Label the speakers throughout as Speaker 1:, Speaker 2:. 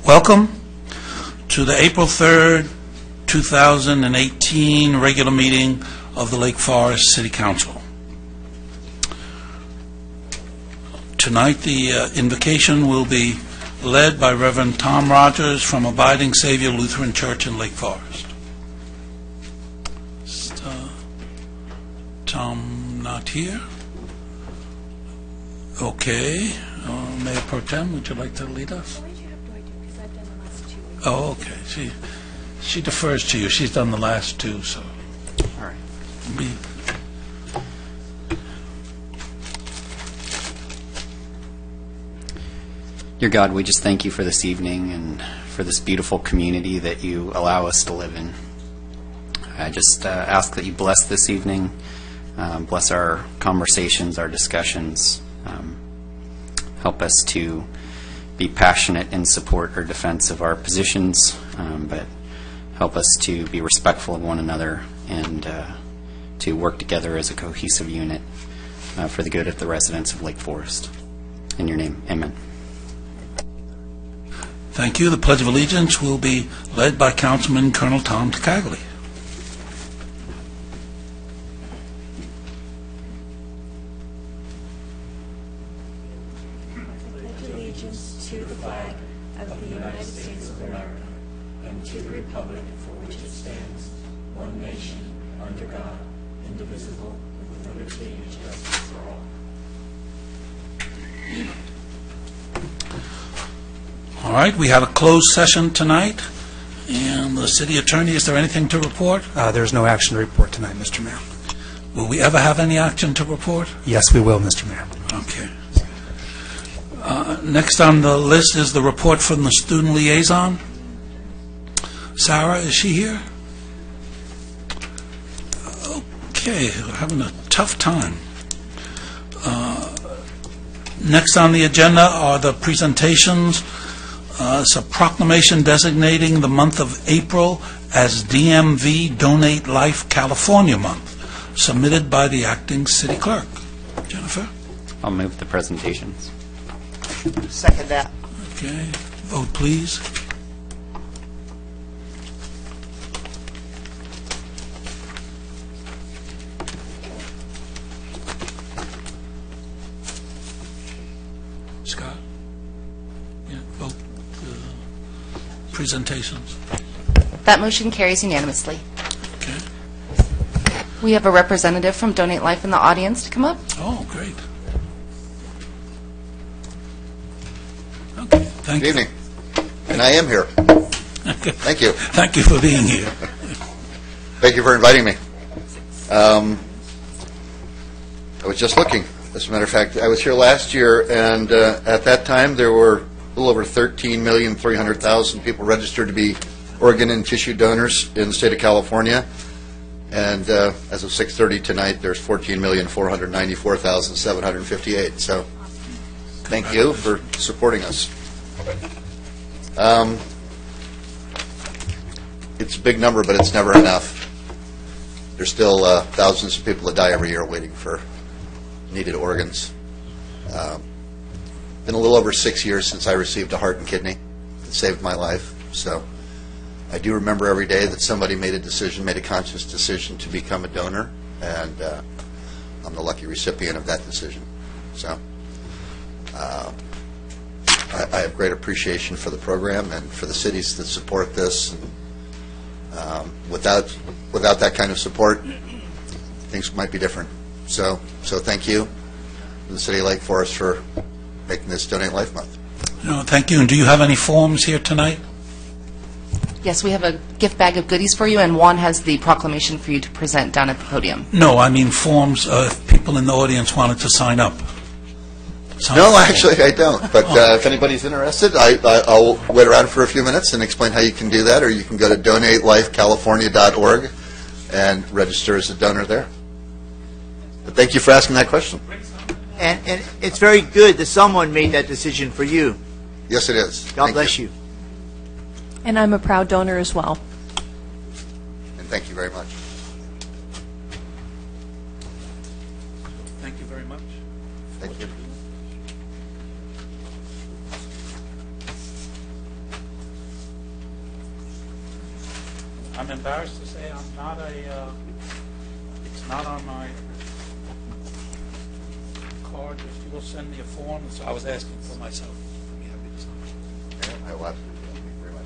Speaker 1: Welcome to the April 3rd, 2018 regular meeting of the Lake Forest City Council. Tonight the invocation will be led by Reverend Tom Rogers from Abiding Savior Lutheran Church in Lake Forest. Is Tom not here? Okay. Mayor Pro Tem, would you like to lead us? Oh, okay. She defers to you. She's done the last two, so.
Speaker 2: All right. Dear God, we just thank you for this evening and for this beautiful community that you allow us to live in. I just ask that you bless this evening, bless our conversations, our discussions, help us to be passionate in support or defense of our positions, but help us to be respectful of one another and to work together as a cohesive unit for the good of the residents of Lake Forest. In your name, amen.
Speaker 1: Thank you. The Pledge of Allegiance will be led by Councilman Colonel Tom Tacagli.
Speaker 3: To the flag of the United States of America and to the republic for which it stands, one nation, under God, indivisible, with liberty and justice for all.
Speaker 1: All right, we had a closed session tonight, and the city attorney, is there anything to report?
Speaker 4: There's no action to report tonight, Mr. Mayor.
Speaker 1: Will we ever have any action to report?
Speaker 4: Yes, we will, Mr. Mayor.
Speaker 1: Okay. Next on the list is the report from the student liaison. Sarah, is she here? Okay, we're having a tough time. Next on the agenda are the presentations. It's a proclamation designating the month of April as DMV Donate Life California Month, submitted by the acting city clerk. Jennifer?
Speaker 2: I'll move the presentations.
Speaker 5: Second that.
Speaker 1: Okay, vote please. Scott? Yeah, vote presentations.
Speaker 6: That motion carries unanimously.
Speaker 1: Okay.
Speaker 6: We have a representative from Donate Life in the audience to come up.
Speaker 1: Oh, great. Okay, thank
Speaker 7: Good
Speaker 1: you.
Speaker 7: evening. And I am here. Thank you.
Speaker 1: Thank you for being here.
Speaker 7: Thank you for inviting me. I was just looking. As a matter of fact, I was here last year, and at that time there were a little over 13,300,000 people registered to be organ and tissue donors in the state of California. And as of 6:30 tonight, there's 14,494,758. So thank you for supporting us. It's a big number, but it's never enough. There's still thousands of people that die every year waiting for needed organs. Been a little over 6 years since I received a heart and kidney. It saved my life. So I do remember every day that somebody made a decision, made a conscious decision to become a donor, and I'm the lucky recipient of that decision. So I have great appreciation for the program and for the cities that support this. And, without that kind of support, things might be different. So thank you to the City of Lake Forest for making this Donate Life Month.
Speaker 1: No, thank you. And do you have any forms here tonight?
Speaker 6: Yes, we have a gift bag of goodies for you, and Juan has the proclamation for you to present down at the podium.
Speaker 1: No, I mean forms if people in the audience wanted to sign up.
Speaker 7: No, actually I don't. But if anybody's interested, I'll wait around for a few minutes and explain how you can do that, or you can go to donatelifecalifornia.org and register as a donor there. But thank you for asking that question.
Speaker 5: And it's very good that someone made that decision for you.
Speaker 7: Yes, it is.
Speaker 5: God bless you.
Speaker 3: And I'm a proud donor as well.
Speaker 7: And thank you very much.
Speaker 1: Thank you very much.
Speaker 7: Thank you.
Speaker 1: I'm embarrassed to say I'm not it's not on my card. If you will send me a form, so I was asking for myself.
Speaker 7: I will absolutely. Thank you very much.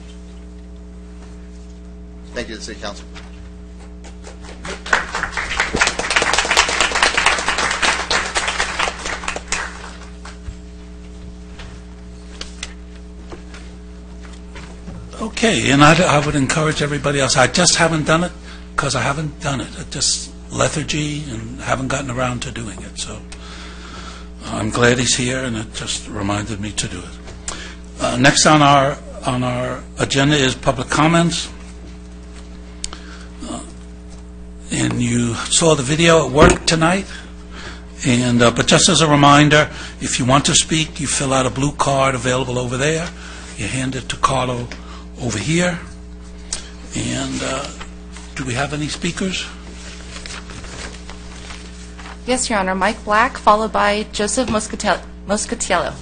Speaker 7: Thank you to the City Council.
Speaker 1: Okay, and I would encourage everybody else. I just haven't done it because I haven't done it. It's just lethargy and haven't gotten around to doing it. So I'm glad he's here, and it just reminded me to do it. Next on our agenda is public comments. And you saw the video at work tonight. And but just as a reminder, if you want to speak, you fill out a blue card available over there. You hand it to Carlo over here. And do we have any speakers?
Speaker 6: Yes, Your Honor. Mike Black, followed by Joseph Moscatello.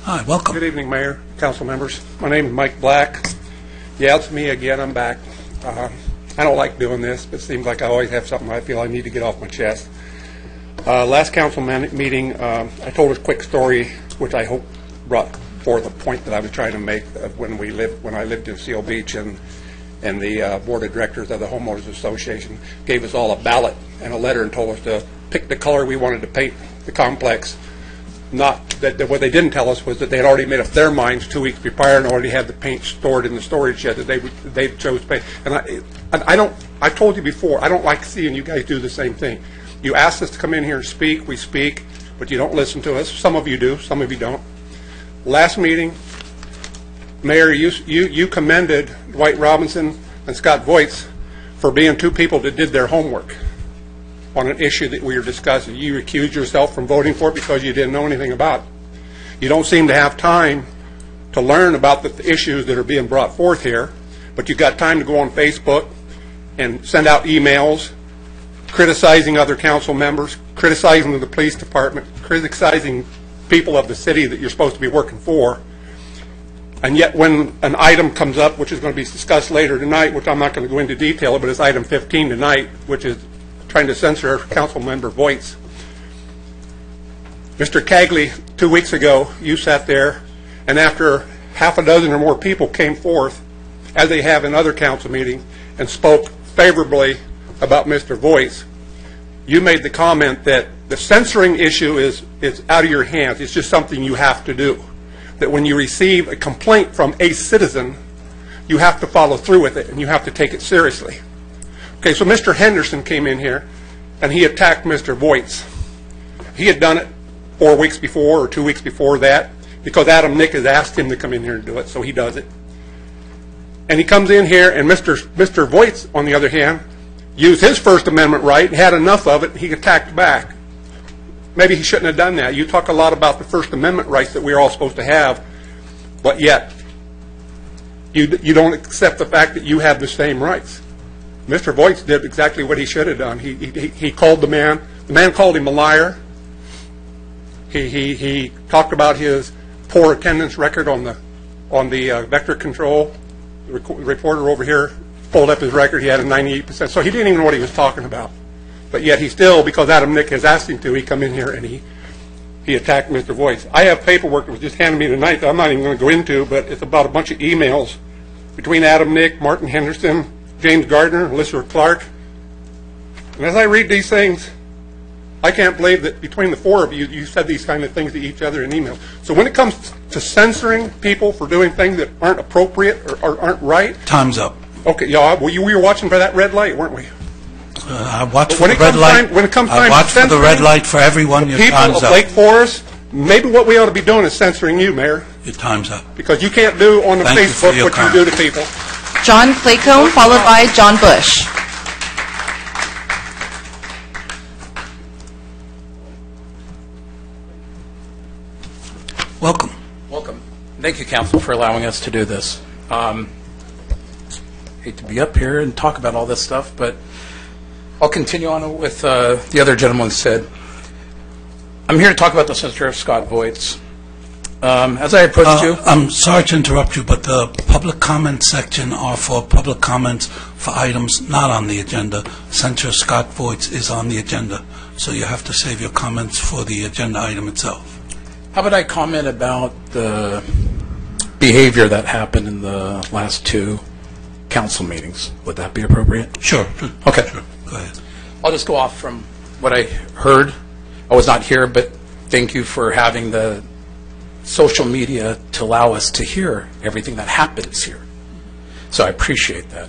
Speaker 1: Hi, welcome.
Speaker 8: Good evening, Mayor, council members. My name is Mike Black. Yeah, it's me again. I'm back. I don't like doing this, but it seems like I always have something I feel I need to get off my chest. Last council meeting, I told a quick story, which I hope brought forth a point that I was trying to make of when I lived in Seal Beach, and the board of directors of the Homeowners Association gave us all a ballot and a letter and told us to pick the color we wanted to paint the complex. Not that what they didn't tell us was that they had already made up their minds 2 weeks prior and already had the paint stored in the storage shed that they chose to paint. And I told you before, I don't like seeing you guys do the same thing. You asked us to come in here and speak, we speak, but you don't listen to us. Some of you do, some of you don't. Last meeting, Mayor, you commended Dwight Robinson and Scott Voights for being two people that did their homework on an issue that we were discussing. You recused yourself from voting for it because you didn't know anything about it. You don't seem to have time to learn about the issues that are being brought forth here, but you've got time to go on Facebook and send out emails criticizing other council members, criticizing the police department, criticizing people of the city that you're supposed to be working for. And yet when an item comes up, which is going to be discussed later tonight, which I'm not going to go into detail, but it's item 15 tonight, which is trying to censor council member Voights. Mr. Cagley, 2 weeks ago, you sat there, and after half a dozen or more people came forth, as they have in other council meetings, and spoke favorably about Mr. Voights, you made the comment that the censoring issue is out of your hands. It's just something you have to do. That when you receive a complaint from a citizen, you have to follow through with it, and you have to take it seriously. Okay, so Mr. Henderson came in here, and he attacked Mr. Voights. He had done it 4 weeks before or 2 weeks before that because Adam Nick has asked him to come in here and do it, so he does it. And he comes in here, and Mr. Voights, on the other hand, used his First Amendment right and had enough of it, and he attacked back. Maybe he shouldn't have done that. You talk a lot about the First Amendment rights that we're all supposed to have, but yet you don't accept the fact that you have the same rights. Mr. Voights did exactly what he should have done. He called the man. The man called him a liar. He talked about his poor attendance record on the vector control. The reporter over here pulled up his record. He had a 98%. So he didn't even know what he was talking about. But yet he still, because Adam Nick has asked him to, he come in here and he attacked Mr. Voights. I have paperwork that was just handed me tonight that I'm not even going to go into, but it's about a bunch of emails between Adam Nick, Martin Henderson, James Gardner, Alyssa Clark. And as I read these things, I can't believe that between the four of you, you said these kind of things to each other in emails. So when it comes to censoring people for doing things that aren't appropriate or aren't right.
Speaker 1: Time's up.
Speaker 8: Okay, yeah, well, we were watching for that red light, weren't we?
Speaker 1: I watched for the red light.
Speaker 8: When it comes
Speaker 1: I
Speaker 8: time
Speaker 1: watched
Speaker 8: to
Speaker 1: for the red light for everyone. Your
Speaker 8: people
Speaker 1: time's
Speaker 8: of
Speaker 1: up.
Speaker 8: Lake Forest, maybe what we ought to be doing is censoring you, Mayor,
Speaker 1: Your time's up.
Speaker 8: because you can't do on the
Speaker 1: Thank you for
Speaker 8: Facebook
Speaker 1: your
Speaker 8: what
Speaker 1: comment.
Speaker 8: you do to people.
Speaker 6: John Claycomb, followed by John Bush.
Speaker 1: Welcome.
Speaker 9: Welcome. Thank you, Council, for allowing us to do this. Hate to be up here and talk about all this stuff, but I'll continue on with the other gentleman said. I'm here to talk about the censure of Scott Voights. As I approached you,
Speaker 1: I'm sorry to interrupt you, but the public comment section are for public comments for items not on the agenda. Senator Scott Voigt is on the agenda, so you have to save your comments for the agenda item itself.
Speaker 9: how about I comment about the behavior that happened in the last 2 council meetings? Would that be appropriate?
Speaker 1: Sure.
Speaker 9: Okay.
Speaker 1: Sure. Go ahead.
Speaker 9: I'll just go off from what I heard. I was not here, but thank you for having the social media to allow us to hear everything that happens here. So I appreciate that.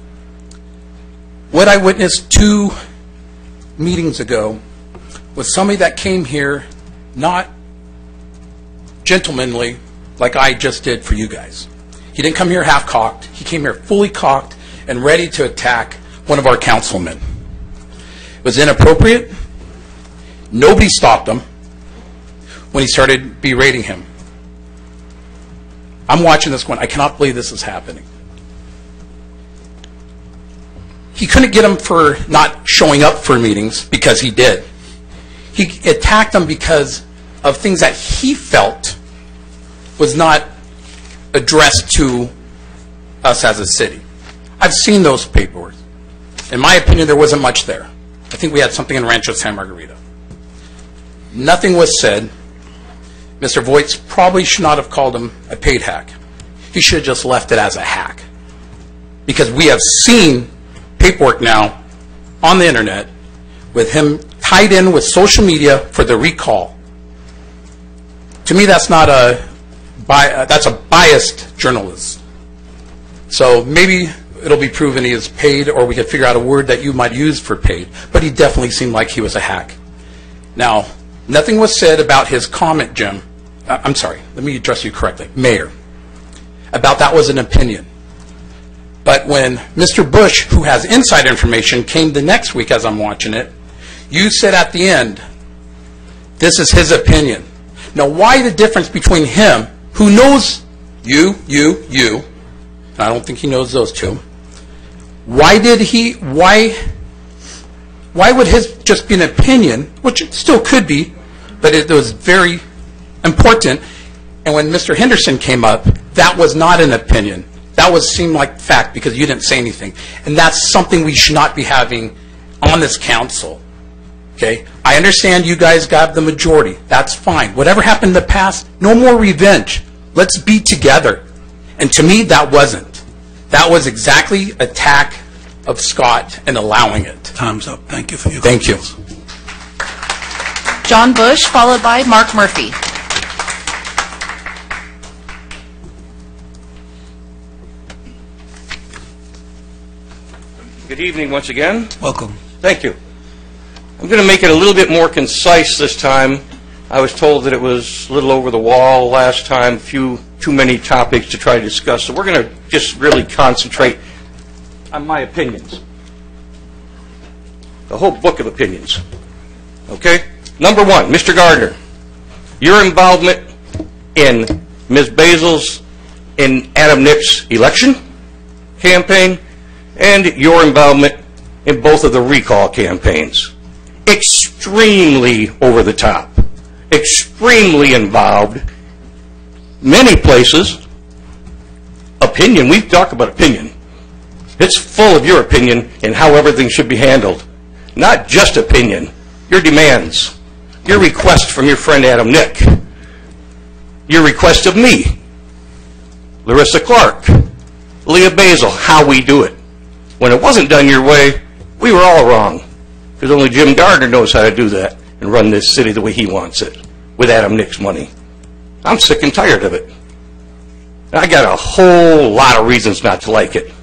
Speaker 9: What I witnessed 2 meetings ago was somebody that came here not gentlemanly like I just did for you guys. He didn't come here half-cocked. He came here fully cocked and ready to attack one of our councilmen. It was inappropriate. Nobody stopped him when he started berating him. I'm watching this going, I cannot believe this is happening. He couldn't get him for not showing up for meetings, because he did. He attacked him because of things that he felt was not addressed to us as a city. I've seen those paperwork. In my opinion, there wasn't much there. I think we had something in Rancho San Margarita. Nothing was said. Mr. Voigt probably should not have called him a paid hack. He should have just left it as a hack. Because we have seen paperwork now on the internet with him tied in with social media for the recall. To me, that's not that's a biased journalist. So maybe it'll be proven he is paid, or we could figure out a word that you might use for paid. But he definitely seemed like he was a hack. Now, nothing was said about his comment, Jim. I'm sorry, let me address you correctly. Mayor. About that was an opinion. But when Mr. Bush, who has inside information, came the next week as I'm watching it, you said at the end, this is his opinion. Now, why the difference between him, who knows you, and I don't think he knows those 2, why would his just be an opinion, which it still could be, but it was very important, and when Mr. Henderson came up, that was not an opinion. That seemed like fact because you didn't say anything. And that's something we should not be having on this council. Okay? I understand you guys got the majority. That's fine. Whatever happened in the past, no more revenge. Let's be together. And to me, that wasn't. That was exactly attack of Scott and allowing it.
Speaker 1: Time's up. Thank you for your
Speaker 9: Thank you.
Speaker 6: John Bush, followed by Mark Murphy.
Speaker 10: Good evening once again.
Speaker 1: Welcome.
Speaker 10: Thank you. I'm going to make it a little bit more concise this time. I was told that it was a little over the wall last time, too many topics to try to discuss. So we're going to just really concentrate on my opinions. The whole book of opinions. Okay? Number 1, Mr. Gardner, your involvement in Ms. Basil's and Adam Nick's election campaign and your involvement in both of the recall campaigns. Extremely over the top. Extremely involved. Many places. Opinion. We talk about opinion. It's full of your opinion and how everything should be handled. Not just opinion. Your demands. Your request from your friend Adam Nick. Your request of me. Larissa Clark. Leah Basil. How we do it. When it wasn't done your way, we were all wrong. Because only Jim Gardner knows how to do that and run this city the way he wants it, with Adam Nick's money. I'm sick and tired of it. And I got a whole lot of reasons not to like it.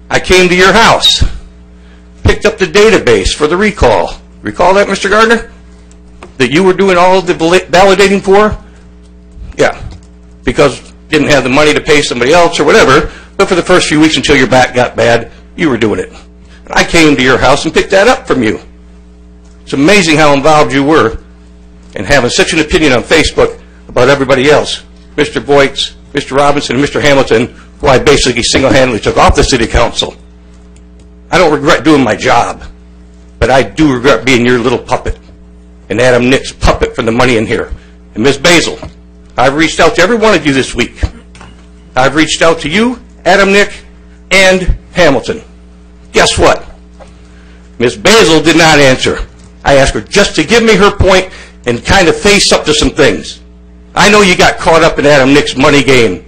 Speaker 10: I came to your house, picked up the database for the recall. Recall that, Mr. Gardner? That you were doing all of the validating for? Yeah. Because you didn't have the money to pay somebody else or whatever. But for the first few weeks until your back got bad, you were doing it. And I came to your house and picked that up from you. It's amazing how involved you were in having such an opinion on Facebook about everybody else. Mr. Voigt, Mr. Robinson, and Mr. Hamilton, who I basically single-handedly took off the city council. I don't regret doing my job, but I do regret being your little puppet and Adam Nick's puppet for the money in here. And Ms. Basil, I've reached out to every one of you this week. I've reached out to you, Adam Nick, and Hamilton. Guess what? Ms. Basil did not answer. I asked her just to give me her point and kind of face up to some things. I know you got caught up in Adam Nick's money game,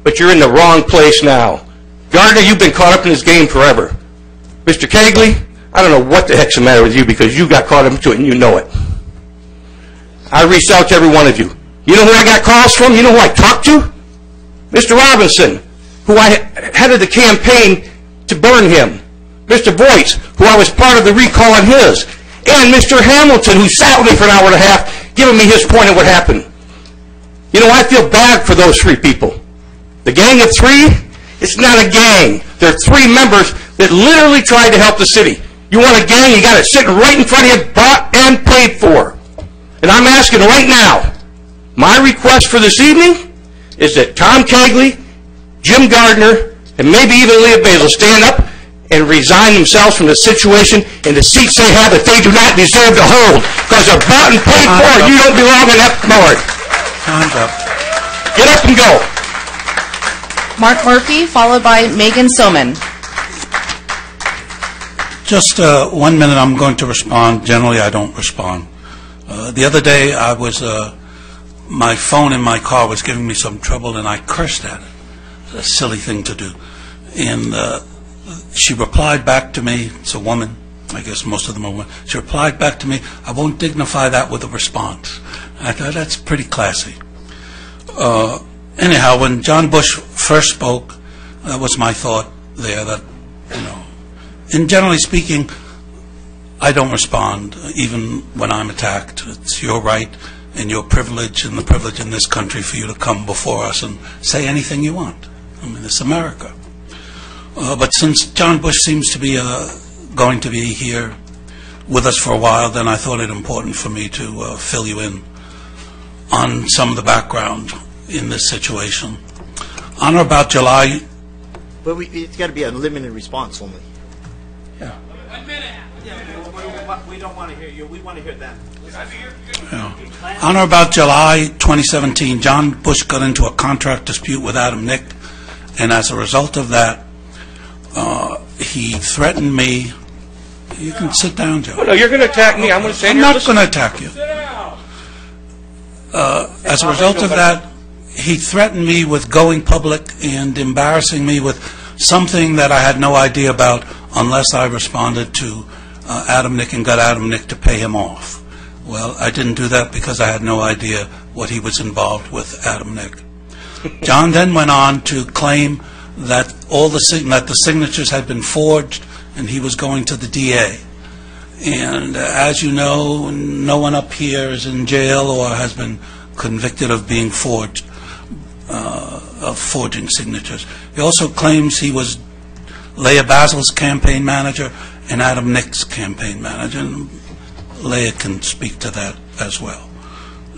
Speaker 10: but you're in the wrong place now. Gardner, you've been caught up in this game forever. Mr. Kegley, I don't know what the heck's the matter with you because you got caught up into it and you know it. I reached out to every one of you. You know who I got calls from? You know who I talked to? Mr. Robinson, who I headed the campaign to burn him. Mr. Voight, who I was part of the recall on his. And Mr. Hamilton, who sat with me for an hour and a half, giving me his point of what happened. You know, I feel bad for those three people. The gang of three, it's not a gang. They're three members that literally tried to help the city. You want a gang, you got it sitting right in front of you, bought and paid for. And I'm asking right now, my request for this evening is that Tom Kegley, Jim Gardner, and maybe even Leah Basil stand up and resign themselves from the situation and the seats they have that they do not deserve to hold because they're bought and paid for and you don't belong in that board.
Speaker 1: Time's up.
Speaker 10: Get up and go.
Speaker 6: Mark Murphy, followed by Megan Soman.
Speaker 1: Just 1 minute, I'm going to respond. Generally, I don't respond. The other day, I was, my phone in my car was giving me some trouble, and I cursed at it. It's a silly thing to do. And she replied back to me. It's a woman. I guess most of them are women. She replied back to me, I won't dignify that with a response. I thought that's pretty classy. Anyhow, when John Bush first spoke, that was my thought there that, you know, and generally speaking, I don't respond, even when I'm attacked. It's your right and your privilege and the privilege in this country for you to come before us and say anything you want. I mean, it's America. But since John Bush seems to be going to be here with us for a while, then I thought it important for me to fill you in on some of the background in this situation. On or about July...
Speaker 5: But it's got to be a limited response only.
Speaker 1: Yeah.
Speaker 5: 1 minute. We don't want to hear you. We want to hear them.
Speaker 1: Yeah. On or about July 2017, John Bush got into a contract dispute with Adam Nick, and as a result of that, he threatened me. You can sit down, Joe.
Speaker 10: Oh, no, you're going to attack me. I'm going to stand
Speaker 1: I'm
Speaker 10: here.
Speaker 1: not going to attack you. As a result of that, he threatened me with going public and embarrassing me with something that I had no idea about unless I responded to Adam Nick and got Adam Nick to pay him off. Well, I didn't do that because I had no idea what he was involved with Adam Nick. John then went on to claim that that the signatures had been forged and he was going to the DA. And as you know, no one up here is in jail or has been convicted of being forged, of forging signatures. He also claims he was Leah Basil's campaign manager and Adam Nick's campaign manager. And Leah can speak to that as well.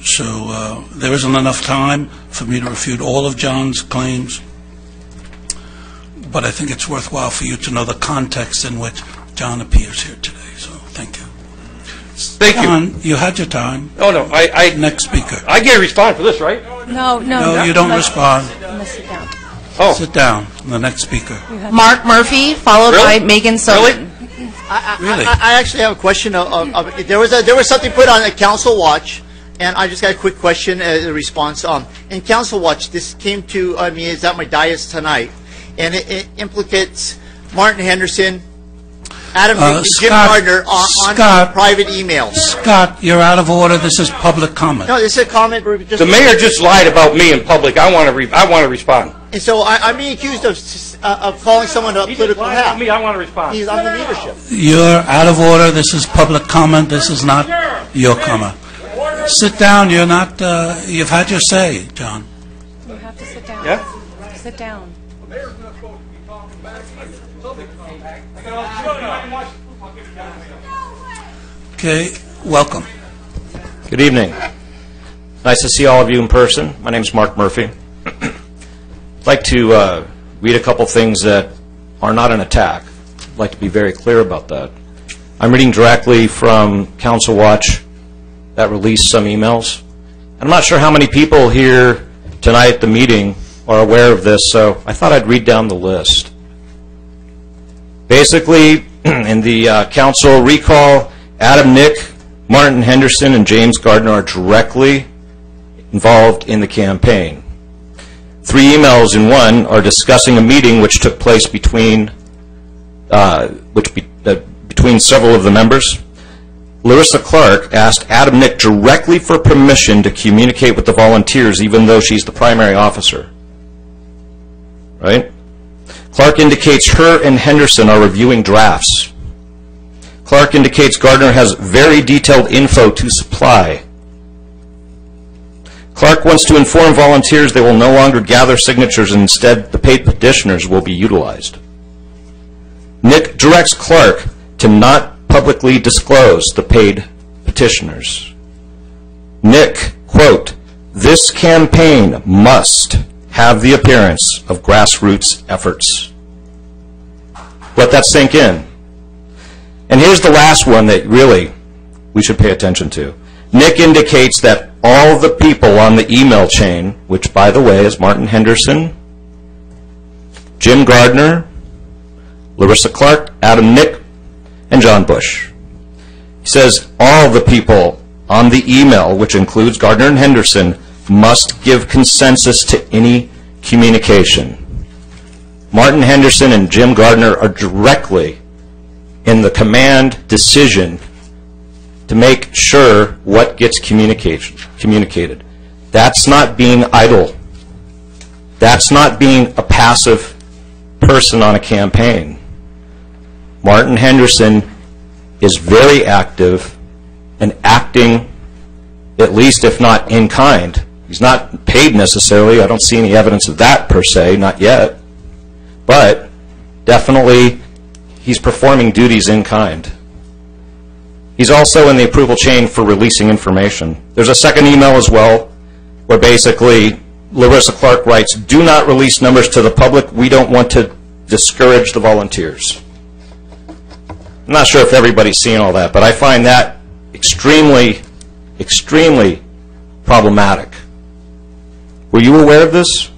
Speaker 1: So there isn't enough time for me to refute all of John's claims, but I think it's worthwhile for you to know the context in which John appears here today. So thank you.
Speaker 10: Thank you.
Speaker 1: John, you had your time.
Speaker 10: Oh, no.
Speaker 1: Next speaker.
Speaker 10: I get a response for this, right?
Speaker 3: No,
Speaker 1: No, you don't respond.
Speaker 3: You must sit down.
Speaker 10: Oh.
Speaker 1: Sit down. The next speaker.
Speaker 6: Mark Murphy, followed
Speaker 10: Really?
Speaker 6: by Megan Soman.
Speaker 1: Really?
Speaker 5: I actually have a question. There was something put on Council Watch, and I just got a quick question as a response. In Council Watch, this came to me, it's at my dais tonight, and it implicates Martin Henderson, Adam Nick, and Jim
Speaker 1: Scott,
Speaker 5: Gardner on
Speaker 1: Scott.
Speaker 5: private emails.
Speaker 1: Scott, you're out of order. This is public comment.
Speaker 5: No, this is a comment.
Speaker 10: The mayor just lied about me in public. I want to respond.
Speaker 5: And so I'm being accused of calling someone a political hack.
Speaker 10: Me, I want to respond.
Speaker 5: He's on the leadership.
Speaker 1: You're out of order. This is public comment. This is not your comment. Sit down. You're not. You've had your say, John.
Speaker 3: You have to sit down.
Speaker 10: Yeah?
Speaker 3: Sit down.
Speaker 1: Okay. Welcome.
Speaker 11: Good evening. Nice to see all of you in person. My name is Mark Murphy. I'd like to read a couple things that are not an attack. I'd like to be very clear about that. I'm reading directly from Council Watch that released some emails, I'm not sure how many people here tonight at the meeting are aware of this, so I thought I'd read down the list. Basically, in the council recall, Adam Nick, Martin Henderson, and James Gardner are directly involved in the campaign. 3 emails in one are discussing a meeting which took place between several of the members. Larissa Clark asked Adam Nick directly for permission to communicate with the volunteers, even though she's the primary officer. Right? Clark indicates her and Henderson are reviewing drafts. Clark indicates Gardner has very detailed info to supply. Clark wants to inform volunteers they will no longer gather signatures and instead the paid petitioners will be utilized. Nick directs Clark to not publicly disclose the paid petitioners. Nick, quote, "This campaign must have the appearance of grassroots efforts." Let that sink in. And here's the last one that really we should pay attention to. Nick indicates that all the people on the email chain, which by the way is Martin Henderson, Jim Gardner, Larissa Clark, Adam Nick, and John Bush. He says all the people on the email, which includes Gardner and Henderson, must give consensus to any communication. Martin Henderson and Jim Gardner are directly in the command decision to make sure what gets communicated. That's not being idle. That's not being a passive person on a campaign. Martin Henderson is very active and acting, at least if not in kind. He's not paid necessarily. I don't see any evidence of that per se, not yet. But definitely he's performing duties in kind. He's also in the approval chain for releasing information. There's a second email as well where basically Larissa Clark writes, "Do not release numbers to the public. We don't want to discourage the volunteers." I'm not sure if everybody's seen all that, but I find that extremely, extremely problematic. Were you aware of this,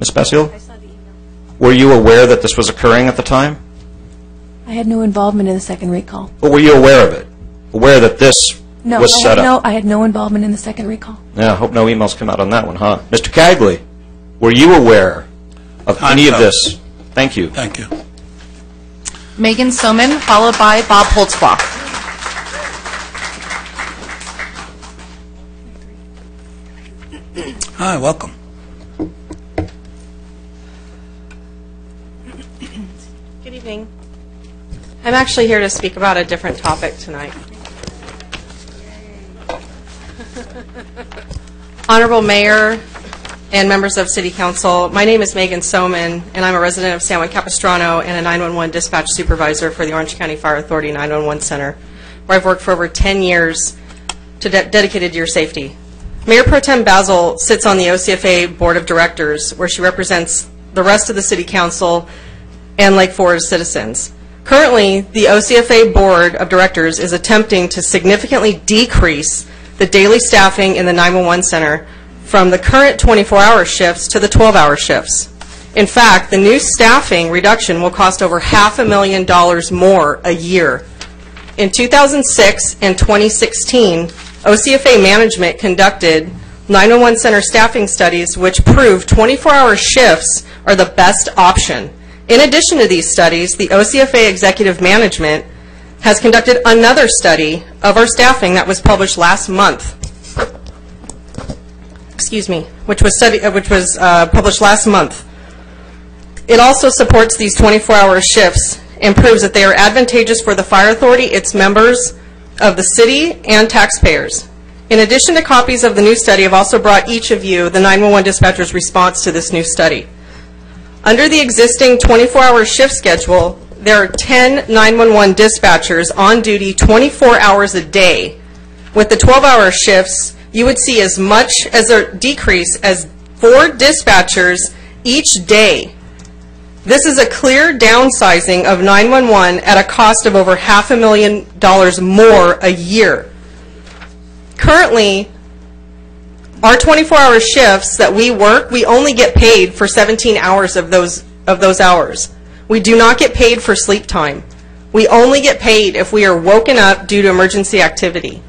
Speaker 11: Ms. Bessiel?
Speaker 3: I saw the email.
Speaker 11: Were you aware that this was occurring at the time?
Speaker 3: I had no involvement in the second recall.
Speaker 11: Or were you aware of it? Aware that this was set up?
Speaker 3: I had no involvement in the second recall.
Speaker 11: Yeah, I hope no emails come out on that one, huh? Mr. Cagley, were you aware of any of this? Thank you.
Speaker 1: Thank you.
Speaker 6: Megan Soman, followed by Bob Holtzbach.
Speaker 1: Hi, welcome.
Speaker 12: Good evening. I'm actually here to speak about a different topic tonight. Honorable Mayor and members of City Council, my name is Megan Soman, and I'm a resident of San Juan Capistrano and a 911 dispatch supervisor for the Orange County Fire Authority 911 Center, where I've worked for over 10 years dedicated to your safety. Mayor Pro Tem Basil sits on the OCFA Board of Directors, where she represents the rest of the City Council and Lake Forest citizens. Currently, the OCFA Board of Directors is attempting to significantly decrease the daily staffing in the 911 Center from the current 24-hour shifts to the 12-hour shifts. In fact, the new staffing reduction will cost over $500,000 more a year. In 2006 and 2016, OCFA management conducted 911 Center staffing studies which proved 24-hour shifts are the best option. In addition to these studies, the OCFA executive management has conducted another study of our staffing that was published last month. Which was published last month. It also supports these 24-hour shifts and proves that they are advantageous for the fire authority, its members, of the city, and taxpayers. In addition to copies of the new study, I've also brought each of you the 911 dispatcher's response to this new study. Under the existing 24-hour shift schedule, there are 10 911 dispatchers on duty 24 hours a day. With the 12-hour shifts, you would see as much as a decrease as 4 dispatchers each day. This is a clear downsizing of 911 at a cost of over $500,000 more a year. Currently, Our 24-hour shifts that we work, we only get paid for 17 hours of those hours. We do not get paid for sleep time. We only get paid if we are woken up due to emergency activity.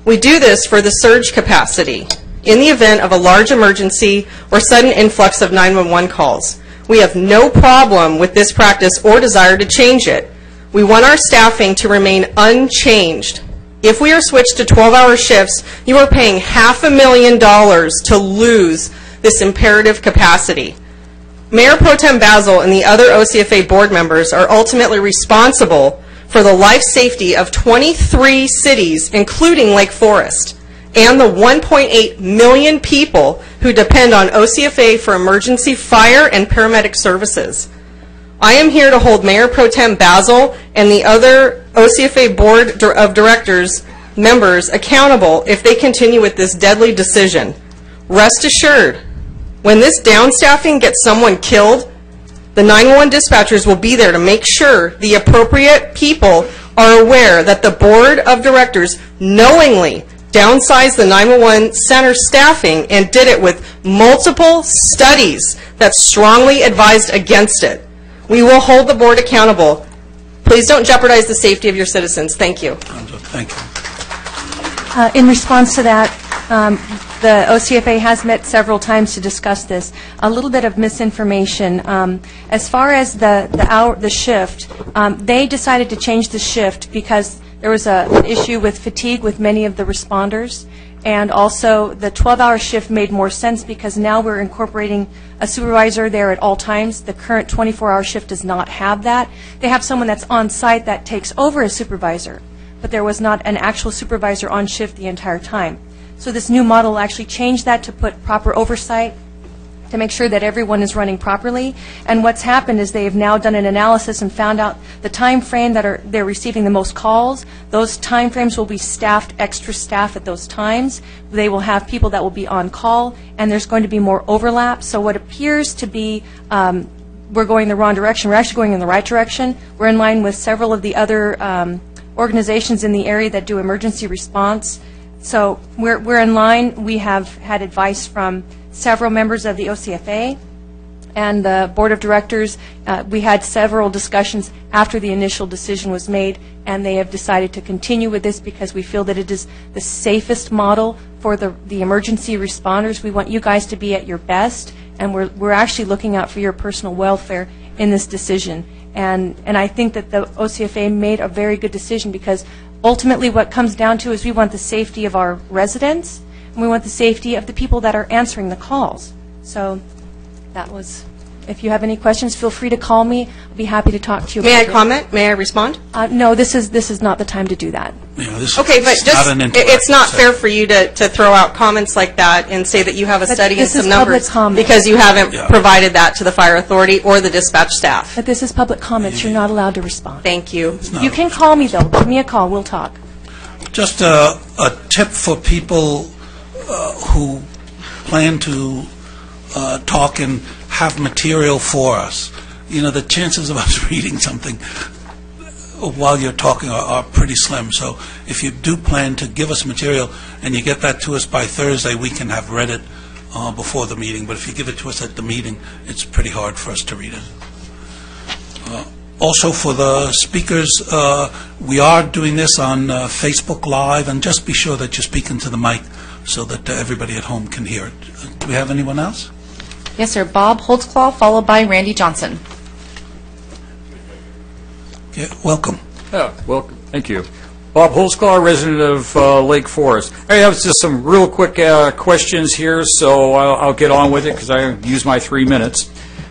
Speaker 12: We do this for the surge capacity in the event of a large emergency or sudden influx of 911 calls. We have no problem with this practice or desire to change it. We want our staffing to remain unchanged. If we are switched to 12-hour shifts, you are paying $500,000 to lose this imperative capacity. Mayor Pro Tem Basil and the other OCFA board members are ultimately responsible for the life safety of 23 cities, including Lake Forest, and the 1.8 million people who depend on OCFA for emergency fire and paramedic services. I am here to hold Mayor Pro Tem Basil and the other OCFA Board of Directors members accountable if they continue with this deadly decision. Rest assured, when this downstaffing gets someone killed, the 911 dispatchers will be there to make sure the appropriate people are aware that the Board of Directors knowingly downsized the 911 center staffing and did it with multiple studies that strongly advised against it. We will hold the board accountable. Please don't jeopardize the safety of your citizens. Thank you.
Speaker 1: Thank you.
Speaker 13: In response to that, the OCFA has met several times to discuss this. A little bit of misinformation. As far as the shift, they decided to change the shift because there was an issue with fatigue with many of the responders, and also the 12-hour shift made more sense because now we're incorporating a supervisor there at all times. The current 24-hour shift does not have that. They have someone that's on site that takes over as supervisor, but there was not an actual supervisor on shift the entire time. So this new model will actually change that to put proper oversight to make sure that everyone is running properly. And what's happened is they have now done an analysis and found out the time frame that they're receiving the most calls. Those time frames will be staffed, extra staff at those times. They will have people that will be on call, and there's going to be more overlap. So what appears to be we're going the wrong direction, we're actually going in the right direction. We're in line with several of the other organizations in the area that do emergency response. So we're in line. We have had advice from several members of the OCFA and the Board of Directors. We had several discussions after the initial decision was made, and they have decided to continue with this because we feel that it is the safest model for the emergency responders. We want you guys to be at your best, and we're actually looking out for your personal welfare in this decision. And I think that the OCFA made a very good decision because ultimately what comes down to is we want the safety of our residents, and we want the safety of the people that are answering the calls. So that was, if you have any questions, feel free to call me. I'll be happy to talk to you.
Speaker 12: May I comment? May I respond?
Speaker 13: No, this is not the time to do that.
Speaker 12: Okay, but just it's not fair for you to throw out comments like that and say that you have a study and some numbers because you haven't provided that to the fire authority or the dispatch staff.
Speaker 13: But this is public comments. You're not allowed to respond.
Speaker 12: Thank you.
Speaker 13: You can call me, though. Give me a call. We'll talk.
Speaker 1: Just a tip for people who plan to talk and have material for us. You know, the chances of us reading something while you're talking are pretty slim. So if you do plan to give us material and you get that to us by Thursday, we can have read it before the meeting. But if you give it to us at the meeting, it's pretty hard for us to read it. Also for the speakers, we are doing this on Facebook Live, and just be sure that you speak into the mic so that everybody at home can hear it. Do we have anyone else?
Speaker 6: Yes, sir. Bob Holtzclaw, followed by Randy Johnson.
Speaker 1: Yeah, welcome.
Speaker 14: Welcome. Thank you. Bob Holtzclaw, resident of Lake Forest. I have just some real quick questions here, so I'll get on with it because I use my 3 minutes.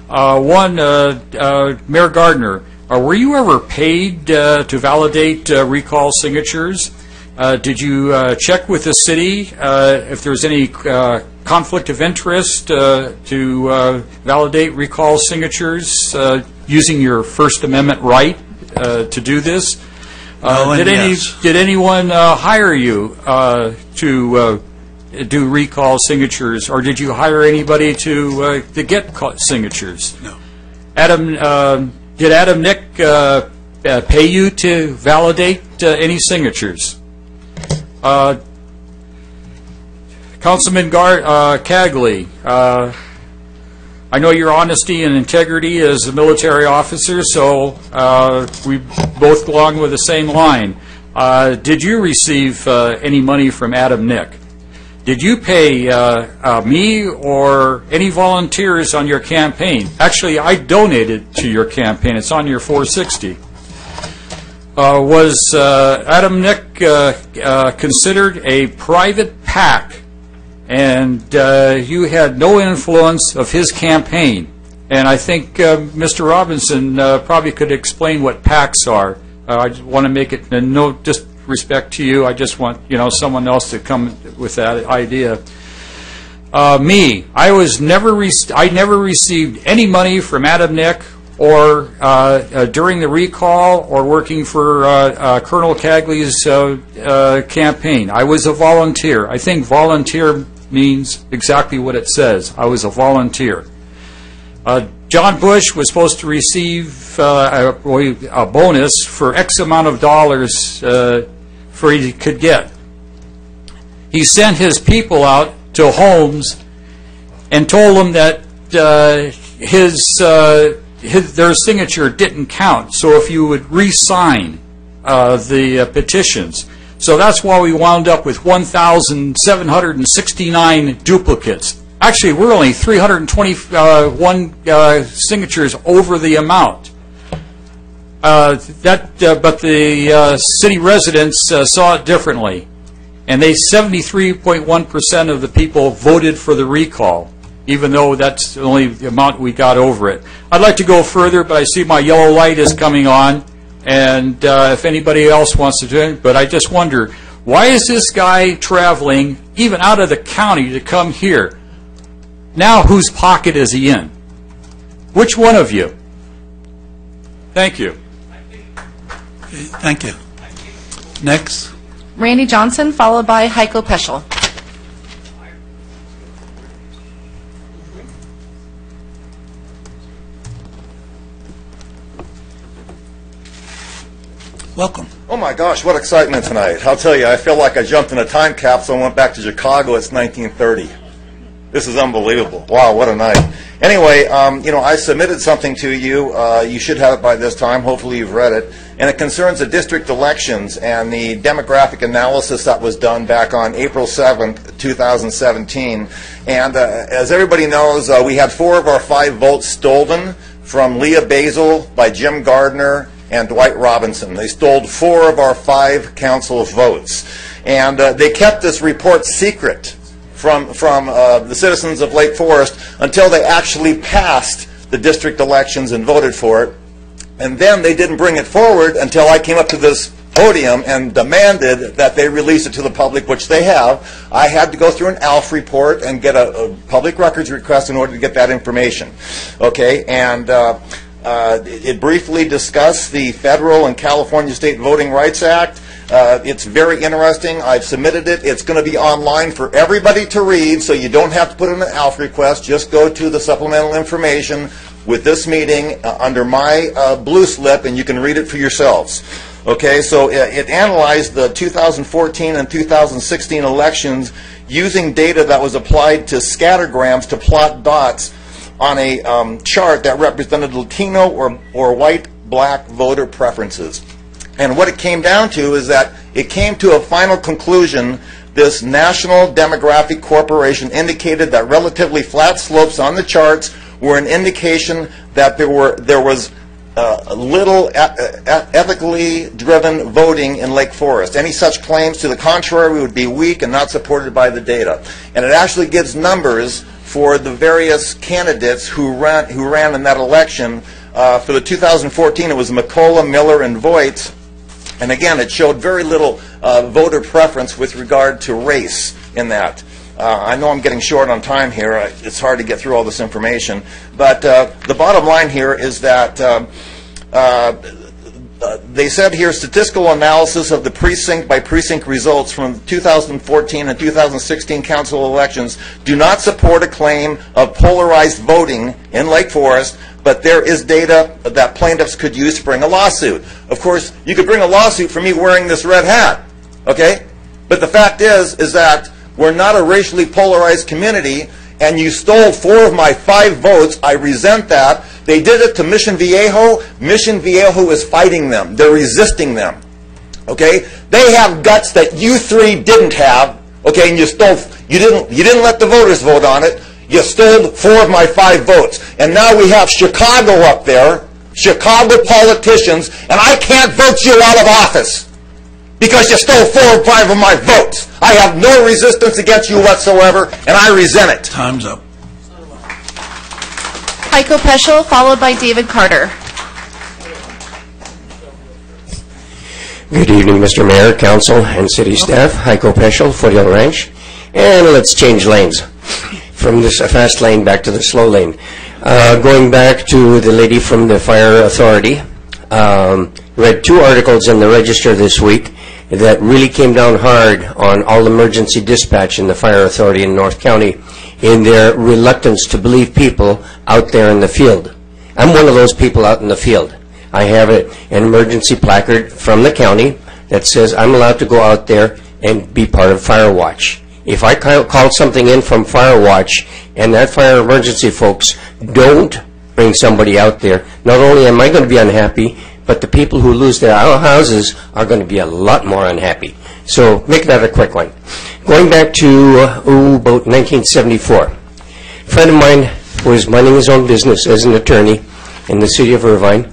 Speaker 14: One, Mayor Gardner, were you ever paid to validate recall signatures? Did you check with the city if there's any conflict of interest to validate recall signatures using your First Amendment right to do this? Did anyone hire you to do recall signatures, or did you hire anybody to get signatures?
Speaker 1: No.
Speaker 14: Did Adam Nick pay you to validate any signatures? A Councilman Cagley, I know your honesty and integrity as a military officer, so we both belong with the same line. Did you receive any money from Adam Nick? Did you pay me or any volunteers on your campaign? Actually, I donated to your campaign. It's on your 460. Was Adam Nick considered a private PAC, and you had no influence of his campaign? And I think Mr. Robinson probably could explain what PACs are. I just want to make it no disrespect to you. I just want someone else to come with that idea. Me, I never received any money from Adam Nick or during the recall or working for Colonel Cagley's campaign. I was a volunteer. I think volunteer means exactly what it says. I was a volunteer. John Bush was supposed to receive a bonus for X amount of dollars for he could get. He sent his people out to homes and told them that their signature didn't count, so if you would re-sign the petitions. So that's why we wound up with 1,769 duplicates. Actually, we're only 321 signatures over the amount. But the city residents saw it differently, and 73.1% of the people voted for the recall, even though that's the only amount we got over it. I'd like to go further, but I see my yellow light is coming on, and if anybody else wants to do it, but I just wonder, why is this guy traveling even out of the county to come here? Now, whose pocket is he in? Which one of you? Thank you.
Speaker 1: Thank you. Next.
Speaker 6: Randy Johnson, followed by Heiko Peschel.
Speaker 1: Welcome.
Speaker 15: Oh my gosh, what excitement tonight. I'll tell you, I feel like I jumped in a time capsule and went back to Chicago. It's 1930. This is unbelievable. Wow, what a night. Anyway, I submitted something to you. You should have it by this time. Hopefully you've read it. And it concerns the district elections and the demographic analysis that was done back on April 7th, 2017. And as everybody knows, we had 4 of our 5 votes stolen from Leah Basil by Jim Gardner and Dwight Robinson. They stole 4 of our 5 council votes. And they kept this report secret from the citizens of Lake Forest until they actually passed the district elections and voted for it. And then they didn't bring it forward until I came up to this podium and demanded that they release it to the public, which they have. I had to go through an ALF report and get a public records request in order to get that information. Okay, and it briefly discussed the Federal and California State Voting Rights Act. It's very interesting. I've submitted it. It's going to be online for everybody to read, so you don't have to put in an ALF request. Just go to the supplemental information with this meeting under my blue slip, and you can read it for yourselves. Okay, so it analyzed the 2014 and 2016 elections using data that was applied to scattergrams to plot dots on a chart that represented Latino or white-black voter preferences. And what it came down to is that it came to a final conclusion. This National Demographic Corporation indicated that relatively flat slopes on the charts were an indication that there was little ethically driven voting in Lake Forest. Any such claims to the contrary would be weak and not supported by the data. And it actually gives numbers for the various candidates who ran in that election. For the 2014, it was McCullough, Miller, and Voigt. And again, it showed very little voter preference with regard to race in that. I know I'm getting short on time here. It's hard to get through all this information. But the bottom line here is that they said here, statistical analysis of the precinct-by-precinct results from 2014 and 2016 council elections do not support a claim of polarized voting in Lake Forest, but there is data that plaintiffs could use to bring a lawsuit. Of course, you could bring a lawsuit for me wearing this red hat, okay? But the fact is that We're not a racially polarized community, and you stole 4 of my 5 votes. I resent that. They did it to Mission Viejo. Mission Viejo is fighting them. They're resisting them. Okay? They have guts that you 3 didn't have. Okay, and you didn't let the voters vote on it. You stole 4 of my 5 votes. And now we have Chicago up there, Chicago politicians, and I can't vote you out of office because you stole 4 or 5 of my votes. I have no resistance against you whatsoever, and I resent it.
Speaker 1: Time's up.
Speaker 6: Heiko Peschel, followed by David Carter.
Speaker 16: Good evening, Mr. Mayor, Council, and City staff. Heiko Peschel, Foothill Ranch. And let's change lanes from this fast lane back to the slow lane. Going back to the lady from the Fire Authority, read 2 articles in the Register this week that really came down hard on all emergency dispatch in the Fire Authority in North County in their reluctance to believe people out there in the field. I'm one of those people out in the field. I have an emergency placard from the county that says I'm allowed to go out there and be part of Fire Watch. If I call something in from Fire Watch and that fire emergency folks don't bring somebody out there, not only am I going to be unhappy, but the people who lose their houses are going to be a lot more unhappy. So make that a quick one. Going back to about 1974, a friend of mine was minding his own business as an attorney in the city of Irvine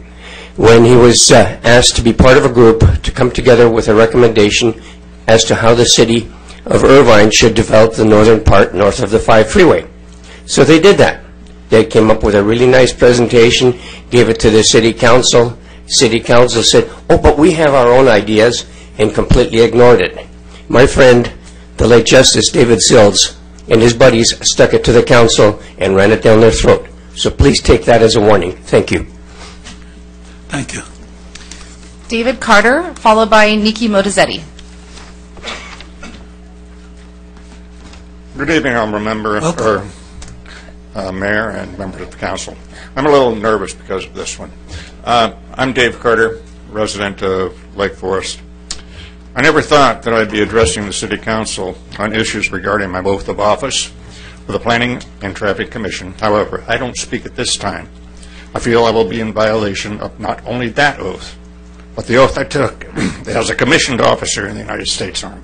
Speaker 16: when he was asked to be part of a group to come together with a recommendation as to how the city of Irvine should develop the northern part north of the 5 freeway. So they did that. They came up with a really nice presentation, gave it to the city council. City council said, oh, but we have our own ideas, and completely ignored it. My friend, the late Justice David Sills, and his buddies stuck it to the council and ran it down their throat. So please take that as a warning. Thank you.
Speaker 1: Thank you.
Speaker 6: David Carter, followed by Nikki Modazetti.
Speaker 17: Good evening, Honorable Member, Mayor, and members of the Council. I'm a little nervous because of this one. I'm Dave Carter, resident of Lake Forest. I never thought that I'd be addressing the City Council on issues regarding my oath of office for the Planning and Traffic Commission. However, I don't speak at this time. I feel I will be in violation of not only that oath, but the oath I took as a commissioned officer in the United States Army.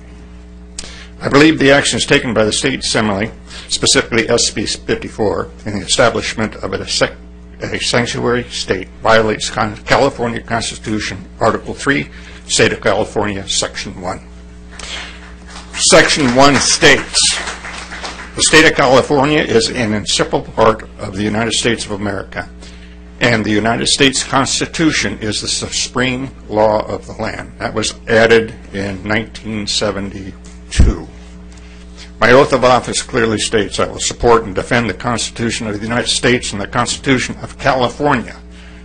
Speaker 17: I believe the actions taken by the State Assembly, specifically SB 54, in the establishment of a sanctuary state violates California Constitution, Article 3, State of California, Section 1. Section 1 states, the State of California is an inseparable part of the United States of America, and the United States Constitution is the supreme law of the land. That was added in 1972. My oath of office clearly states I will support and defend the Constitution of the United States and the Constitution of California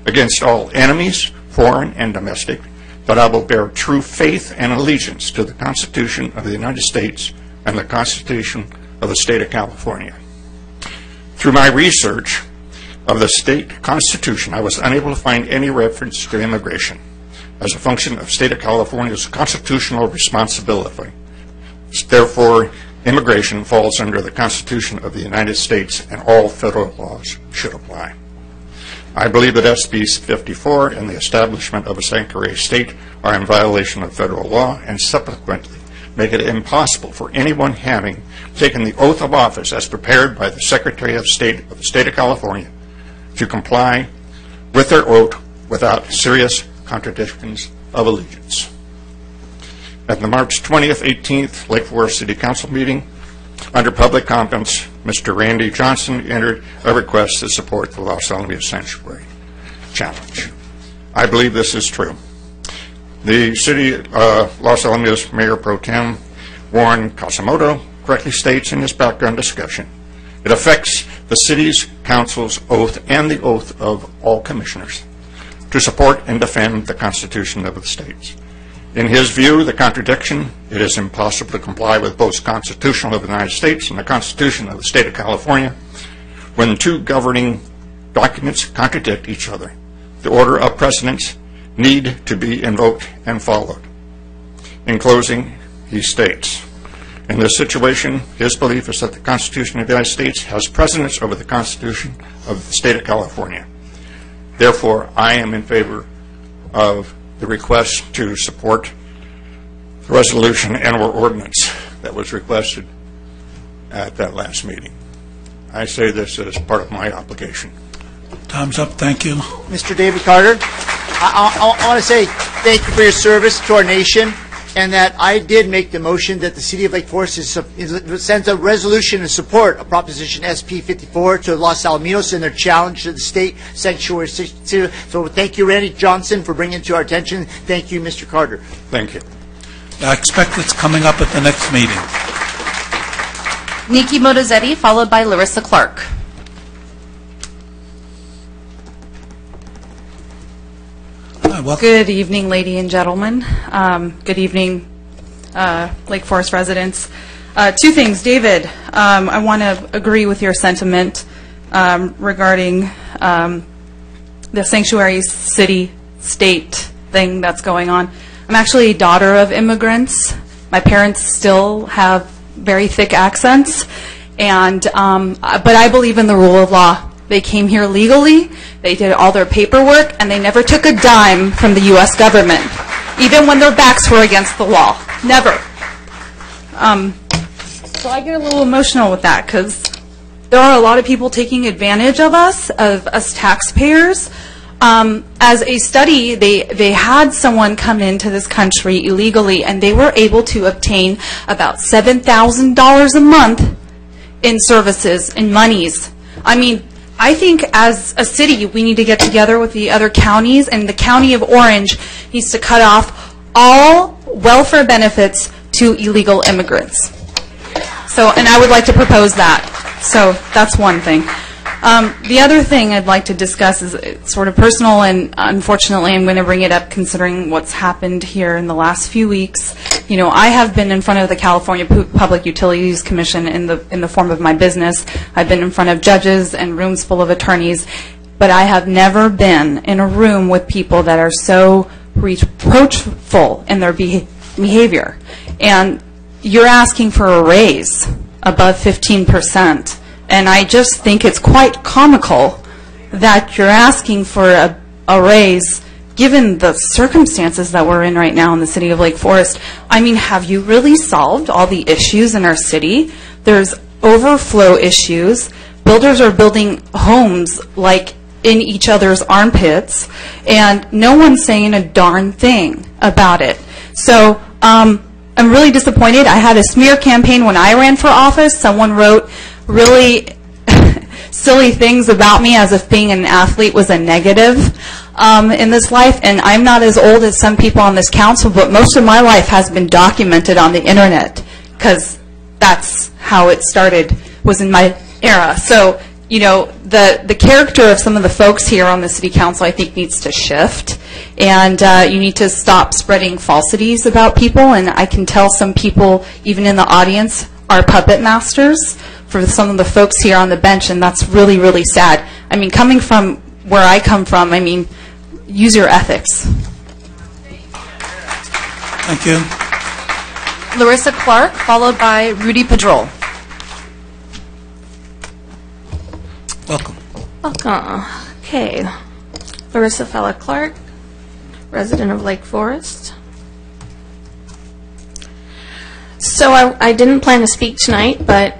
Speaker 17: against all enemies, foreign and domestic, that I will bear true faith and allegiance to the Constitution of the United States and the Constitution of the State of California. Through my research of the state constitution, I was unable to find any reference to immigration as a function of State of California's constitutional responsibility. Therefore, immigration falls under the Constitution of the United States, and all federal laws should apply. I believe that SB 54 and the establishment of a sanctuary state are in violation of federal law, and subsequently make it impossible for anyone having taken the oath of office as prepared by the Secretary of State of the State of California to comply with their oath without serious contradictions of allegiance. At the March 20th, 18th Lake Forest City Council meeting, under public comments, Mr. Randy Johnson entered a request to support the Los Alamitos Sanctuary Challenge. I believe this is true. The City Los Alamitos Mayor Pro Tem Warren Kasamoto correctly states in his background discussion, it affects the City's Council's oath and the oath of all commissioners to support and defend the Constitution of the states. In his view, the contradiction, it is impossible to comply with both the Constitution of the United States and the Constitution of the State of California when two governing documents contradict each other. The order of precedence need to be invoked and followed. In closing, he states, In this situation, his belief is that the Constitution of the United States has precedence over the Constitution of the State of California. Therefore, I am in favor of the request to support the resolution and/or ordinance that was requested at that last meeting. I say this as part of my obligation.
Speaker 1: Time's up. Thank you.
Speaker 5: Mr. David Carter, I want to say thank you for your service to our nation, and that I did make the motion that the City of Lake Forest sends a resolution in support of Proposition SP 54 to Los Alamitos in their challenge to the state sanctuary. So thank you, Randy Johnson, for bringing it to our attention. Thank you, Mr. Carter.
Speaker 17: Thank you.
Speaker 1: I expect it's coming up at the next meeting.
Speaker 6: Nikki Motozetti, followed by Larissa Clark.
Speaker 18: Good evening, ladies and gentlemen. Good evening, Lake Forest residents. Two things. David, I want to agree with your sentiment regarding the sanctuary city-state thing that's going on. I'm actually a daughter of immigrants. My parents still have very thick accents, and but I believe in the rule of law. They came here legally, they did all their paperwork, and they never took a dime from the U.S. government, even when their backs were against the wall. Never. So I get a little emotional with that, because there are a lot of people taking advantage of us taxpayers. As a study, they had someone come into this country illegally, and they were able to obtain about $7,000 a month in services and monies. I mean, I think as a city, we need to get together with the other counties, and the county of Orange needs to cut off all welfare benefits to illegal immigrants. So, and I would like to propose that. So that's one thing. The other thing I'd like to discuss is sort of personal, and unfortunately I'm going to bring it up considering what's happened here in the last few weeks. You know, I have been in front of the California Public Utilities Commission in the form of my business. I've been in front of judges and rooms full of attorneys, but I have never been in a room with people that are so reproachful in their behavior. And you're asking for a raise above 15%. And I just think it's quite comical that you're asking for a raise given the circumstances that we're in right now in the city of Lake Forest. I mean, have you really solved all the issues in our city? There's overflow issues. Builders are building homes like in each other's armpits, and no one's saying a darn thing about it. So I'm really disappointed. I had a smear campaign when I ran for office. Someone wrote really silly things about me as if being an athlete was a negative in this life. And I'm not as old as some people on this council, but most of my life has been documented on the internet because that's how it started, was in my era. So, you know, the character of some of the folks here on the city council I think needs to shift. And you need to stop spreading falsities about people. And I can tell some people, even in the audience, are puppet masters for some of the folks here on the bench, and that's really, really sad. I mean, coming from where I come from, I mean, use your ethics.
Speaker 1: Thank you.
Speaker 6: Larissa Clark, followed by Rudy Padrol.
Speaker 1: Welcome.
Speaker 19: Welcome. Okay. Larissa Fella Clark, resident of Lake Forest. So I didn't plan to speak tonight, but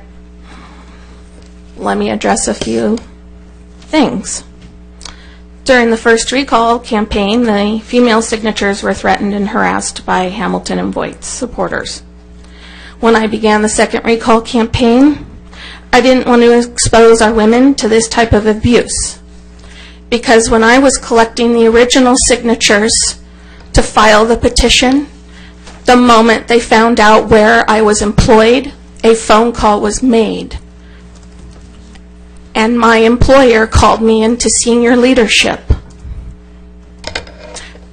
Speaker 19: let me address a few things. During the first recall campaign, the female signatures were threatened and harassed by Hamilton and Voight's supporters. When I began the second recall campaign, I didn't want to expose our women to this type of abuse, because when I was collecting the original signatures to file the petition, the moment they found out where I was employed, a phone call was made. And my employer called me into senior leadership.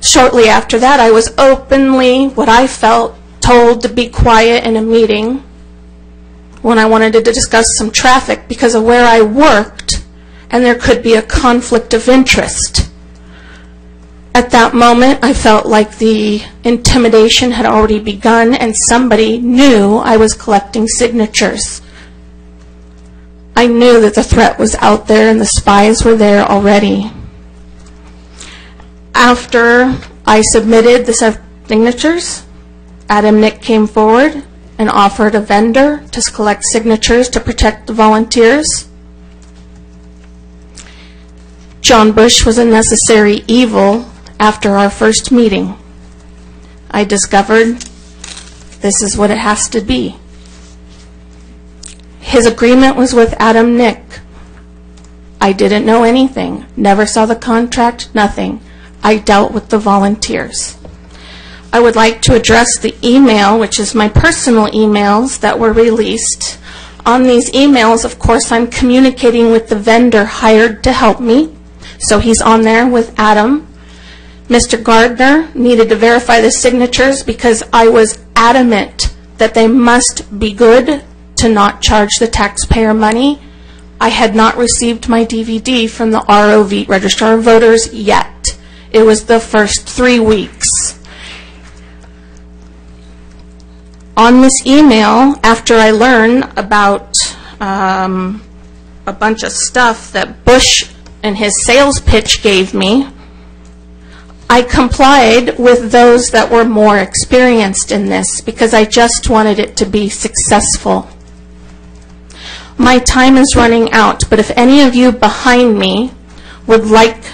Speaker 19: Shortly after that, I was openly, what I felt, told to be quiet in a meeting when I wanted to discuss some traffic because of where I worked, and there could be a conflict of interest. At that moment, I felt like the intimidation had already begun and somebody knew I was collecting signatures. I knew that the threat was out there and the spies were there already. After I submitted the signatures, Adam Nick came forward and offered a vendor to collect signatures to protect the volunteers. John Bush was a necessary evil after our first meeting. I discovered this is what it has to be. His agreement was with Adam Nick. I didn't know anything, never saw the contract, nothing. I dealt with the volunteers. I would like to address the email, which is my personal emails that were released. On these emails, of course, I'm communicating with the vendor hired to help me. So he's on there with Adam. Mr. Gardner needed to verify the signatures because I was adamant that they must be good to not charge the taxpayer money. I had not received my DVD from the ROV, Registrar of Voters, yet. It was the first 3 weeks. On this email, after I learned about a bunch of stuff that Bush and his sales pitch gave me, I complied with those that were more experienced in this because I just wanted it to be successful. My time is running out, but if any of you behind me would like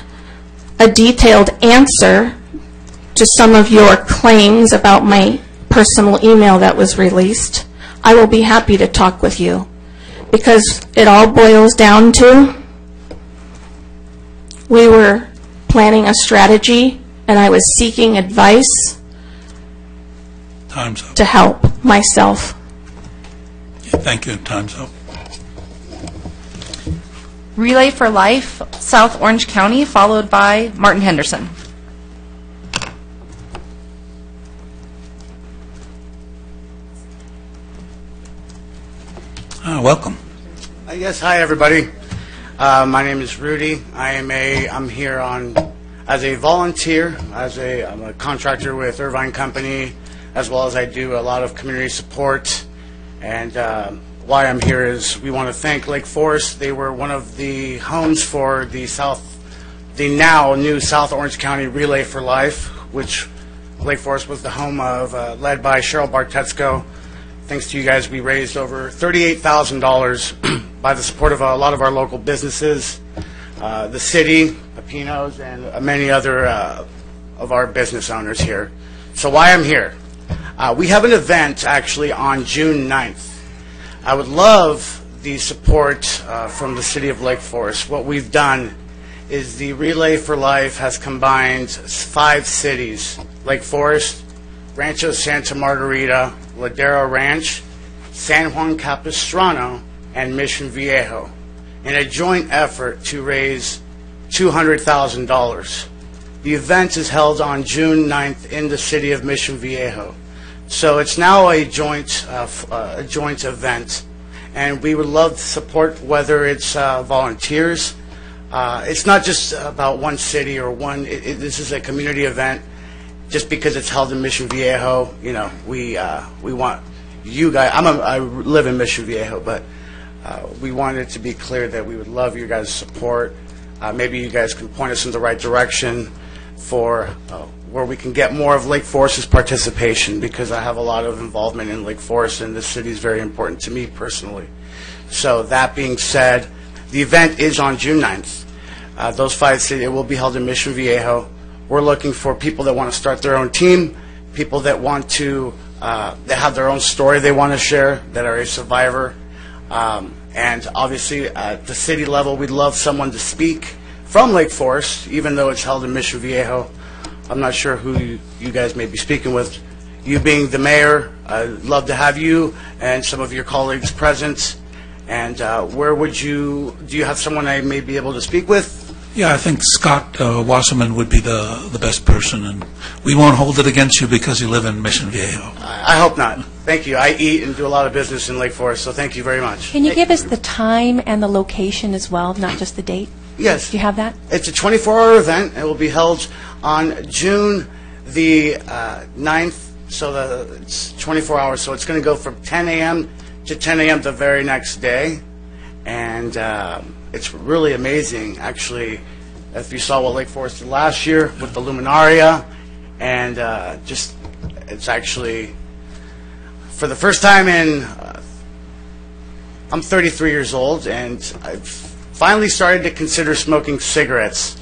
Speaker 19: a detailed answer to some of your claims about my personal email that was released, I will be happy to talk with you, because it all boils down to we were planning a strategy and I was seeking advice
Speaker 1: Time's up.
Speaker 19: to help myself.
Speaker 1: Thank you. Time's up.
Speaker 6: Relay for Life, South Orange County, followed by Martin Henderson.
Speaker 1: Welcome.
Speaker 20: Yes, hi everybody. My name is Rudy. I'm here as a volunteer. I'm a contractor with Irvine Company, as well as I do a lot of community support. And why I'm here is we want to thank Lake Forest. They were one of the homes for the now new South Orange County Relay for Life, which Lake Forest was the home of, led by Cheryl Bartetsko. Thanks to you guys, we raised over $38,000 by the support of a lot of our local businesses, the city, Pepinos, and many other of our business owners here. So why I'm here? We have an event actually on June 9th. I would love the support from the city of Lake Forest. What we've done is the Relay for Life has combined 5 cities: Lake Forest, Rancho Santa Margarita, Ladera Ranch, San Juan Capistrano, and Mission Viejo in a joint effort to raise $200,000. The event is held on June 9th in the city of Mission Viejo. So it's now a joint event, and we would love to support, whether it's volunteers. It's not just about one city or one. This is a community event. Just because it's held in Mission Viejo, we want you guys. I live in Mission Viejo, but we wanted to be clear that we would love your guys' support. Maybe you guys can point us in the right direction for where we can get more of Lake Forest's participation, because I have a lot of involvement in Lake Forest, and this city is very important to me personally. So that being said, the event is on June 9th. Those 5 cities, it will be held in Mission Viejo. We're looking for people that want to start their own team, people that want to, that have their own story they want to share, that are a survivor. And obviously, at the city level, we'd love someone to speak from Lake Forest, even though it's held in Mission Viejo. I'm not sure who you guys may be speaking with. You being the mayor, I'd love to have you and some of your colleagues present. And do you have someone I may be able to speak with?
Speaker 1: Yeah, I think Scott Wasserman would be the best person, and we won't hold it against you because you live in Mission Viejo.
Speaker 20: I hope not. Thank you. I eat and do a lot of business in Lake Forest, so thank you very much.
Speaker 13: Can you give us the time and the location as well, not just the date?
Speaker 20: Yes.
Speaker 13: Do you have that?
Speaker 20: It's a 24-hour event. It will be held on June the 9th, so it's 24 hours. So it's going to go from 10 a.m. to 10 a.m. the very next day. And it's really amazing, actually, if you saw what Lake Forest did last year with the Luminaria. And just, it's actually, for the first time in, I'm 33 years old, and I've finally started to consider smoking cigarettes,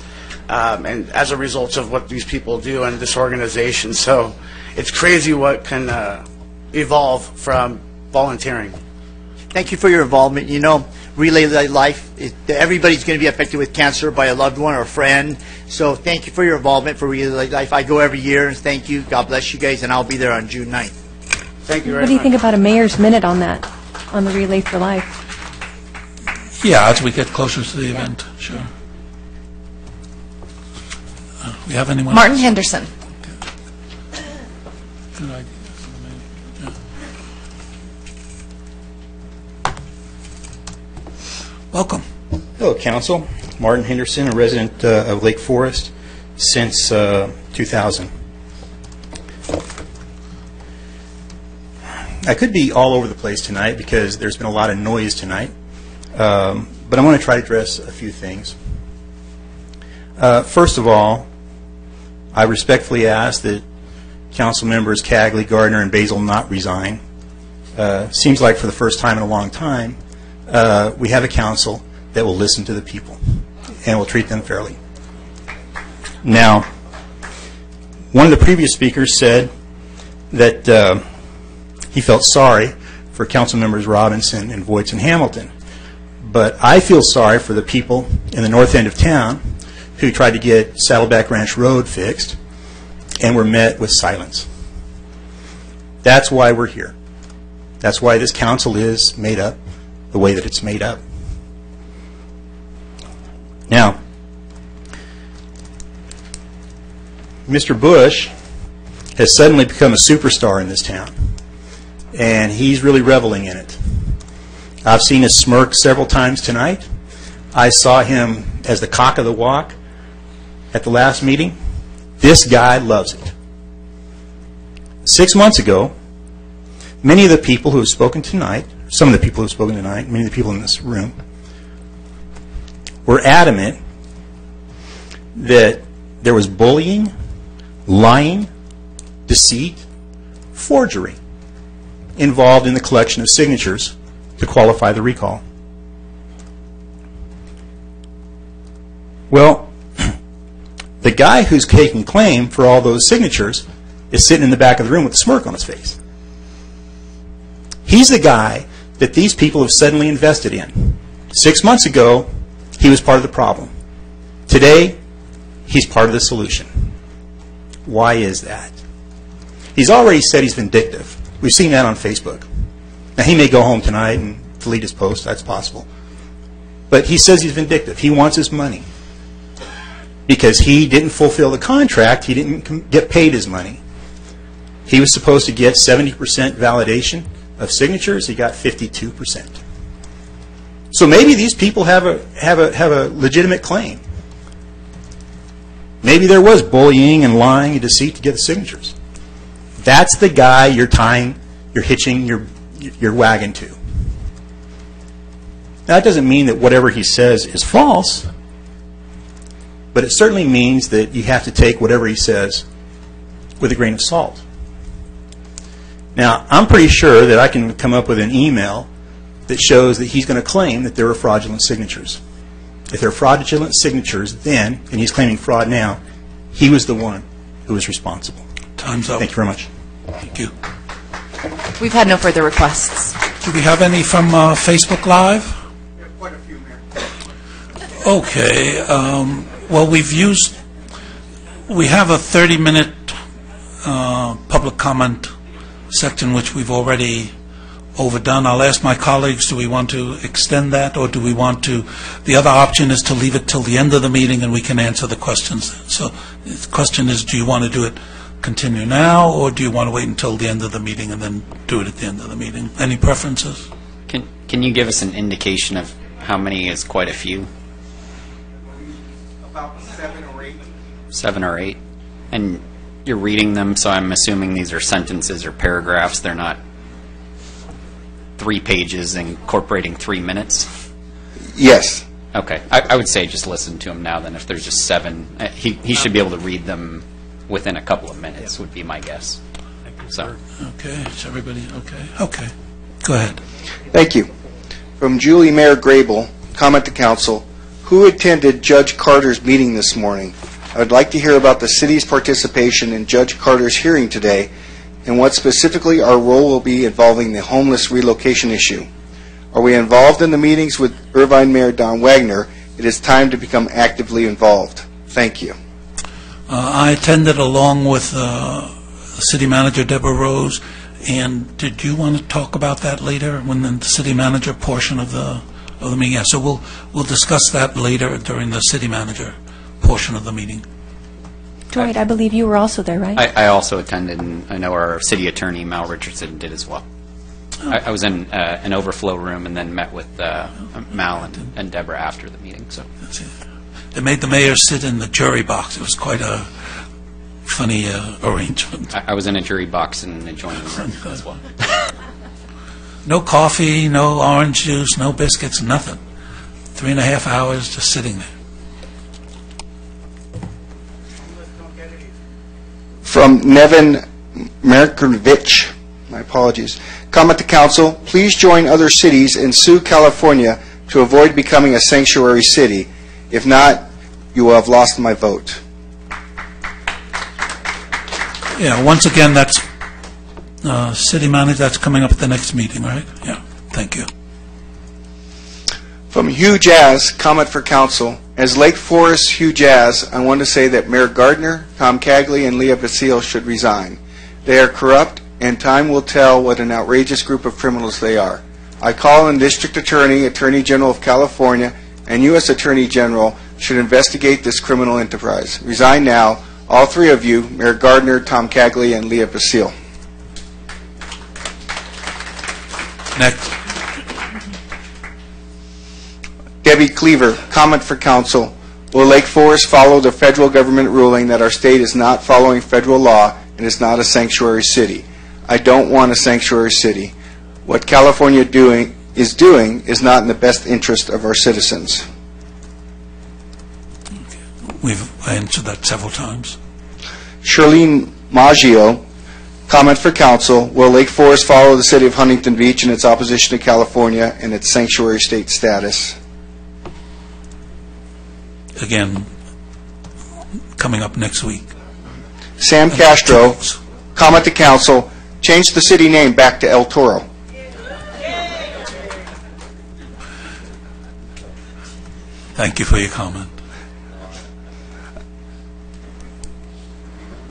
Speaker 20: and as a result of what these people do and this organization. So it's crazy what can evolve from volunteering.
Speaker 5: Thank you for your involvement. You know, Relay Life, everybody's going to be affected with cancer by a loved one or a friend. So thank you for your involvement for Relay Life. I go every year, and thank you. God bless you guys, and I'll be there on June 9th.
Speaker 20: Thank you very much.
Speaker 13: What do you think about a mayor's minute on that, on the Relay for Life?
Speaker 1: Yeah, as we get closer to the event, sure. We have anyone?
Speaker 6: Martin Henderson.
Speaker 1: Good idea. Yeah. Welcome.
Speaker 21: Hello, Council. Martin Henderson, a resident of Lake Forest since 2000. I could be all over the place tonight because there's been a lot of noise tonight, but I want to try to address a few things. First of all, I respectfully ask that Council members Cagley, Gardner, and Basil not resign. Seems like for the first time in a long time, we have a council that will listen to the people and will treat them fairly. Now, one of the previous speakers said that he felt sorry for Council members Robinson and Voights and Hamilton. But I feel sorry for the people in the north end of town who tried to get Saddleback Ranch Road fixed and were met with silence. That's why we're here. That's why this council is made up the way that it's made up. Now, Mr. Bush has suddenly become a superstar in this town, and he's really reveling in it. I've seen his smirk several times tonight. I saw him as the cock of the walk at the last meeting. This guy loves it. 6 months ago, many of the people who have spoken tonight, some of the people who have spoken tonight, many of the people in this room, were adamant that there was bullying, lying, deceit, forgery involved in the collection of signatures to qualify the recall. Well, the guy who's taking claim for all those signatures is sitting in the back of the room with a smirk on his face. He's the guy that these people have suddenly invested in. 6 months ago, he was part of the problem. Today, he's part of the solution. Why is that? He's already said he's vindictive. We've seen that on Facebook. Now, he may go home tonight and delete his post. That's possible. But he says he's vindictive. He wants his money. Because he didn't fulfill the contract, he didn't get paid his money. He was supposed to get 70% validation of signatures. He got 52%. So maybe these people have a legitimate claim. Maybe there was bullying and lying and deceit to get the signatures. That's the guy you're hitching your wagon to. Now, that doesn't mean that whatever he says is false, but it certainly means that you have to take whatever he says with a grain of salt. Now, I'm pretty sure that I can come up with an email that shows that he's going to claim that there were fraudulent signatures. If there are fraudulent signatures then, and he's claiming fraud now, he was the one who was responsible.
Speaker 1: Time's up.
Speaker 21: Thank you very much.
Speaker 1: Thank you.
Speaker 6: We've had no further requests.
Speaker 1: Do we have any from Facebook Live?
Speaker 20: Quite a few, Mayor.
Speaker 1: Okay. Well, we have a 30-minute public comment section, which we've already overdone. I'll ask my colleagues, do we want to extend that, or do we want to, the other option is to leave it till the end of the meeting and we can answer the questions. So the question is, do you want to do it continue now, or do you want to wait until the end of the meeting and then do it at the end of the meeting? Any preferences?
Speaker 2: Can you give us an indication of how many is quite a few?
Speaker 4: About 7 or 8.
Speaker 2: 7 or 8. And you're reading them, so I'm assuming these are sentences or paragraphs. They're not 3 pages incorporating 3 minutes?
Speaker 4: Yes.
Speaker 2: Okay. I would say just listen to him now then. If there's just 7, he should be able to read them within a couple of minutes, would be my guess. So.
Speaker 1: Okay, is everybody okay? Okay, go ahead.
Speaker 4: Thank you. From Julie Mayer Grable, comment to council. Who attended Judge Carter's meeting this morning? I would like to hear about the city's participation in Judge Carter's hearing today and what specifically our role will be involving the homeless relocation issue. Are we involved in the meetings with Irvine Mayor Don Wagner? It is time to become actively involved. Thank you.
Speaker 1: I attended along with City Manager Deborah Rose, and did you want to talk about that later when the city manager portion of the meeting? Yeah, so we'll discuss that later during the city manager portion of the meeting.
Speaker 13: Dwight, I believe you were also there, right?
Speaker 2: I also attended, and I know our city attorney, Mal Richardson, did as well. I was in an overflow room and then met with Mal and Deborah after the meeting. So
Speaker 1: They made the mayor sit in the jury box. It was quite a funny arrangement.
Speaker 2: I was in a jury box in an adjoining room as well.
Speaker 1: No coffee, no orange juice, no biscuits, nothing. 3.5 hours just sitting there.
Speaker 4: From Nevin Merkovich, my apologies. Comment to council, please join other cities and sue California to avoid becoming a sanctuary city. If not, you will have lost my vote.
Speaker 1: Yeah, once again, that's city manager, that's coming up at the next meeting, right? Yeah, thank you.
Speaker 4: From Hugh Jazz, comment for council. As Lake Forest Hugh Jazz, I want to say that Mayor Gardner, Tom Cagley, and Leah Basile should resign. They are corrupt, and time will tell what an outrageous group of criminals they are. I call on District Attorney, Attorney General of California, and U.S. Attorney General should investigate this criminal enterprise. Resign now, all 3 of you, Mayor Gardner, Tom Cagley, and Leah Basile.
Speaker 1: Next.
Speaker 4: Debbie Cleaver, comment for council. Will Lake Forest follow the federal government ruling that our state is not following federal law and is not a sanctuary city? I don't want a sanctuary city. What California is not in the best interest of our citizens.
Speaker 1: We've answered that several times.
Speaker 4: Charlene Maggio, comment for council. Will Lake Forest follow the city of Huntington Beach in its opposition to California and its sanctuary state status?
Speaker 1: Again, coming up next week.
Speaker 4: Sam Castro, comment to council. Change the city name back to El Toro.
Speaker 1: Thank you for your comment.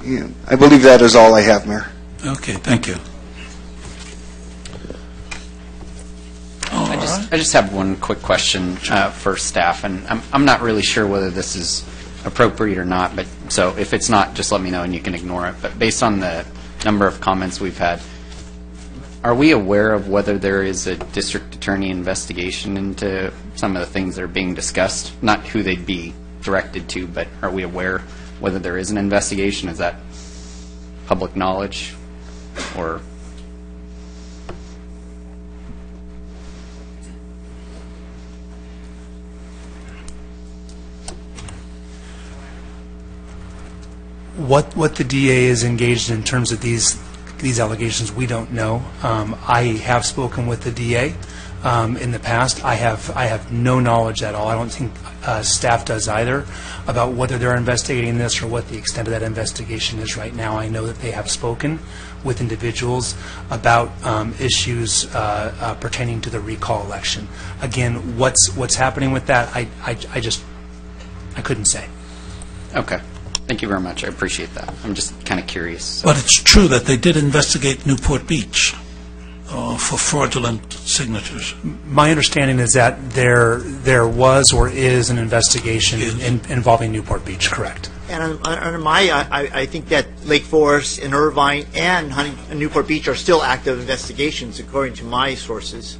Speaker 4: Yeah, I believe that is all I have, Mayor.
Speaker 1: Okay, thank you.
Speaker 2: I just have one quick question for staff, and I'm not really sure whether this is appropriate or not, but so if it's not, just let me know and you can ignore it. But based on the number of comments we've had, are we aware of whether there is a district attorney investigation into some of the things that are being discussed? Not who they'd be directed to, but are we aware whether there is an investigation? Is that public knowledge or...
Speaker 22: What the DA is engaged in terms of these allegations, we don't know. I have spoken with the DA in the past. I have no knowledge at all. I don't think staff does either about whether they're investigating this or what the extent of that investigation is right now. I know that they have spoken with individuals about issues pertaining to the recall election. Again, what's happening with that, I couldn't say.
Speaker 2: Okay. Thank you very much. I appreciate that. I'm just kind of curious. So.
Speaker 1: But it's true that they did investigate Newport Beach for fraudulent signatures.
Speaker 22: My understanding is that there was or is an investigation involving Newport Beach, correct?
Speaker 5: And I think that Lake Forest and Irvine and Newport Beach are still active investigations, according to my sources,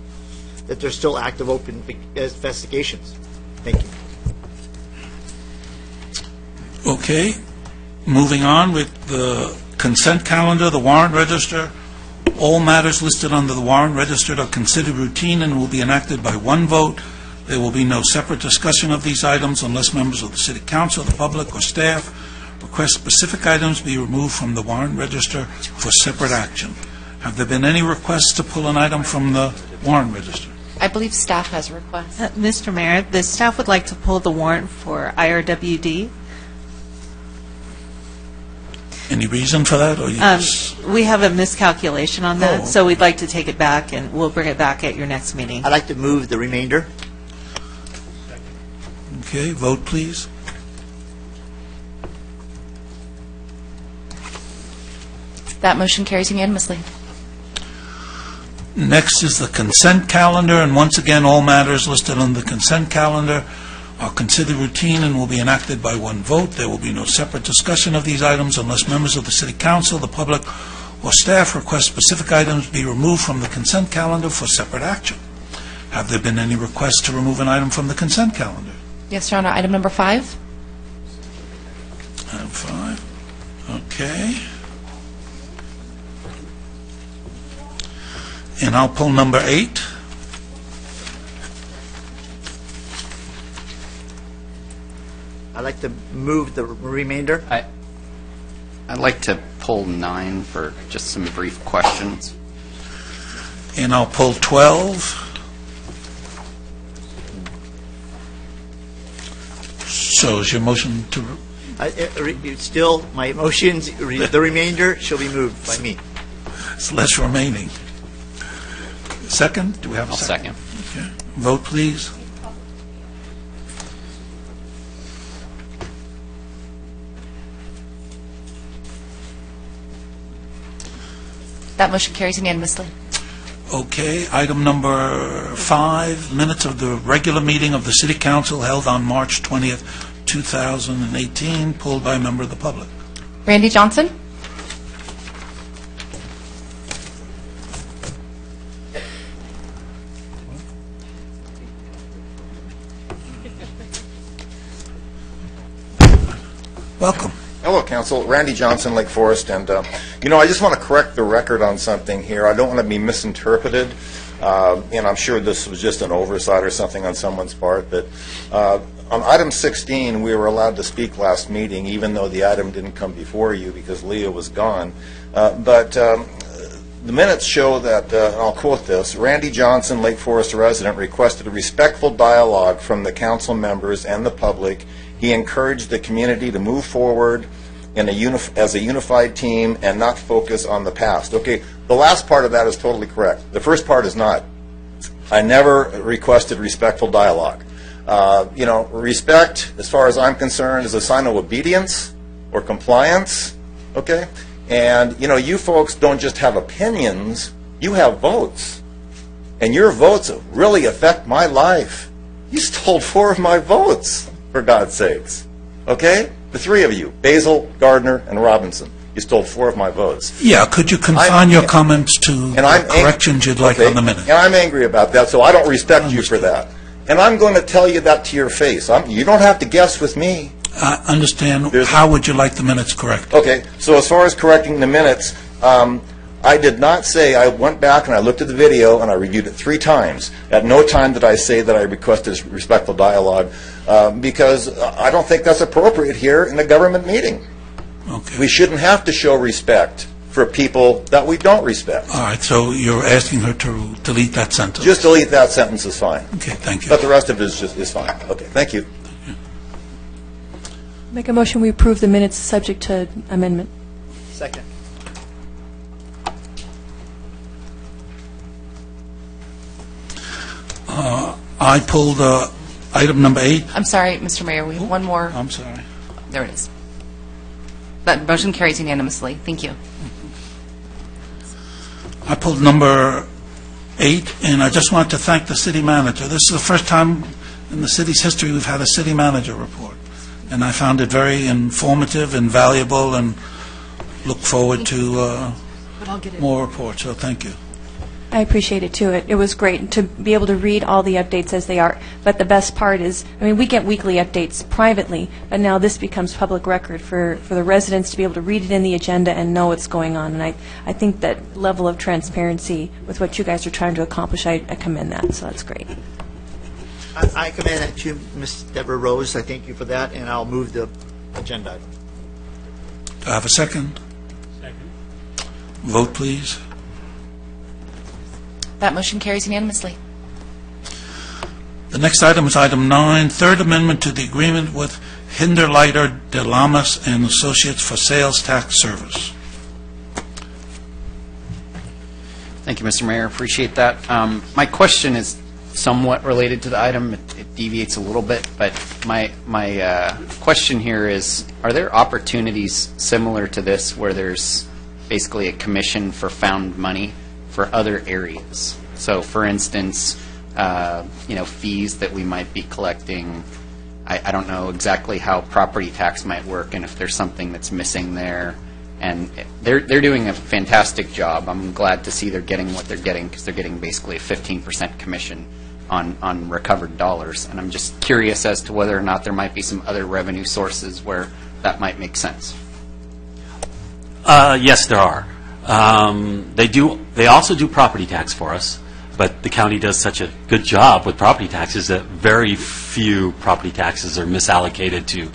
Speaker 5: that they're still active open investigations. Thank you.
Speaker 1: Okay. Moving on with the consent calendar, the warrant register. All matters listed under the warrant register are considered routine and will be enacted by one vote. There will be no separate discussion of these items unless members of the City Council, the public, or staff request specific items be removed from the warrant register for separate action. Have there been any requests to pull an item from the warrant register?
Speaker 6: I believe staff has a request.
Speaker 7: Mr. Mayor, the staff would like to pull the warrant for IRWD.
Speaker 1: Any reason for that? Or you just...
Speaker 7: We have a miscalculation on that,
Speaker 1: Oh.
Speaker 7: so we'd like to take it back, and we'll bring it back at your next meeting.
Speaker 5: I'd like to move the remainder.
Speaker 1: Okay, vote please.
Speaker 6: That motion carries unanimously.
Speaker 1: Next is the consent calendar, and once again, all matters listed on the consent calendar are considered routine and will be enacted by one vote. There will be no separate discussion of these items unless members of the City Council, the public, or staff request specific items be removed from the consent calendar for separate action. Have there been any requests to remove an item from the consent calendar?
Speaker 6: Yes, Your Honor. Item number 5.
Speaker 1: Item 5. Okay. And I'll pull number 8.
Speaker 5: I'd like to move the remainder.
Speaker 2: I'd like to pull 9 for just some brief questions.
Speaker 1: And I'll pull 12. So is your motion to...
Speaker 5: Still, my motions, the remainder shall be moved by me.
Speaker 1: It's less remaining. Second? Do we have a
Speaker 2: I'll
Speaker 1: second?
Speaker 2: second.
Speaker 1: Okay. Vote, please.
Speaker 6: That motion carries unanimously.
Speaker 1: Okay. Item number 5, minutes of the regular meeting of the City Council held on March 20th, 2018, pulled by a member of the public.
Speaker 6: Randy Johnson?
Speaker 1: Welcome.
Speaker 15: Hello, Council. Randy Johnson, Lake Forest. And, I just want to correct the record on something here. I don't want to be misinterpreted. And I'm sure this was just an oversight or something on someone's part. But on item 16, we were allowed to speak last meeting, even though the item didn't come before you because Leah was gone. But the minutes show that, I'll quote this, Randy Johnson, Lake Forest resident, requested a respectful dialogue from the council members and the public. He encouraged the community to move forward as a unified team and not focus on the past. Okay, the last part of that is totally correct. The first part is not. I never requested respectful dialogue. Respect, as far as I'm concerned, is a sign of obedience or compliance, okay? And, you folks don't just have opinions, you have votes. And your votes really affect my life. You stole 4 of my votes, for God's sakes, okay? The 3 of you, Basil, Gardner, and Robinson. You stole 4 of my votes.
Speaker 1: Yeah, could you confine your comments to the corrections you'd like on the minute?
Speaker 15: And I'm angry about that, so I don't respect you for that. And I'm going to tell you that to your face. You don't have to guess with me.
Speaker 1: I understand. How would you like the minutes corrected?
Speaker 15: Okay, so as far as correcting the minutes, I did not say, I went back and I looked at the video and I reviewed it 3 times. At no time did I say that I requested respectful dialogue because I don't think that's appropriate here in a government meeting.
Speaker 1: Okay.
Speaker 15: We shouldn't have to show respect for people that we don't respect.
Speaker 1: All right, so you're asking her to delete that sentence?
Speaker 15: Just delete that sentence is fine.
Speaker 1: Okay, thank you.
Speaker 15: But the rest of it is fine. Okay, thank you.
Speaker 13: Make a motion, we approve the minutes subject to amendment.
Speaker 5: Second.
Speaker 1: I pulled item number 8.
Speaker 6: I'm sorry, Mr. Mayor, we have one more.
Speaker 1: I'm sorry.
Speaker 6: There it is. That motion carries unanimously. Thank you.
Speaker 1: I pulled number 8, and I just want to thank the city manager. This is the first time in the city's history we've had a city manager report, and I found it very informative and valuable, and look forward to more reports, so thank you.
Speaker 13: I appreciate it, too. It was great to be able to read all the updates as they are. But the best part is, I mean, we get weekly updates privately, but now this becomes public record for the residents to be able to read it in the agenda and know what's going on. And I think that level of transparency with what you guys are trying to accomplish, I commend that, so that's great.
Speaker 5: I commend that to Ms. Deborah Rose. I thank you for that, and I'll move the agenda item.
Speaker 1: Do I have a second?
Speaker 3: Second.
Speaker 1: Vote, please.
Speaker 6: That motion carries unanimously.
Speaker 1: The next item is item 9, third amendment to the agreement with Hinderleiter de Lamas and Associates for sales tax service.
Speaker 2: Thank you, Mr. Mayor. Appreciate that. My question is somewhat related to the item. It deviates a little bit, but my question here is, are there opportunities similar to this where there's basically a commission for found money for other areas? So, for instance, fees that we might be collecting. I don't know exactly how property tax might work, and if there's something that's missing there. And they're doing a fantastic job. I'm glad to see they're getting what they're getting, because they're getting basically a 15% commission on recovered dollars. And I'm just curious as to whether or not there might be some other revenue sources where that might make sense.
Speaker 8: Yes, there are. They also do property tax for us, but the county does such a good job with property taxes that very few property taxes are misallocated to,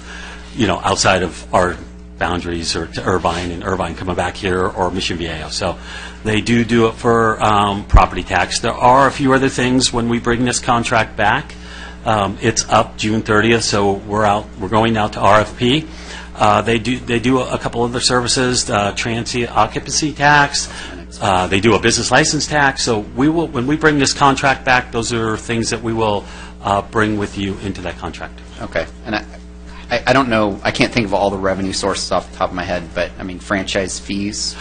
Speaker 8: outside of our boundaries, or to Irvine, and Irvine coming back here, or Mission Viejo. So they do it for property tax. There are a few other things when we bring this contract back. It's up June 30th, so we're going out to RFP. They do a couple other services, transient occupancy tax. They do a business license tax. So when we bring this contract back, those are things that we will bring with you into that contract.
Speaker 2: Okay. And I don't know, I can't think of all the revenue sources off the top of my head, but I mean, franchise fees.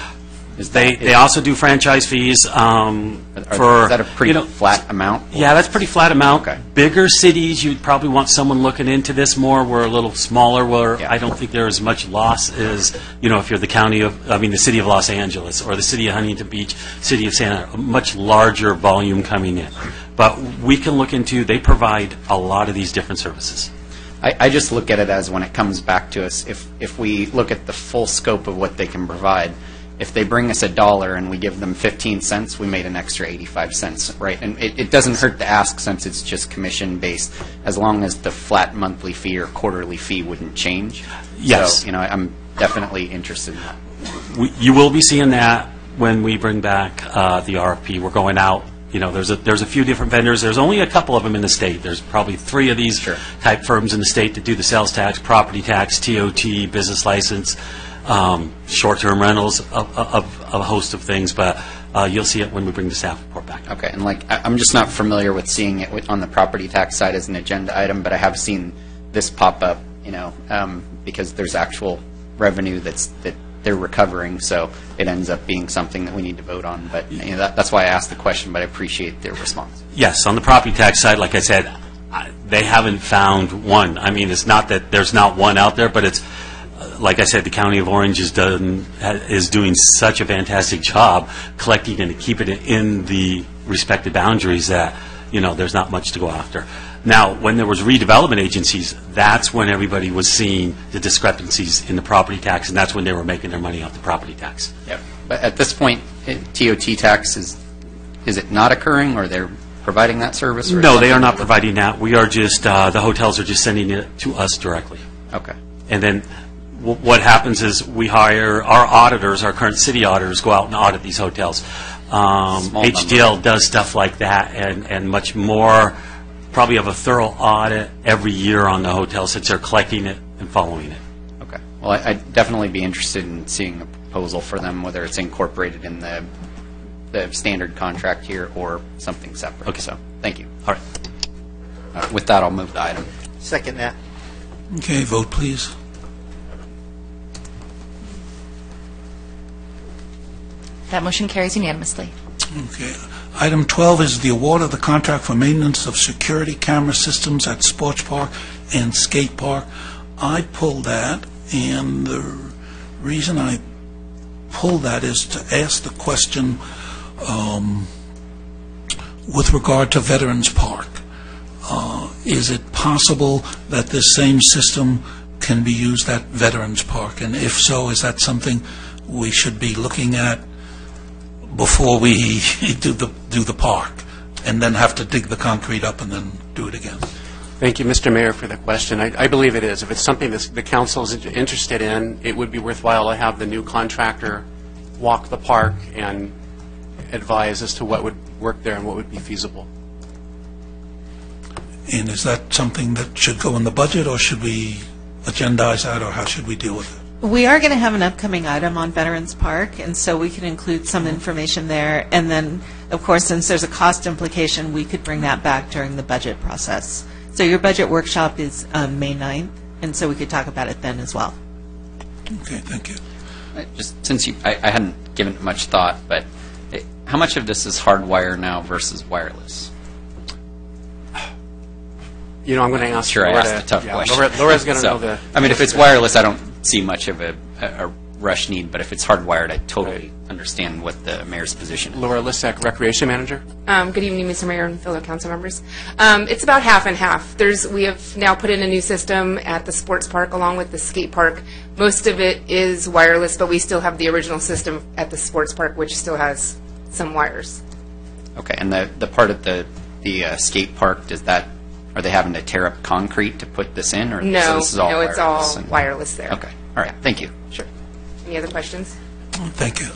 Speaker 8: They also do franchise fees.
Speaker 2: Is that a pretty flat amount?
Speaker 8: Yeah, that's a pretty flat amount.
Speaker 2: Okay.
Speaker 8: Bigger cities, you'd probably want someone looking into this more. We're a little smaller, where I don't think there is much loss as, if you're the city of Los Angeles, or the city of Huntington Beach, city of Santa, a much larger volume coming in. But we can look into, they provide a lot of these different services.
Speaker 2: I just look at it as, when it comes back to us, if we look at the full scope of what they can provide, if they bring us $1 and we give them 15 cents, we made an extra 85 cents, right? And it doesn't hurt to ask, since it's just commission-based, as long as the flat monthly fee or quarterly fee wouldn't change.
Speaker 8: Yes.
Speaker 2: So, I'm definitely interested in that.
Speaker 8: You will be seeing that when we bring back the RFP. We're going out. There's a few different vendors. There's only a couple of them in the state. There's probably 3 of these type firms in the state that do the sales tax, property tax, TOT, business license, short-term rentals, of a host of things. But you'll see it when we bring the staff report back.
Speaker 2: Okay. And I'm just not familiar with seeing it on the property tax side as an agenda item, but I have seen this pop up, because there's actual revenue that they're recovering, so it ends up being something that we need to vote on. But that's why I asked the question, but I appreciate their response.
Speaker 8: Yes, on the property tax side, like I said, they haven't found one. I mean, it's not that there's not one out there, but it's, like I said, the County of Orange is doing such a fantastic job collecting and keeping it in the respective boundaries that, there's not much to go after. Now, when there was redevelopment agencies, that's when everybody was seeing the discrepancies in the property tax, and that's when they were making their money off the property tax.
Speaker 2: Yep. But at this point, TOT tax, is it not occurring, or they're providing that service? Or
Speaker 8: No, they are not providing that. We are just, the hotels are just sending it to us directly.
Speaker 2: Okay.
Speaker 8: And then what happens is we hire our auditors, our current city auditors, go out and audit these hotels. HDL does stuff like that, and much more, probably have a thorough audit every year on the hotel, since they're collecting it and following it.
Speaker 2: Okay. Well, I'd definitely be interested in seeing a proposal for them, whether it's incorporated in the standard contract here or something separate.
Speaker 8: Okay.
Speaker 2: So, thank you.
Speaker 8: All right.
Speaker 2: With that, I'll move the item.
Speaker 5: Second that.
Speaker 1: Okay, vote, please.
Speaker 6: That motion carries unanimously.
Speaker 1: Okay. Item 12 is the award of the contract for maintenance of security camera systems at Sports Park and Skate Park. I pulled that, and the reason I pulled that is to ask the question, with regard to Veterans Park, is it possible that this same system can be used at Veterans Park? And if so, is that something we should be looking at before we do the park, and then have to dig the concrete up and then do it again?
Speaker 9: Thank you, Mr. Mayor, for the question. I believe it is. If it's something that the council is interested in, it would be worthwhile to have the new contractor walk the park and advise as to what would work there and what would be feasible.
Speaker 1: And is that something that should go in the budget, or should we agendize that, or how should we deal with it?
Speaker 7: We are going to have an upcoming item on Veterans Park, and so we can include some information there. And then, of course, since there's a cost implication, we could bring that back during the budget process. So your budget workshop is May 9th, and so we could talk about it then as well.
Speaker 1: Okay, thank you.
Speaker 2: Just since I hadn't given it much thought, but how much of this is hardwire now versus wireless?
Speaker 9: You know, I'm going to ask
Speaker 2: Sure, I
Speaker 9: Laura
Speaker 2: asked a tough question.
Speaker 9: Laura's going to
Speaker 2: So,
Speaker 9: know the...
Speaker 2: I mean, if it's wireless, I don't see much of a rush need, but if it's hardwired, I totally understand what the mayor's position is.
Speaker 9: Laura Lissack, Recreation Manager.
Speaker 10: Good evening, Mr. Mayor and fellow council members. It's about half and half. We have now put in a new system at the sports park along with the skate park. Most of it is wireless, but we still have the original system at the sports park, which still has some wires.
Speaker 2: Okay, and the part at the skate park, are they having to tear up concrete to put this in, or
Speaker 10: No,
Speaker 2: so this is all
Speaker 10: no, it's
Speaker 2: wireless
Speaker 10: all
Speaker 2: and-
Speaker 10: wireless there.
Speaker 2: Okay, all right, thank you.
Speaker 10: Sure. Any other questions?
Speaker 1: Thank you.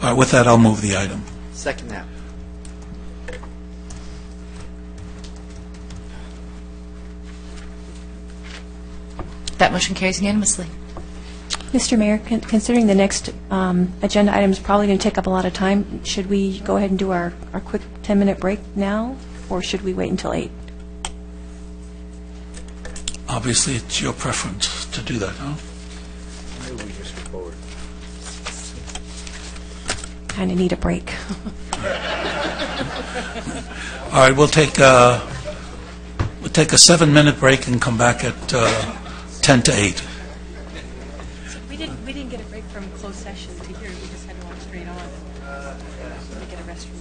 Speaker 1: All right, with that, I'll move the item.
Speaker 5: Second that.
Speaker 6: That motion carries unanimously.
Speaker 13: Mr. Mayor, considering the next agenda item is probably going to take up a lot of time, should we go ahead and do our quick 10-minute break now, or should we wait until 8?
Speaker 1: Obviously, it's your preference to do that, huh?
Speaker 13: Kind of need a break.
Speaker 1: All right, we'll take a 7-minute break and come back at 10 to 8.
Speaker 13: We didn't get a break from closed session to here. We just had to walk straight on. We get a restroom.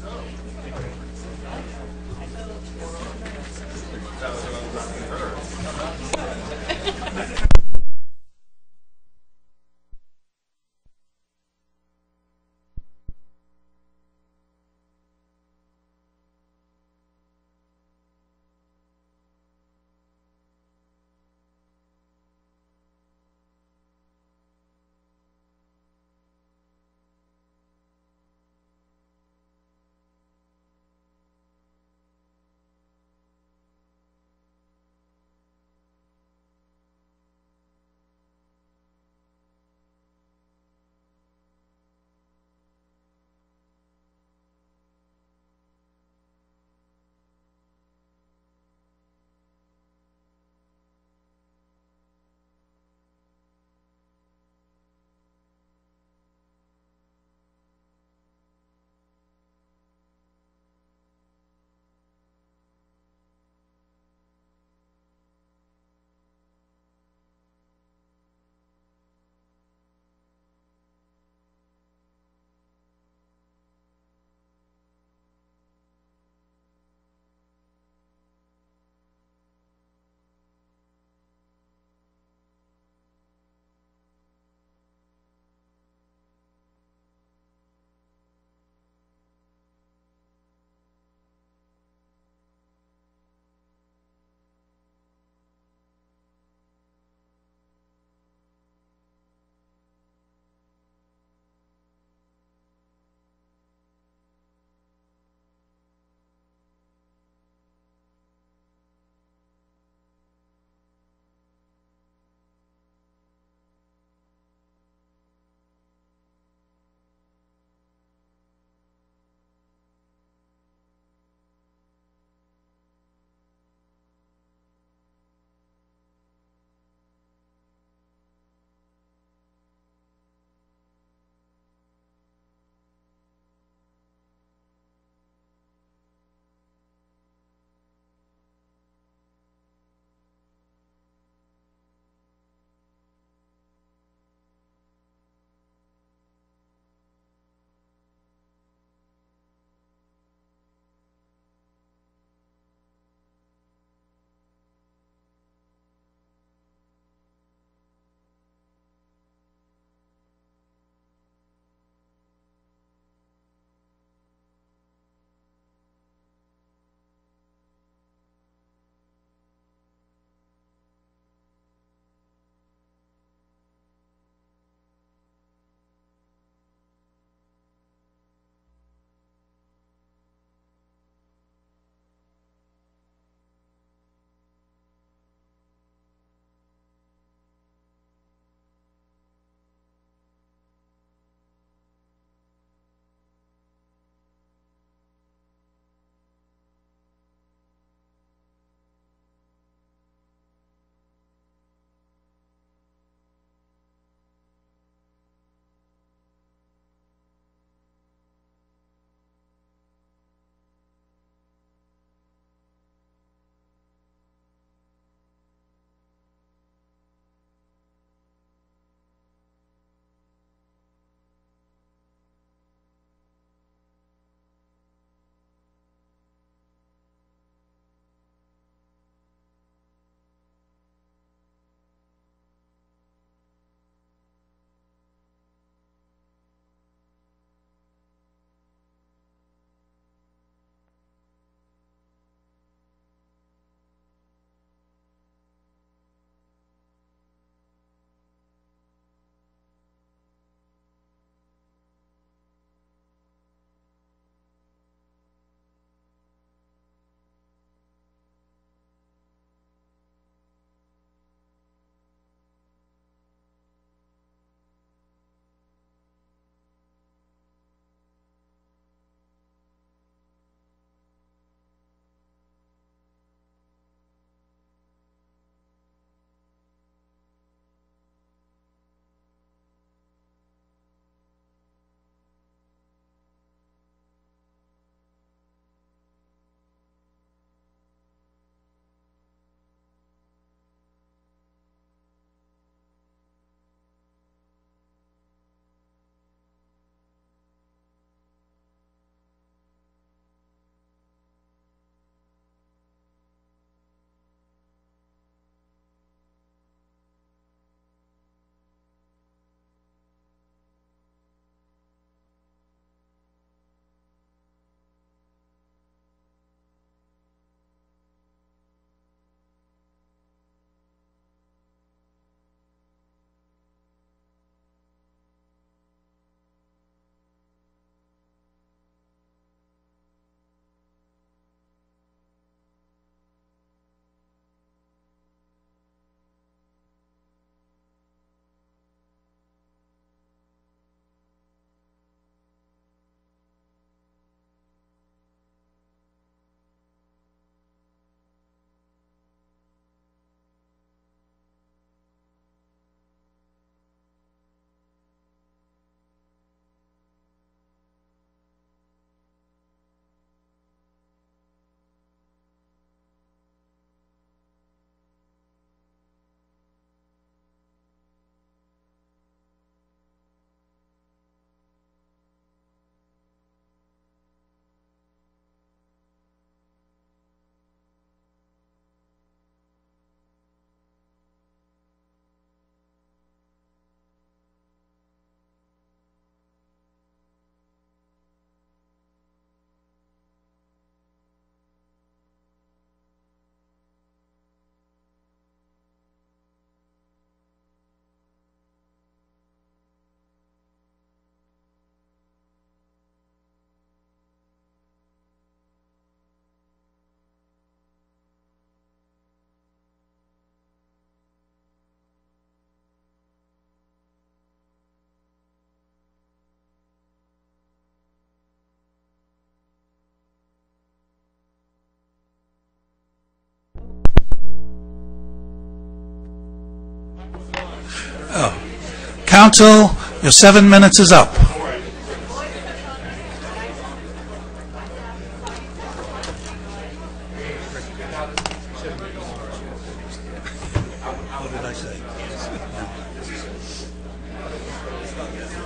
Speaker 1: Council, your 7 minutes is up.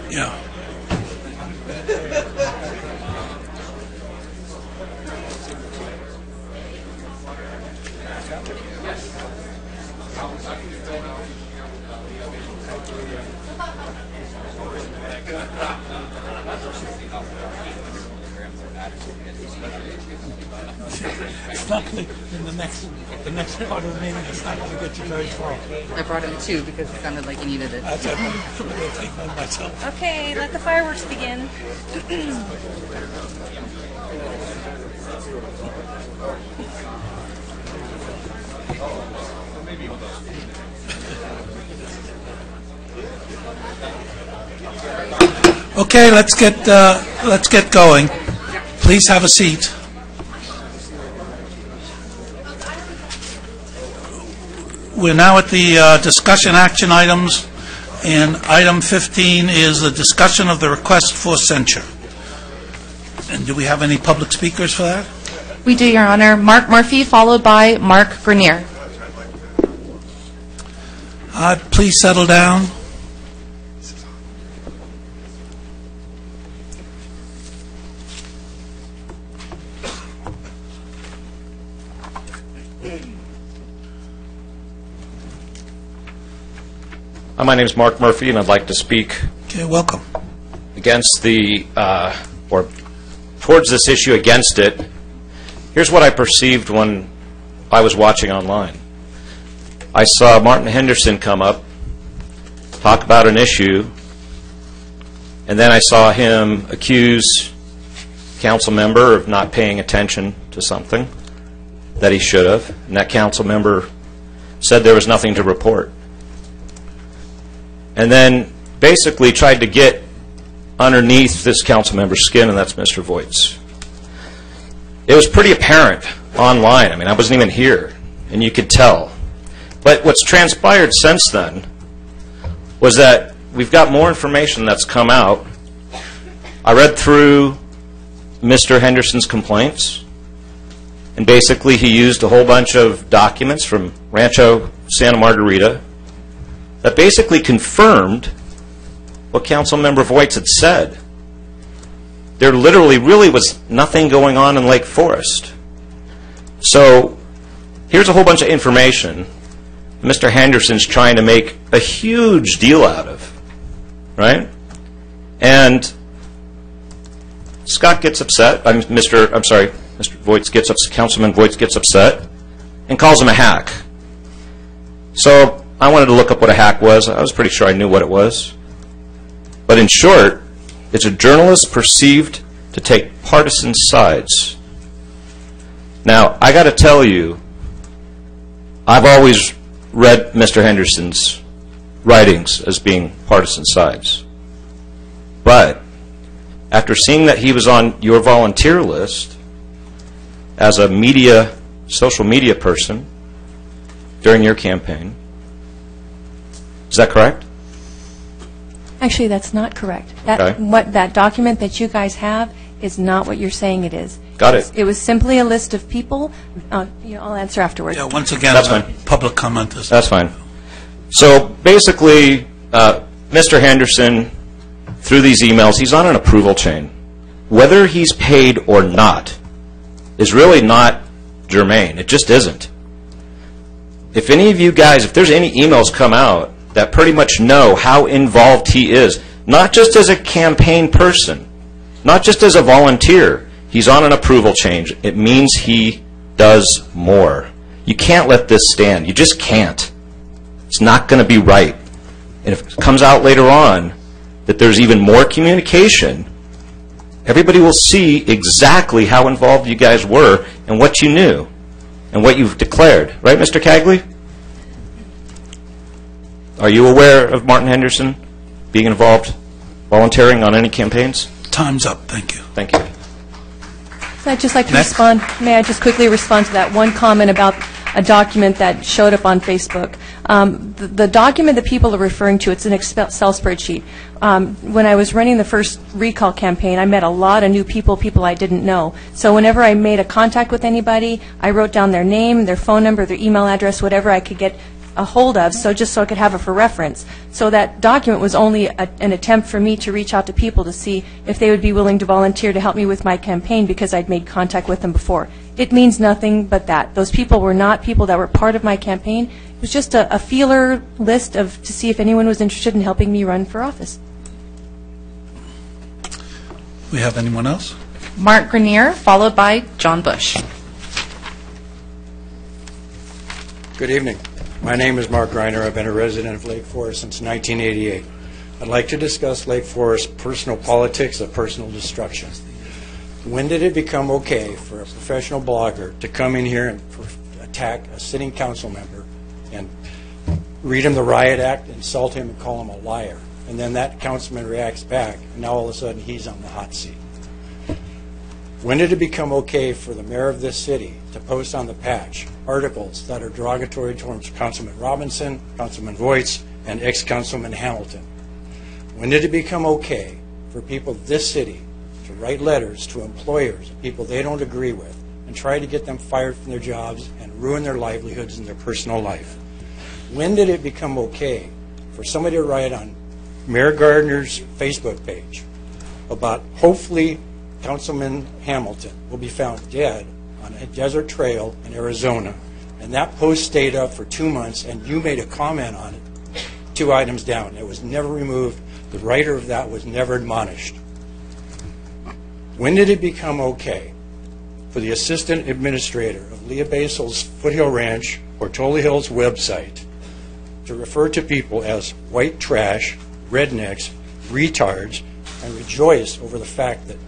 Speaker 1: Yeah. It's not going to, in the next part of the meeting, it's not going to get you very far.
Speaker 6: I brought him two because it sounded like he needed it.
Speaker 1: That's it. I'm going to take one myself.
Speaker 13: Okay, let the fireworks begin.
Speaker 1: Okay, let's get going. Please have a seat. We're now at the discussion action items, and item 15 is the discussion of the request for censure. And do we have any public speakers for that?
Speaker 6: We do, Your Honor. Mark Murphy, followed by Mark Grenier.
Speaker 1: Please settle down.
Speaker 11: My name is Mark Murphy, and I'd like to speak
Speaker 1: welcome.
Speaker 11: Against or towards this issue against it. Here's what I perceived when I was watching online. I saw Martin Henderson come up, talk about an issue, and then I saw him accuse a council member of not paying attention to something that he should have, and that council member said there was nothing to report. And then basically tried to get underneath this council member's skin, and that's Mr. Voights. It was pretty apparent online. I mean, I wasn't even here, and you could tell. But what's transpired since then was that we've got more information that's come out. I read through Mr. Henderson's complaints, and basically he used a whole bunch of documents from Rancho Santa Margarita that basically confirmed what Councilmember Voights had said. There literally really was nothing going on in Lake Forest. So here's a whole bunch of information Mr. Henderson's trying to make a huge deal out of, right? And Scott gets upset. Mr. Voights gets upset. Councilman Voights gets upset and calls him a hack. So I wanted to look up what a hack was. I was pretty sure I knew what it was. But in short, it's a journalist perceived to take partisan sides. Now, I got to tell you, I've always read Mr. Henderson's writings as being partisan sides. But after seeing that he was on your volunteer list as a social media person during your campaign, is that correct?
Speaker 13: Actually, that's not correct.
Speaker 11: Okay.
Speaker 13: That document that you guys have is not what you're saying it is.
Speaker 11: Got it.
Speaker 13: It was simply a list of people. I'll answer afterwards.
Speaker 1: Yeah, once again,
Speaker 11: That's fine.
Speaker 1: Public comment is...
Speaker 11: That's fine. So basically, Mr. Henderson, through these emails, he's on an approval chain. Whether he's paid or not is really not germane. It just isn't. If any of you guys, if there's any emails come out that pretty much know how involved he is, not just as a campaign person, not just as a volunteer, he's on an approval chain. It means he does more. You can't let this stand. You just can't. It's not going to be right. And if it comes out later on that there's even more communication, everybody will see exactly how involved you guys were and what you knew and what you've declared. Right, Mr. Cagley? Are you aware of Martin Henderson being involved, volunteering on any campaigns?
Speaker 1: Time's up. Thank you.
Speaker 11: Thank you.
Speaker 13: So I'd just like to respond. May I just quickly respond to that one comment about a document that showed up on Facebook. The document that people are referring to, it's an Excel spreadsheet. When I was running the first recall campaign, I met a lot of new people I didn't know. So whenever I made a contact with anybody, I wrote down their name, their phone number, their email address, whatever I could get a hold of, just so I could have it for reference. So that document was only an attempt for me to reach out to people to see if they would be willing to volunteer to help me with my campaign because I'd made contact with them before. It means nothing but that. Those people were not people that were part of my campaign. It was just a feeler list to see if anyone was interested in helping me run for office.
Speaker 1: We have anyone else?
Speaker 6: Mark Grenier, followed by John Bush.
Speaker 12: Good evening. My name is Mark Greiner. I've been a resident of Lake Forest since 1988. I'd like to discuss Lake Forest's personal politics of personal destruction. When did it become okay for a professional blogger to come in here and attack a sitting council member and read him the riot act, insult him, and call him a liar? And then that councilman reacts back, and now all of a sudden he's on the hot seat. When did it become okay for the mayor of this city to post on the patch articles that are derogatory towards Councilman Robinson, Councilman Voights, and ex-Councilman Hamilton? When did it become okay for people of this city to write letters to employers, people they don't agree with, and try to get them fired from their jobs and ruin their livelihoods and their personal life? When did it become okay for somebody to write on Mayor Gardner's Facebook page about hopefully Councilman Hamilton will be found dead on a desert trail in Arizona, and that post stayed up for 2 months, and you made a comment on it 2 items down. It was never removed. The writer of that was never admonished. When did it become okay for the assistant administrator of Leah Basil's Foothill Ranch or Tully Hills website to refer to people as white trash, rednecks, retards, and rejoice over the fact that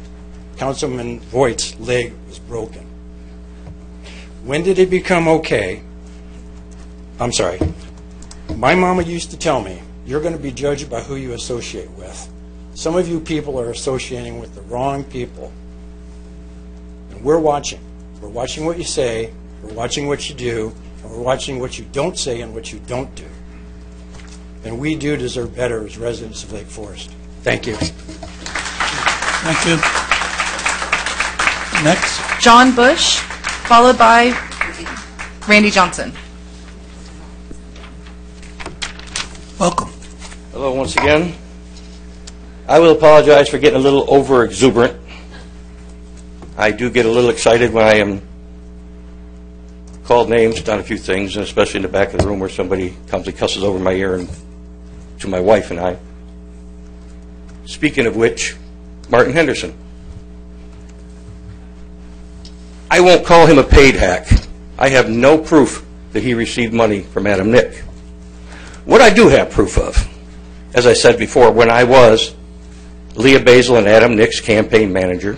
Speaker 12: Councilman Voight's leg was broken? When did it become okay? I'm sorry. My mama used to tell me, you're going to be judged by who you associate with. Some of you people are associating with the wrong people. And we're watching. We're watching what you say, we're watching what you do, and we're watching what you don't say and what you don't do. And we do deserve better as residents of Lake Forest. Thank you.
Speaker 1: Thank you. Next.
Speaker 6: John Bush, followed by Randy Johnson.
Speaker 1: Welcome.
Speaker 14: Hello once again. I will apologize for getting a little over exuberant. I do get a little excited when I am called names, done a few things, and especially in the back of the room where somebody comes and cusses over my ear and to my wife and I. Speaking of which, Martin Henderson. I won't call him a paid hack. I have no proof that he received money from Adam Nick. What I do have proof of, as I said before, when I was Leah Basil and Adam Nick's campaign manager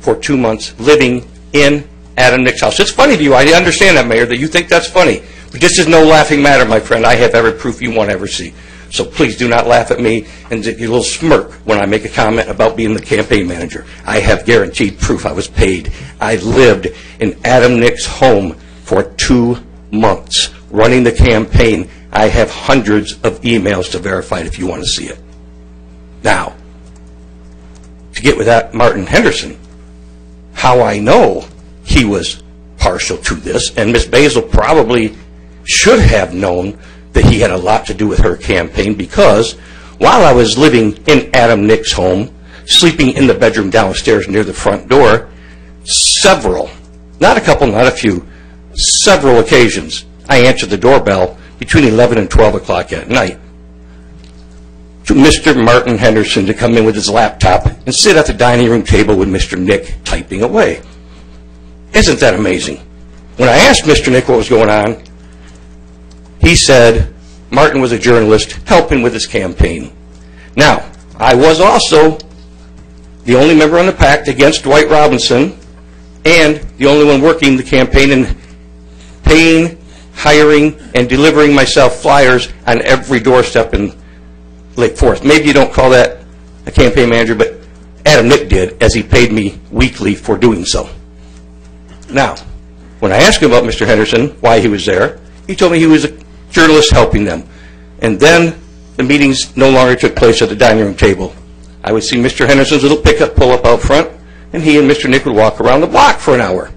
Speaker 14: for 2 months, living in Adam Nick's house. It's funny to you. I understand that, Mayor, that you think that's funny. But this is no laughing matter, my friend. I have every proof you want to ever see. So please do not laugh at me and get a little smirk when I make a comment about being the campaign manager. I have guaranteed proof I was paid. I lived in Adam Nick's home for 2 months running the campaign. I have hundreds of emails to verify it if you want to see it. Now, to get with that Martin Henderson, how I know he was partial to this, and Miss Basil probably should have known that he had a lot to do with her campaign, because while I was living in Adam Nick's home, sleeping in the bedroom downstairs near the front door, several, not a couple, not a few, several occasions, I answered the doorbell between 11 and 12 o'clock at night to Mr. Martin Henderson to come in with his laptop and sit at the dining room table with Mr. Nick typing away. Isn't that amazing? When I asked Mr. Nick what was going on, he said Martin was a journalist helping with his campaign. Now, I was also the only member on the pact against Dwight Robinson and the only one working the campaign and paying, hiring, and delivering myself flyers on every doorstep in Lake Forest. Maybe you don't call that a campaign manager, but Adam Nick did, as he paid me weekly for doing so. Now, When I asked him about Mr. Henderson, why he was there, he told me he was a journalist helping them. And then the meetings no longer took place at the dining room table. I would see Mr. Henderson's little pickup pull up out front, and he and Mr. Nick would walk around the block for an hour.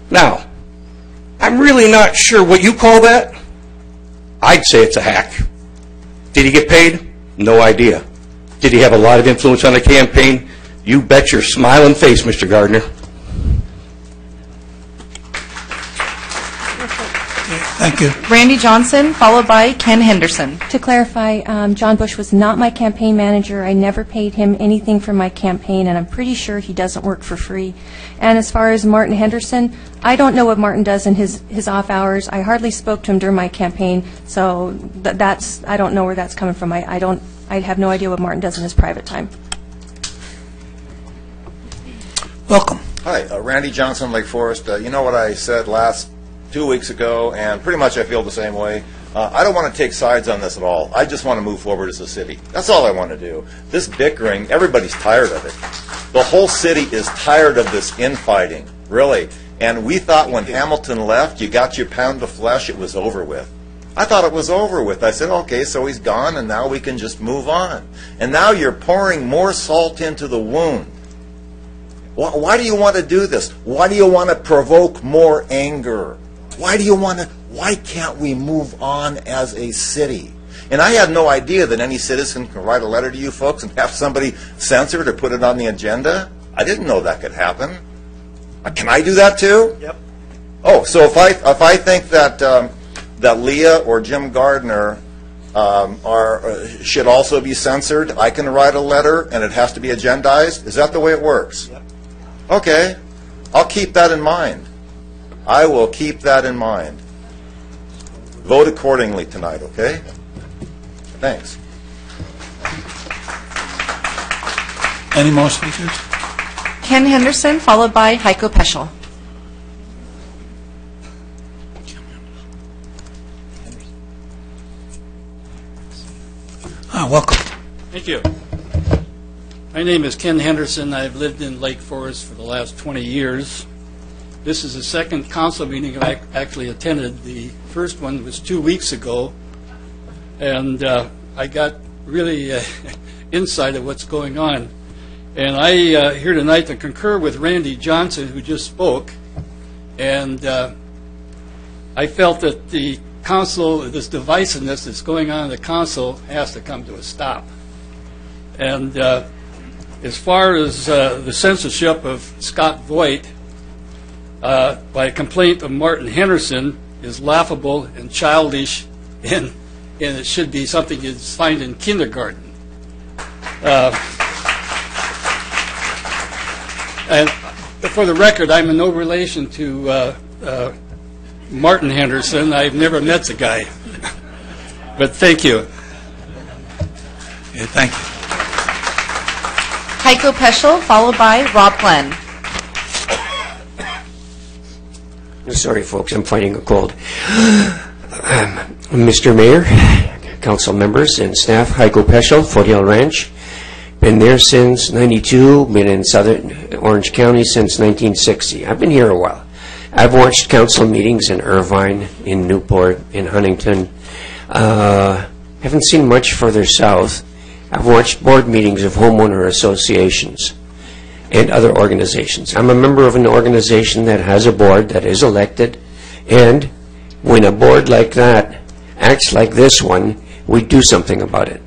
Speaker 14: Now, I'm really not sure what you call that. I'd say it's a hack. Did he get paid? No idea. Did he have a lot of influence on the campaign? You bet your smiling face, Mr. Gardner.
Speaker 1: Thank you.
Speaker 6: Randy Johnson, followed by Ken Henderson.
Speaker 13: To clarify, John Bush was not my campaign manager. I never paid him anything for my campaign, and I'm pretty sure he doesn't work for free. And as far as Martin Henderson, I don't know what Martin does in his off hours. I hardly spoke to him during my campaign, so that's I don't know where that's coming from. I have no idea what Martin does in his private time.
Speaker 1: Welcome.
Speaker 15: Hi, Randy Johnson, Lake Forest. You know what I said 2 weeks ago, and pretty much I feel the same way. I don't want to take sides on this at all. I just want to move forward as a city. That's all I want to do. This bickering, everybody's tired of it. The whole city is tired of this infighting, really. And we thought when Hamilton left, you got your pound of flesh, it was over with. I thought it was over with. I said, okay, so he's gone, and now we can just move on. And now you're pouring more salt into the wound. Why do you want to do this? Why do you want to provoke more anger? Why can't we move on as a city? And I had no idea that any citizen can write a letter to you folks and have somebody censor it or put it on the agenda. I didn't know that could happen. Can I do that too? Yep. Oh, so if I think that that Leah or Jim Gardner should also be censored, I can write a letter and it has to be agendized? Is that the way it works? Yep. Okay. I'll keep that in mind. I will keep that in mind. Vote accordingly tonight, okay? Thanks.
Speaker 1: Any more speakers?
Speaker 6: Ken Henderson, followed by Heiko Peschel.
Speaker 1: Welcome.
Speaker 16: Thank you. My name is Ken Henderson. I've lived in Lake Forest for the last 20 years. This is the second council meeting I've actually attended. The first one was 2 weeks ago, and I got really insight of what's going on. And I here tonight to concur with Randy Johnson, who just spoke, and I felt that the council, this divisiveness that's going on in the council, has to come to a stop. And as far as the censorship of Scott Voigt, by complaint of Martin Henderson, is laughable and childish, and it should be something you'd find in kindergarten. And for the record, I'm in no relation to Martin Henderson. I've never met the guy. But thank you.
Speaker 1: Yeah, thank you.
Speaker 6: Heiko Peschel, followed by Rob Glenn.
Speaker 17: Sorry, folks, I'm fighting a cold. Mr. Mayor, council members, and staff, Heiko Peschel, Foothill Ranch. Been there since '92, been in southern Orange County since 1960. I've been here a while. I've watched council meetings in Irvine, in Newport, in Huntington. Haven't seen much further south. I've watched board meetings of homeowner associations and other organizations. I'm a member of an organization that has a board that is elected, and when a board like that acts like this one, we do something about it.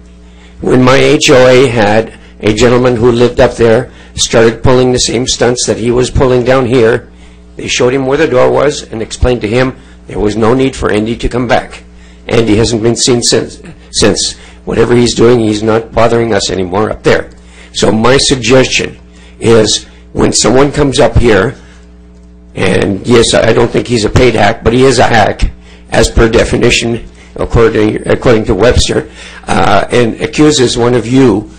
Speaker 17: When my HOA had a gentleman who lived up there started pulling the same stunts that he was pulling down here, they showed him where the door was and explained to him there was no need for Andy to come back. Andy hasn't been seen since. Whatever he's doing, he's not bothering us anymore up there. So my suggestion is when someone comes up here, and yes, I don't think he's a paid hack, but he is a hack, as per definition, according to Webster, and accuses one of you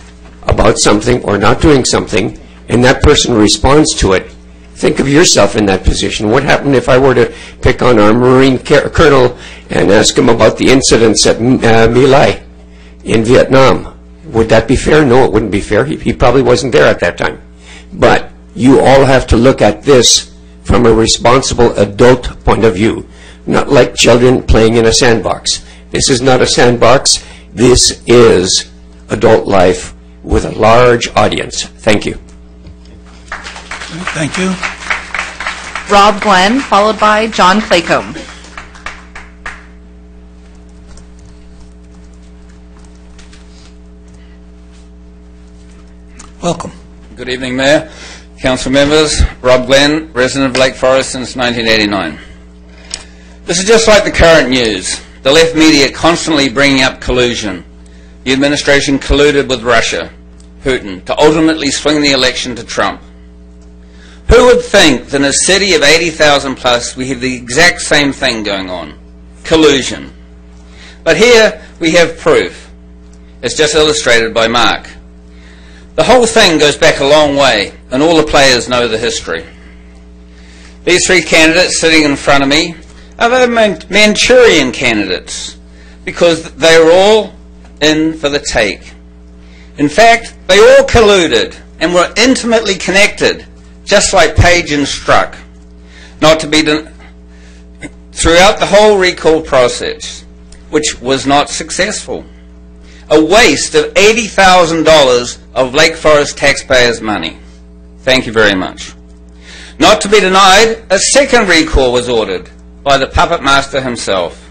Speaker 17: about something or not doing something, and that person responds to it, think of yourself in that position. What happened if I were to pick on our Marine colonel and ask him about the incidents at My Lai in Vietnam? Would that be fair? No, it wouldn't be fair. He probably wasn't there at that time. But you all have to look at this from a responsible adult point of view, not like children playing in a sandbox. This is not a sandbox. This is adult life with a large audience. Thank you.
Speaker 1: Thank you.
Speaker 6: Rob Glenn, followed by John Claycomb.
Speaker 1: Welcome.
Speaker 18: Good evening, Mayor, Council members. Rob Glenn, resident of Lake Forest since 1989. This is just like the current news. The left media constantly bringing up collusion. The administration colluded with Russia, Putin, to ultimately swing the election to Trump. Who would think that in a city of 80,000 plus we have the exact same thing going on? Collusion. But here we have proof. It's just illustrated by Mark. The whole thing goes back a long way, and all the players know the history. These three candidates sitting in front of me are the Manchurian candidates, because they were all in for the take. In fact, they all colluded and were intimately connected, just like Page and Strzok, not to be throughout the whole recall process, which was not successful. A waste of $80,000 of Lake Forest taxpayers' money. Thank you very much. Not to be denied, a second recall was ordered by the puppet master himself.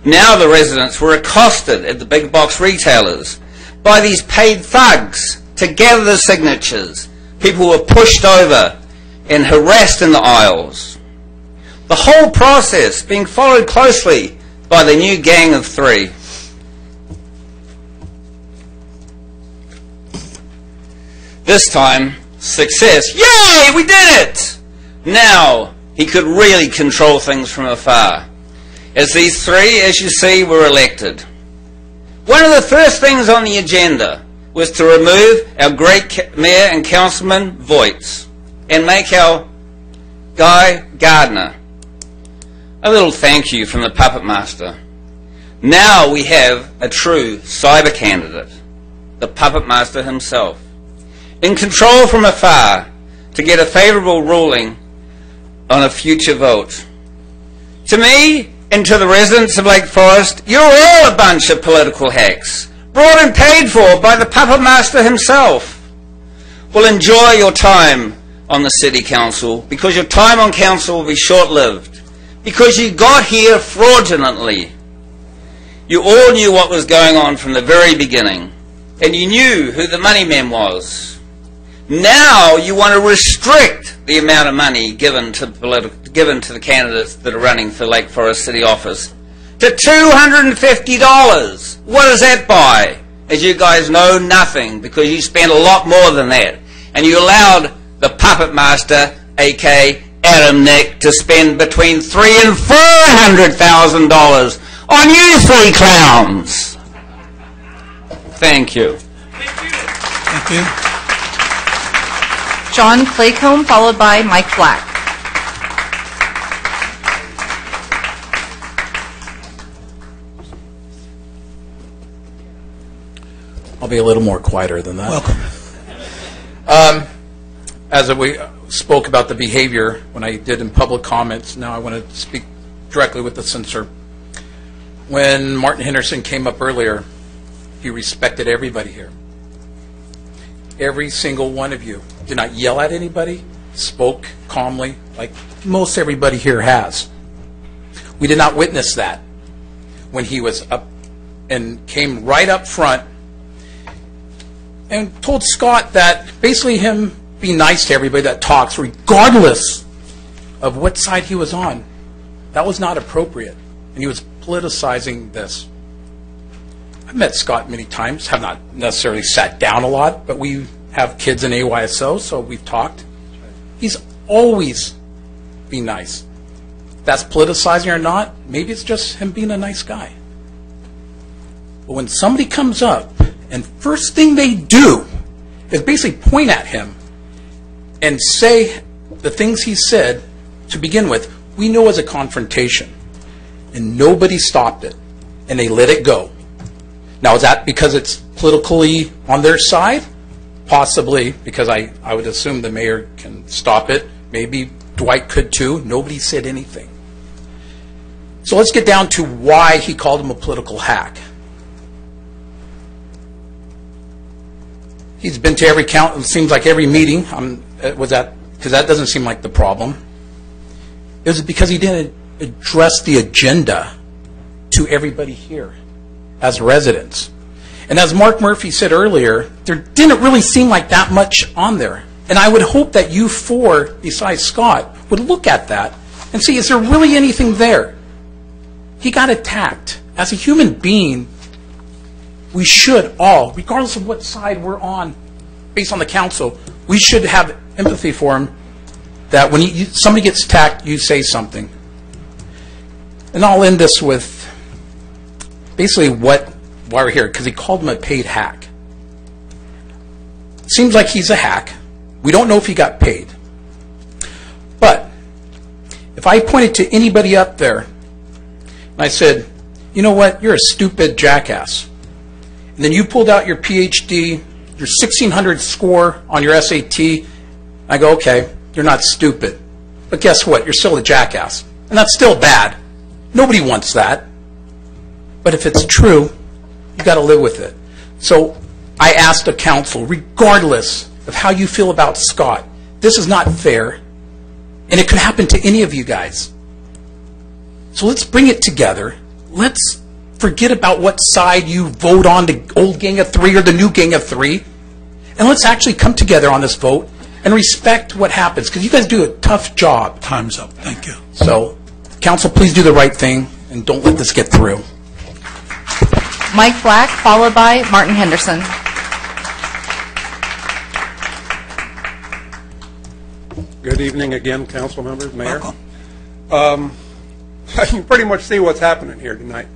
Speaker 18: Now the residents were accosted at the big box retailers by these paid thugs to gather the signatures. People were pushed over and harassed in the aisles. The whole process being followed closely by the new gang of three. This time, success. Yay, we did it! Now, he could really control things from afar. As these three, as you see, were elected. One of the first things on the agenda was to remove our great Mayor and Councilman Voits and make our Guy Gardner. A little thank you from the puppet master. Now we have a true cyber candidate, the puppet master himself, in control from afar to get a favourable ruling on a future vote. To me and to the residents of Lake Forest, you're all a bunch of political hacks, brought and paid for by the puppet master himself. Well, enjoy your time on the City Council, because your time on Council will be short-lived, because you got here fraudulently. You all knew what was going on from the very beginning, and you knew who the money man was. Now you want to restrict the amount of money given to the candidates that are running for Lake Forest City office to $250. What does that buy? As you guys know, nothing, because you spent a lot more than that. And you allowed the puppet master, a.k.a. Adam Nick, to spend between $300,000 and $400,000 on you three clowns. Thank you.
Speaker 1: Thank you.
Speaker 6: John Claycomb, followed by Mike Black.
Speaker 19: I'll be a little more quieter than that.
Speaker 1: Welcome.
Speaker 19: As we spoke about the behavior when I did in public comments, now I want to speak directly with the censor. When Martin Henderson came up earlier, he respected everybody here. Every single one of you did not yell at anybody, spoke calmly, like most everybody here has. We did not witness that when he was up and came right up front and told Scott that basically him be nice to everybody that talks, regardless of what side he was on. That was not appropriate, and he was politicizing this. I've met Scott many times, have not necessarily sat down a lot, but we have kids in AYSO, so we've talked. He's always been nice. If that's politicizing or not, maybe it's just him being a nice guy. But when somebody comes up and first thing they do is basically point at him and say the things he said to begin with, we know as a confrontation. And nobody stopped it. And they let it go. Now, is that because it's politically on their side? Possibly, because I would assume the mayor can stop it. Maybe Dwight could too. Nobody said anything. So let's get down to why he called him a political hack. He's been to every it seems like every meeting. Because that doesn't seem like the problem. It was because he didn't address the agenda to everybody here as residents. And as Mark Murphy said earlier, there didn't really seem like that much on there. And I would hope that you four, besides Scott, would look at that and see, is there really anything there? He got attacked. As a human being, we should all, regardless of what side we're on, based on the council, we should have empathy for him, that when somebody gets attacked, you say something. And I'll end this with basically why we're here, because he called him a paid hack. Seems like he's a hack. We don't know if he got paid. But if I pointed to anybody up there and I said, you know what, you're a stupid jackass, and then you pulled out your PhD, your 1600 score on your SAT, I go, okay, you're not stupid. But guess what? You're still a jackass. And that's still bad. Nobody wants that. But if it's true, you got to live with it. So I asked the council, regardless of how you feel about Scott, this is not fair, and it could happen to any of you guys. So let's bring it together. Let's forget about what side you vote on, the old Gang of Three or the new Gang of Three, and let's actually come together on this vote and respect what happens, because you guys do a tough job.
Speaker 1: Time's up. Thank you.
Speaker 19: So, council, please do the right thing, and don't let this get through.
Speaker 6: Mike Black, followed by Martin Henderson.
Speaker 20: Good evening again, council members, mayor. You can pretty much see what's happening here tonight.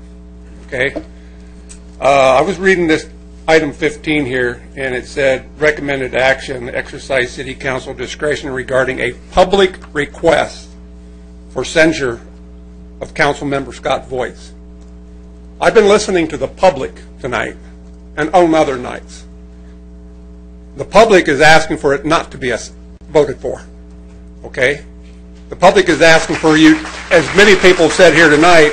Speaker 20: Okay? I was reading this item 15 here, and it said recommended action, exercise city council discretion regarding a public request for censure of council member Scott Voights. I've been listening to the public tonight and on other nights. The public is asking for it not to be voted for. Okay? The public is asking for you, as many people said here tonight,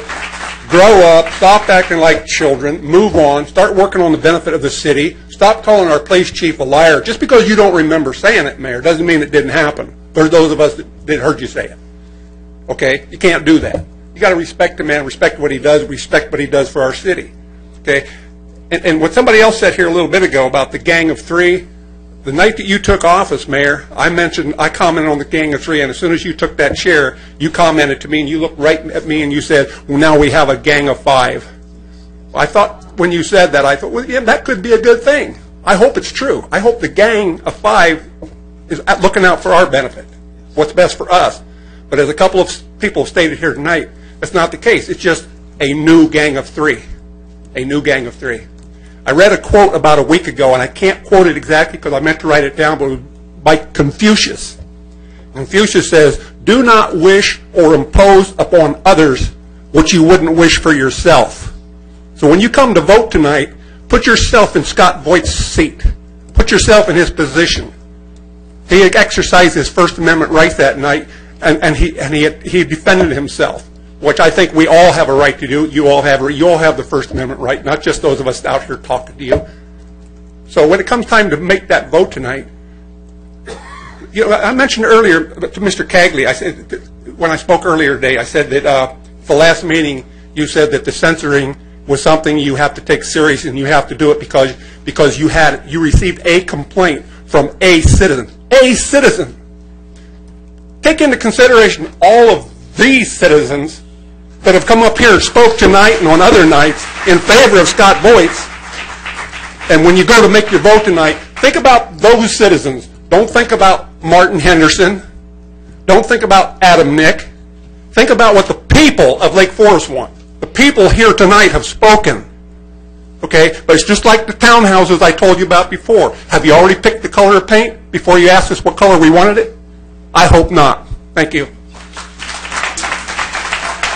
Speaker 20: grow up, stop acting like children, move on, start working on the benefit of the city, stop calling our police chief a liar. Just because you don't remember saying it, Mayor, doesn't mean it didn't happen. There's those of us that heard you say it. Okay? You can't do that. You got to respect the man, respect what he does, respect what he does for our city. Okay? And what somebody else said here a little bit ago about the Gang of Three, the night that you took office, Mayor, I commented on the Gang of Three, and as soon as you took that chair, you commented to me, and you looked right at me, and you said, well, now we have a Gang of Five. I thought, when you said that, I thought, well, yeah, that could be a good thing. I hope it's true. I hope the Gang of Five is looking out for our benefit, what's best for us. But as a couple of people stated here tonight, that's not the case. It's just a new Gang of Three. A new Gang of Three. I read a quote about a week ago, and I can't quote it exactly because I meant to write it down, but it was by Confucius. Confucius says, do not wish or impose upon others what you wouldn't wish for yourself. So when you come to vote tonight, put yourself in Scott Voight's seat. Put yourself in his position. He exercised his First Amendment rights that night, and he defended himself, which I think we all have a right to do. You all have the First Amendment right, not just those of us out here talking to you. So when it comes time to make that vote tonight, you know, I mentioned earlier to Mr. Cagley, I said, when I spoke earlier today, I said that the last meeting you said that the censoring was something you have to take serious, and you have to do it because you received a complaint from a citizen. A citizen. Take into consideration all of these citizens that have come up here and spoke tonight and on other nights in favor of Scott Voight's. And when you go to make your vote tonight, think about those citizens. Don't think about Martin Henderson. Don't think about Adam Nick. Think about what the people of Lake Forest want. The people here tonight have spoken. Okay? But it's just like the townhouses I told you about before. Have you already picked the color of paint before you asked us what color we wanted it? I hope not. Thank you.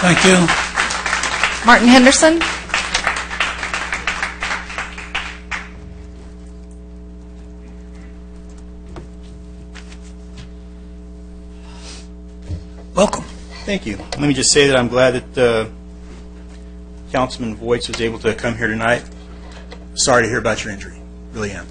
Speaker 1: Thank you.
Speaker 6: Martin Henderson.
Speaker 4: Thank you. Let me just say that I'm glad that Councilman Voights was able to come here tonight. Sorry to hear about your injury. Really am.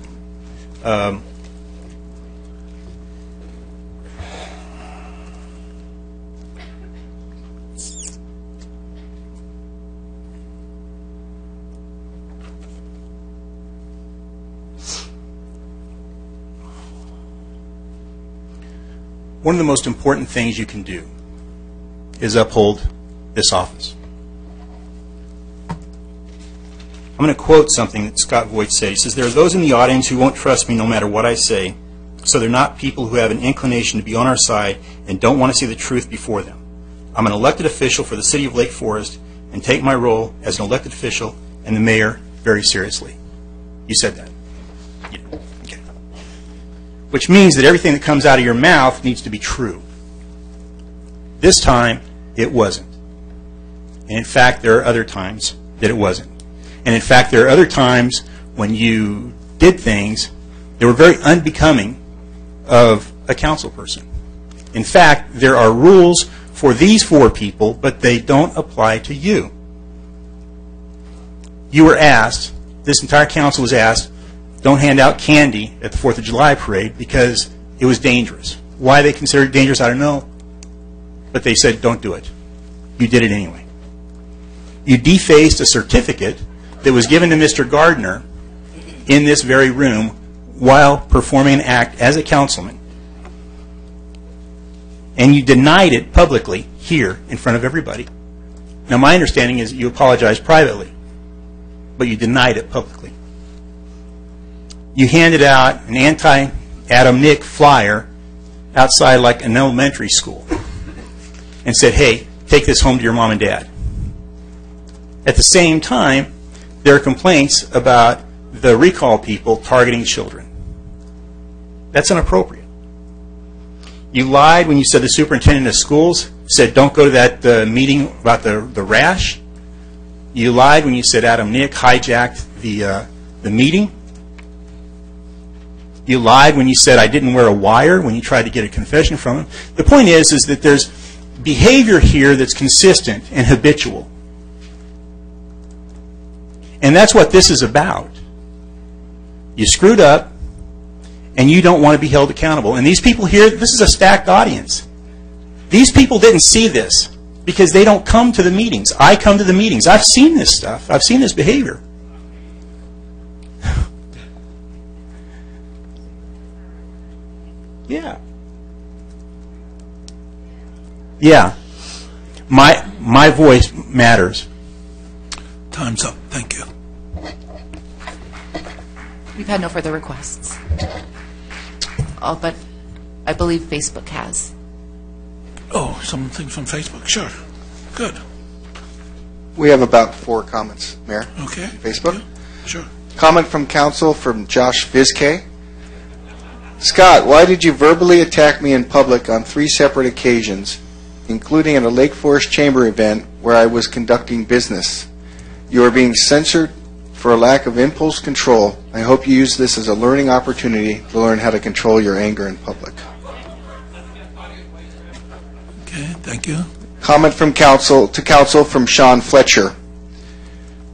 Speaker 4: One of the most important things you can do is uphold this office. I'm going to quote something that Scott Voight said. He says, "There are those in the audience who won't trust me no matter what I say, so they're not people who have an inclination to be on our side and don't want to see the truth before them. I'm an elected official for the city of Lake Forest and take my role as an elected official and the mayor very seriously." You said that. Yeah. Okay. Which means that everything that comes out of your mouth needs to be true. This time, it wasn't. And in fact, there are other times that it wasn't. And in fact, there are other times when you did things that were very unbecoming of a council person. In fact, there are rules for these 4 people, but they don't apply to you. You were asked, this entire council was asked, don't hand out candy at the 4th of July parade because it was dangerous. Why they considered it dangerous, I don't know. But they said, don't do it. You did it anyway. You defaced a certificate that was given to Mr. Gardner in this very room while performing an act as a councilman. And you denied it publicly here in front of everybody. Now, my understanding is that you apologized privately, but you denied it publicly. You handed out an anti-Adam Nick flyer outside like an elementary school and said, hey, take this home to your mom and dad. At the same time, there are complaints about the recall people targeting children. That's inappropriate. You lied when you said the superintendent of schools said don't go to that meeting about the rash. You lied when you said Adam Nick hijacked the meeting. You lied when you said I didn't wear a wire when you tried to get a confession from him. The point is that there's behavior here that's consistent and habitual. And that's what this is about. You screwed up, and you don't want to be held accountable. And these people here, this is a stacked audience. These people didn't see this because they don't come to the meetings. I come to the meetings. I've seen this stuff. I've seen this behavior. Yeah. Yeah. My voice matters.
Speaker 1: Time's up. Thank you.
Speaker 6: We've had no further requests. But I believe Facebook has.
Speaker 1: Oh, something from Facebook? Sure. Good.
Speaker 21: We have about 4 comments, Mayor.
Speaker 1: Okay.
Speaker 21: Facebook.
Speaker 1: Yeah. Sure.
Speaker 21: Comment from council from Josh Vizkay. Scott, why did you verbally attack me in public on 3 separate occasions, including at a Lake Forest Chamber event where I was conducting business? You are being censored for a lack of impulse control. I hope you use this as a learning opportunity to learn how to control your anger in public.
Speaker 1: Okay, thank you.
Speaker 21: Comment from council from Sean Fletcher.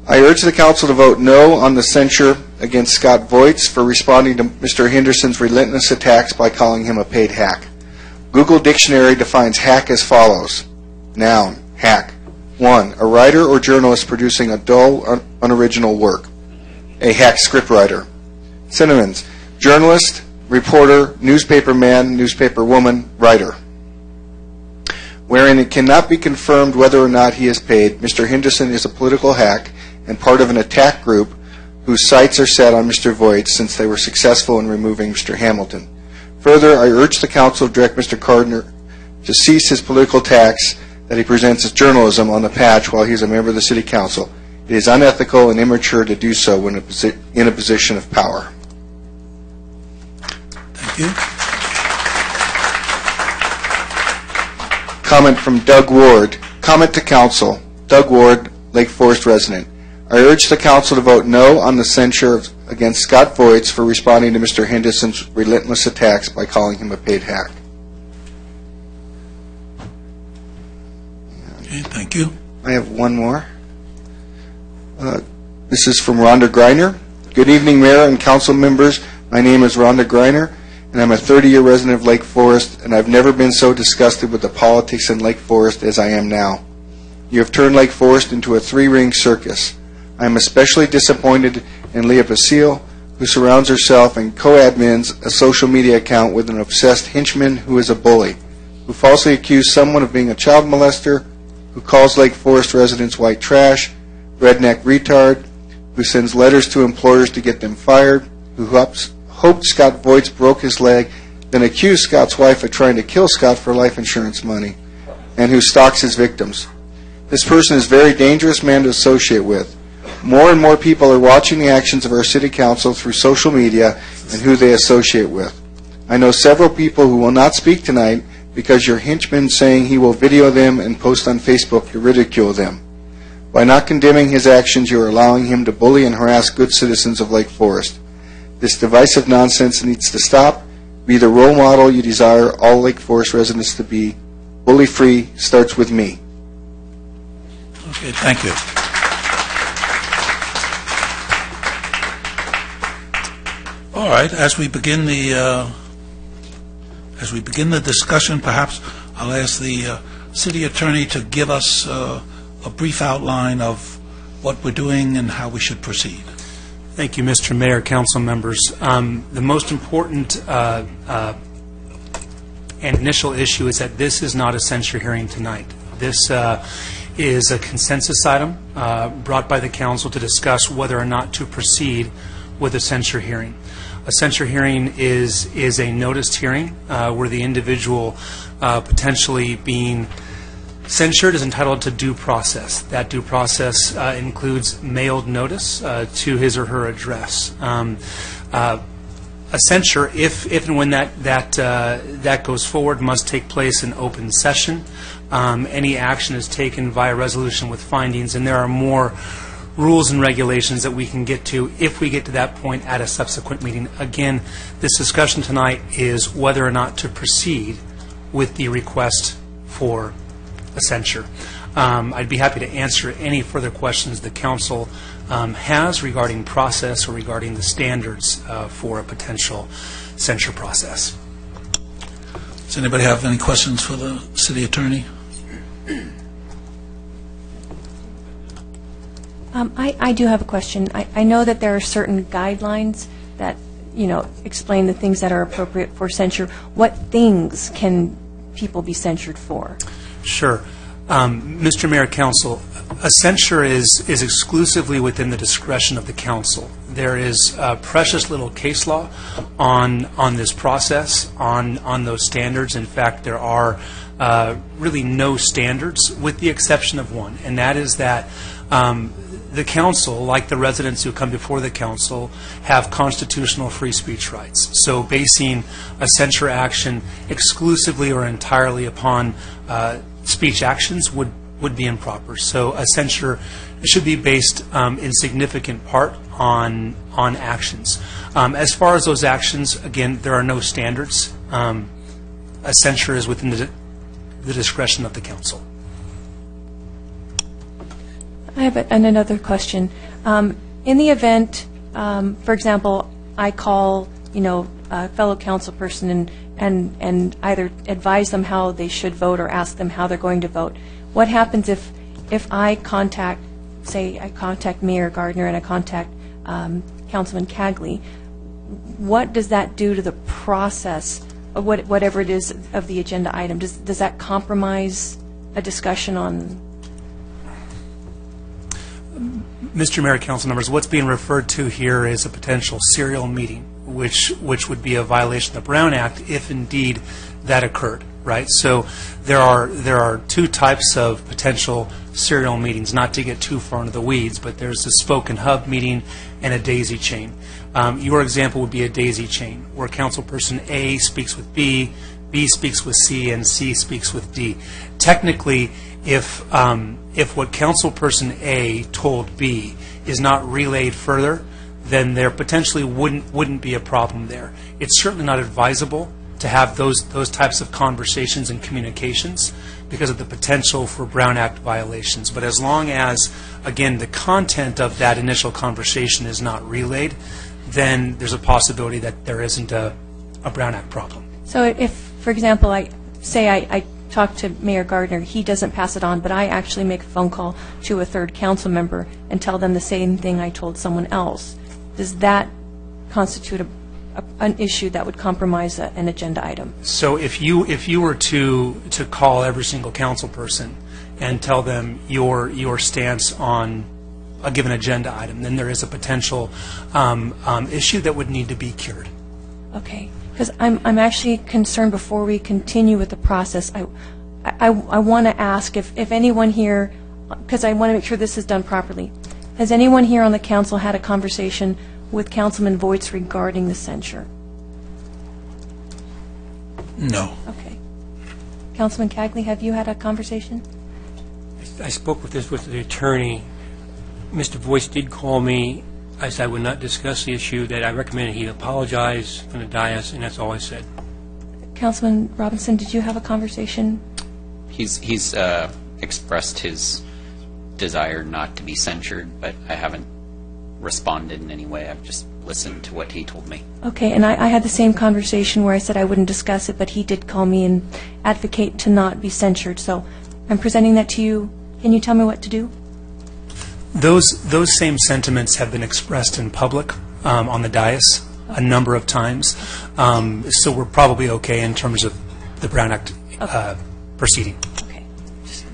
Speaker 21: I urge the council to vote no on the censure against Scott Voights for responding to Mr. Henderson's relentless attacks by calling him a paid hack. Google Dictionary defines hack as follows. Noun, hack. 1. A writer or journalist producing a dull, unoriginal work. A hack scriptwriter. Synonyms: journalist, reporter, newspaper man, newspaper woman, writer. Wherein it cannot be confirmed whether or not he is paid, Mr. Henderson is a political hack and part of an attack group whose sights are set on Mr. Voight since they were successful in removing Mr. Hamilton. Further, I urge the council to direct Mr. Gardner to cease his political attacks that he presents as journalism on the patch while he is a member of the City Council. It is unethical and immature to do so when in a position of power.
Speaker 1: Thank you.
Speaker 21: Comment from Doug Ward. Comment to council. Doug Ward, Lake Forest resident. I urge the council to vote no on the censure against Scott Voights for responding to Mr. Henderson's relentless attacks by calling him a paid hack.
Speaker 1: Thank you.
Speaker 21: I have one more. This is from Rhonda Greiner. Good evening, Mayor and council members. My name is Rhonda Greiner, and I'm a 30-year resident of Lake Forest, and I've never been so disgusted with the politics in Lake Forest as I am now. You have turned Lake Forest into a three-ring circus. I am especially disappointed in Leah Basile, who surrounds herself and co-admins a social media account with an obsessed henchman who is a bully, who falsely accused someone of being a child molester, who calls Lake Forest residents white trash, redneck retard, who sends letters to employers to get them fired, who hoped Scott Voights broke his leg, then accused Scott's wife of trying to kill Scott for life insurance money, and who stalks his victims. This person is a very dangerous man to associate with. More and more people are watching the actions of our city council through social media and who they associate with. I know several people who will not speak tonight because your henchman saying he will video them and post on Facebook to ridicule them. By not condemning his actions, you are allowing him to bully and harass good citizens of Lake Forest. This divisive nonsense needs to stop. Be the role model you desire all Lake Forest residents to be. Bully-free starts with me.
Speaker 1: Okay, thank you. All right, as we begin the discussion, perhaps I'll ask the city attorney to give us a brief outline of what we're doing and how we should proceed.
Speaker 3: Thank you, Mr. Mayor, council members. The most important and initial issue is that this is not a censure hearing tonight. This is a consensus item brought by the council to discuss whether or not to proceed with a censure hearing. A censure hearing is a noticed hearing where the individual potentially being censured is entitled to due process. That due process includes mailed notice to his or her address. A censure, if and when that goes forward, must take place in open session. Any action is taken via resolution with findings, and there are more rules and regulations that we can get to if we get to that point at a subsequent meeting. Again, this discussion tonight is whether or not to proceed with the request for a censure. I'd be happy to answer any further questions the council has regarding process or regarding the standards for a potential censure process.
Speaker 1: Does anybody have any questions for the city attorney?
Speaker 13: I do have a question. I know that there are certain guidelines that, explain the things that are appropriate for censure. What things can people be censured for?
Speaker 3: Sure. Mr. Mayor, Council, a censure is exclusively within the discretion of the council. There is precious little case law on this process, on those standards. In fact, there are really no standards with the exception of one, and that is that the council, like the residents who come before the council, have constitutional free speech rights. So basing a censure action exclusively or entirely upon speech actions would be improper. So a censure should be based in significant part on actions. As far as those actions, again, there are no standards. A censure is within the discretion of the council.
Speaker 13: I have another question. In the event, for example, I call, a fellow council person and either advise them how they should vote or ask them how they're going to vote. What happens if I contact Mayor Gardner and I contact Councilman Cagley? What does that do to the process of whatever it is of the agenda item? Does that compromise a discussion on?
Speaker 3: Mr. Mayor, council members, what's being referred to here is a potential serial meeting, which would be a violation of the Brown Act if indeed that occurred, right? So there are two types of potential serial meetings, not to get too far into the weeds, but there's a spoke and hub meeting and a daisy chain. Your example would be a daisy chain, where councilperson A speaks with B, B speaks with C, and C speaks with D. Technically, if what councilperson A told B is not relayed further, then there potentially wouldn't be a problem there. It's certainly not advisable to have those types of conversations and communications because of the potential for Brown Act violations. But as long as, again, the content of that initial conversation is not relayed, then there's a possibility that there isn't a Brown Act problem.
Speaker 13: So if, for example, I talk to Mayor Gardner, he doesn't pass it on, but I actually make a phone call to a third council member and tell them the same thing I told someone else, does that constitute an issue that would compromise an agenda item?
Speaker 3: So if you were to call every single council person and tell them your stance on a given agenda item, then there is a potential issue that would need to be cured.
Speaker 13: Okay, because I'm actually concerned before we continue with the process. I want to ask if anyone here, because I want to make sure this is done properly, has anyone here on the council had a conversation with Councilman Voights regarding the censure?
Speaker 1: No.
Speaker 13: Okay. Councilman Cagley, have you had a conversation?
Speaker 8: I spoke with the attorney. Mr. Voights did call me. I said I would not discuss the issue, that I recommended he apologize from the dais, and that's all I said.
Speaker 13: Councilman Robinson, did you have a conversation?
Speaker 2: He's expressed his desire not to be censured, but I haven't responded in any way. I've just listened to what he told me.
Speaker 13: Okay, and I had the same conversation where I said I wouldn't discuss it, but he did call me and advocate to not be censured. So I'm presenting that to you. Can you tell me what to do?
Speaker 3: Those same sentiments have been expressed in public on the dais a number of times. So we're probably okay in terms of the Brown Act proceeding.
Speaker 13: Okay.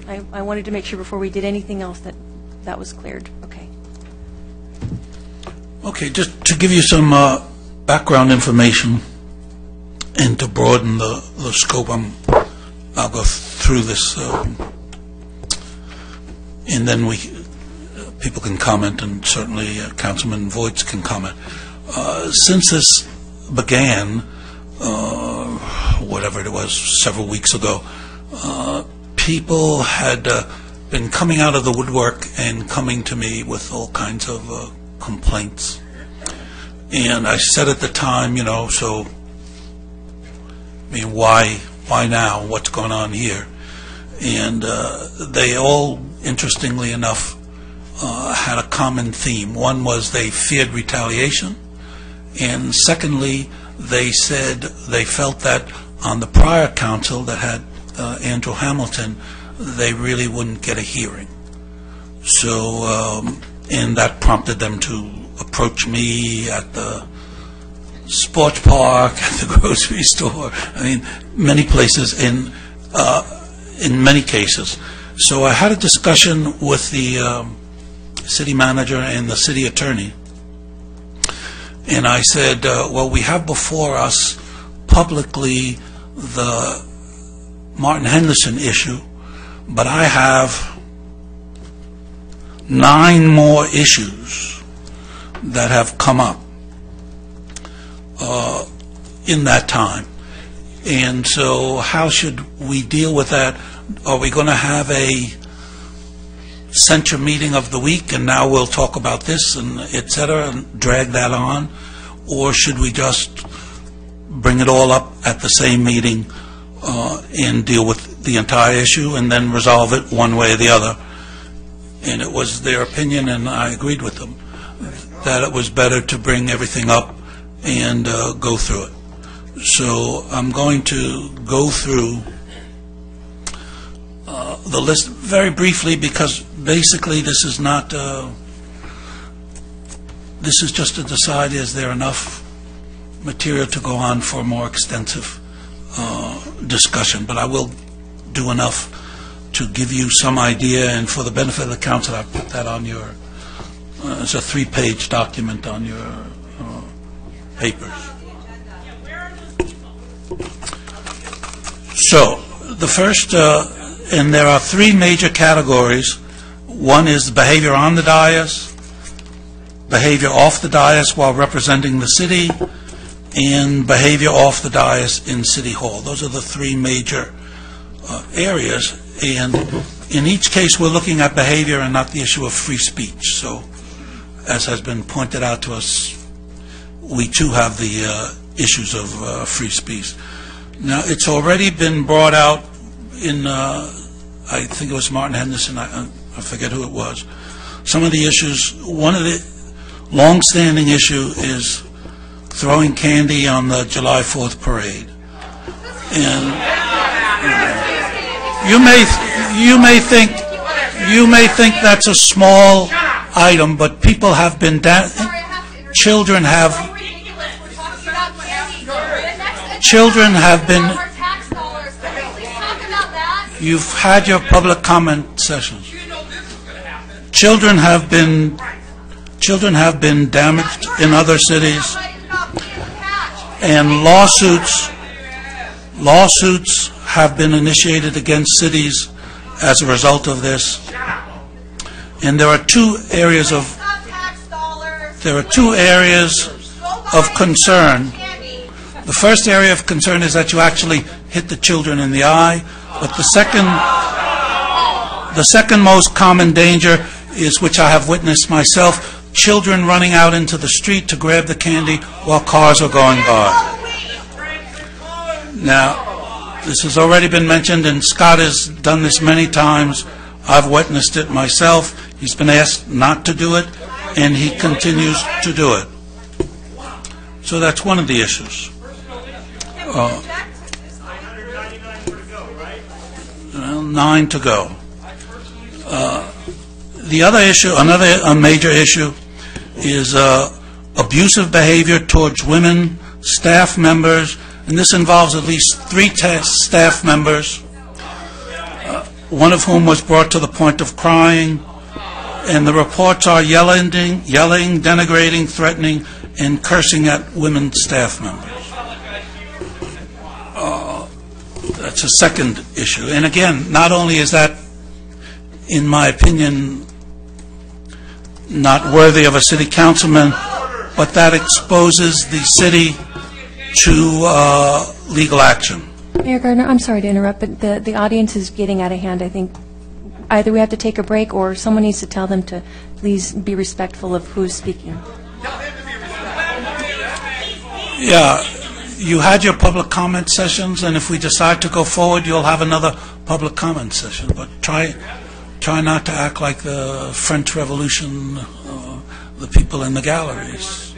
Speaker 13: I wanted to make sure before we did anything else that was cleared. Okay.
Speaker 1: Okay, just to give you some background information and to broaden the scope, I'll go through this, and then people can comment, and certainly Councilman Voights can comment. Since this began, whatever it was, several weeks ago, people had been coming out of the woodwork and coming to me with all kinds of complaints. And I said at the time, so, I mean, why now? What's going on here? And they all, interestingly enough, had a common theme. One was they feared retaliation, and secondly, they said they felt that on the prior council that had Andrew Hamilton, they really wouldn't get a hearing. So, and that prompted them to approach me at the sports park, at the grocery store, I mean, many places, in many cases. So I had a discussion with the city manager and the city attorney, and I said, well, we have before us publicly the Martin Henderson issue, but I have 9 more issues that have come up in that time. And so how should we deal with that? Are we going to have a censure meeting of the week, and now we'll talk about this, and et cetera, and drag that on? Or should we just bring it all up at the same meeting and deal with the entire issue and then resolve it one way or the other? And it was their opinion, and I agreed with them, that it was better to bring everything up and go through it. So I'm going to go through the list very briefly, because basically this is not, this is just to decide, is there enough material to go on for a more extensive discussion. But I will do enough to give you some idea, and for the benefit of the council, I've put that on your, it's a 3-page document on your papers. So, the first, and there are 3 major categories. One is behavior on the dais, behavior off the dais while representing the city, and behavior off the dais in City Hall. Those are the 3 major areas, and in each case we're looking at behavior and not the issue of free speech. So, as has been pointed out to us, we too have the issues of free speech. Now, it's already been brought out in I think it was Martin Henderson, I forget who it was. Some of the issues, one of the long-standing issue is throwing candy on the July 4th parade. And you may think that's a small item, but people have been children have been. You've had your public comment sessions. Children have been damaged in other cities, and lawsuits have been initiated against cities as a result of this. And there are two areas of concern. The first area of concern is that you actually hit the children in the eye, but the second most common danger is, which I have witnessed myself, children running out into the street to grab the candy while cars are going by. Now, this has already been mentioned, and Scott has done this many times. I've witnessed it myself. He's been asked not to do it, and he continues to do it. So that's one of the issues. 9 to go. The other issue, another major issue, is abusive behavior towards women, staff members, and this involves at least 3 staff members, one of whom was brought to the point of crying, and the reports are yelling, denigrating, threatening, and cursing at women staff members. That's a second issue. And again, not only is that, in my opinion, not worthy of a city councilman, but that exposes the city to legal action.
Speaker 13: Mayor Gardner, I'm sorry to interrupt, but the audience is getting out of hand. I think either we have to take a break or someone needs to tell them to please be respectful of who's speaking.
Speaker 1: Yeah, you had your public comment sessions, and if we decide to go forward, you'll have another public comment session. But try not to act like the French Revolution, the people in the galleries.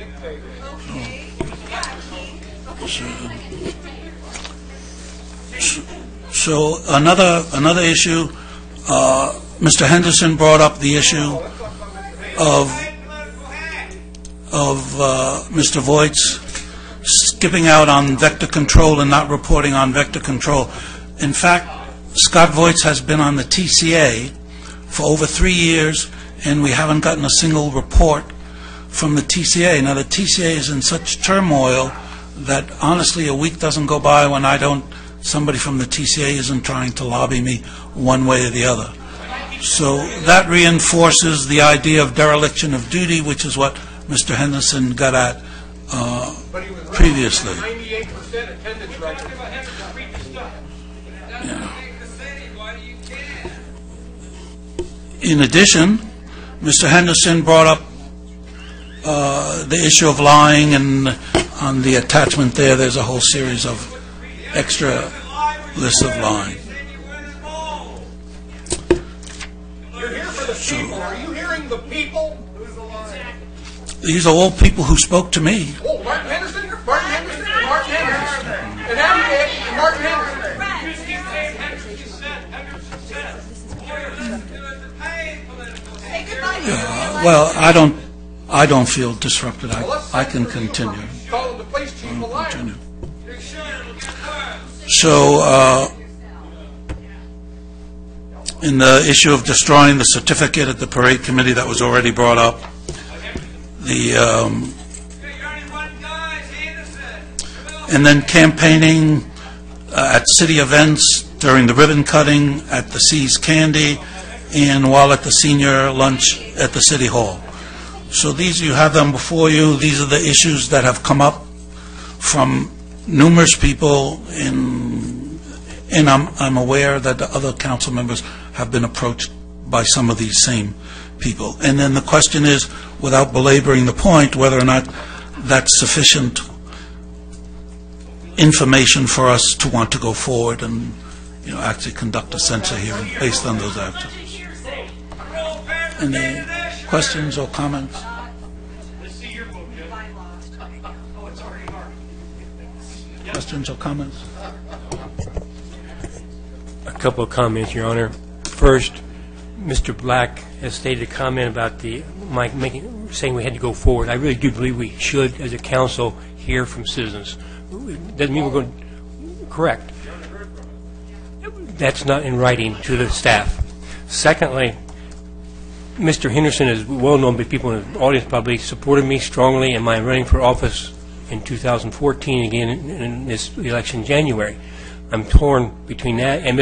Speaker 1: So another issue, Mr. Henderson brought up the issue of Mr. Voigt's skipping out on vector control and not reporting on vector control. In fact, Scott Voigt has been on the TCA for over 3 years, and we haven't gotten a single report from the TCA. Now, the TCA is in such turmoil that, honestly, a week doesn't go by when somebody from the TCA isn't trying to lobby me one way or the other. So that reinforces the idea of dereliction of duty, which is what Mr. Henderson got at previously. Yeah. In addition, Mr. Henderson brought up the issue of lying, and on the attachment there's a whole series of extra lists of lying.
Speaker 20: You're here for the people. Are you hearing the people?
Speaker 1: These are all people who spoke to me.
Speaker 20: Oh, Martin Henderson, Martin Henderson, Martin Henderson, and Advocate, and Martin Henderson.
Speaker 1: Well, I don't feel disrupted. I can continue. So, in the issue of destroying the certificate at the parade committee that was already brought up, and then campaigning at city events during the ribbon cutting, at the Seas Candy, and while at the senior lunch at the City Hall. So these, you have them before you. These are the issues that have come up from numerous people, and I'm aware that the other council members have been approached by some of these same people. And then the question is, without belaboring the point, whether or not that's sufficient information for us to want to go forward and actually conduct a censure hearing based on those actions. Any questions or comments? Questions or comments?
Speaker 8: A couple of comments, Your Honor. First, Mr. Black has stated a comment about saying we had to go forward. I really do believe we should, as a council, hear from citizens. Doesn't mean we're going to correct. That's not in writing to the staff. Secondly, Mr. Henderson is well known by people in the audience, probably supported me strongly in my running for office in 2014, again in this election in January. I'm torn between that and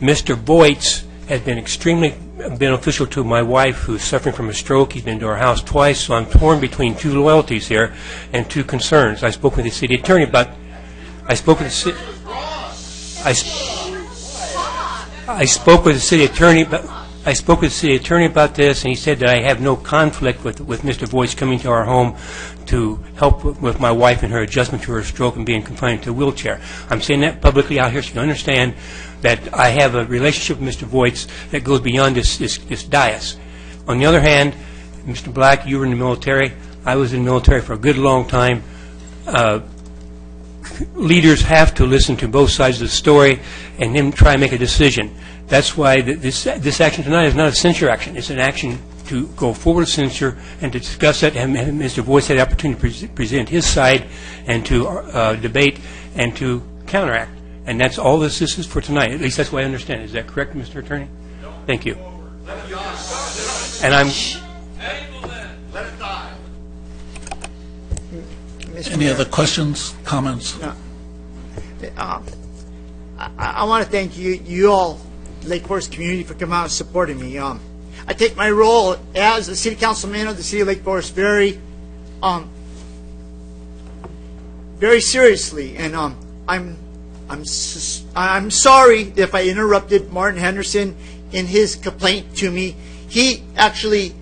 Speaker 8: Mr. Voights has been extremely beneficial to my wife, who's suffering from a stroke. He's been to our house twice, so I'm torn between two loyalties here and two concerns. I spoke with the city attorney about. I spoke with the city attorney. I spoke with the city attorney about this, and he said that I have no conflict with Mr. Voights coming to our home to help with my wife in her adjustment to her stroke and being confined to a wheelchair. I'm saying that publicly out here so you understand that I have a relationship with Mr. Voights that goes beyond this dais. On the other hand, Mr. Black, you were in the military. I was in the military for a good long time. Leaders have to listen to both sides of the story and then try and make a decision. That's why this action tonight is not a censure action. It's an action to go forward with censure and to discuss it, and Mr. Voights had the opportunity to present his side and to debate and to counteract. And that's all this is for tonight. At least that's what I understand. Is that correct, Mr. Attorney? Thank you. And I'm...
Speaker 1: Any other questions, comments?
Speaker 5: No. I want to thank you all, Lake Forest community, for coming out and supporting me. I take my role as a city councilman of the city of Lake Forest very seriously, and I'm sorry if I interrupted Martin Henderson in his complaint to me. He actually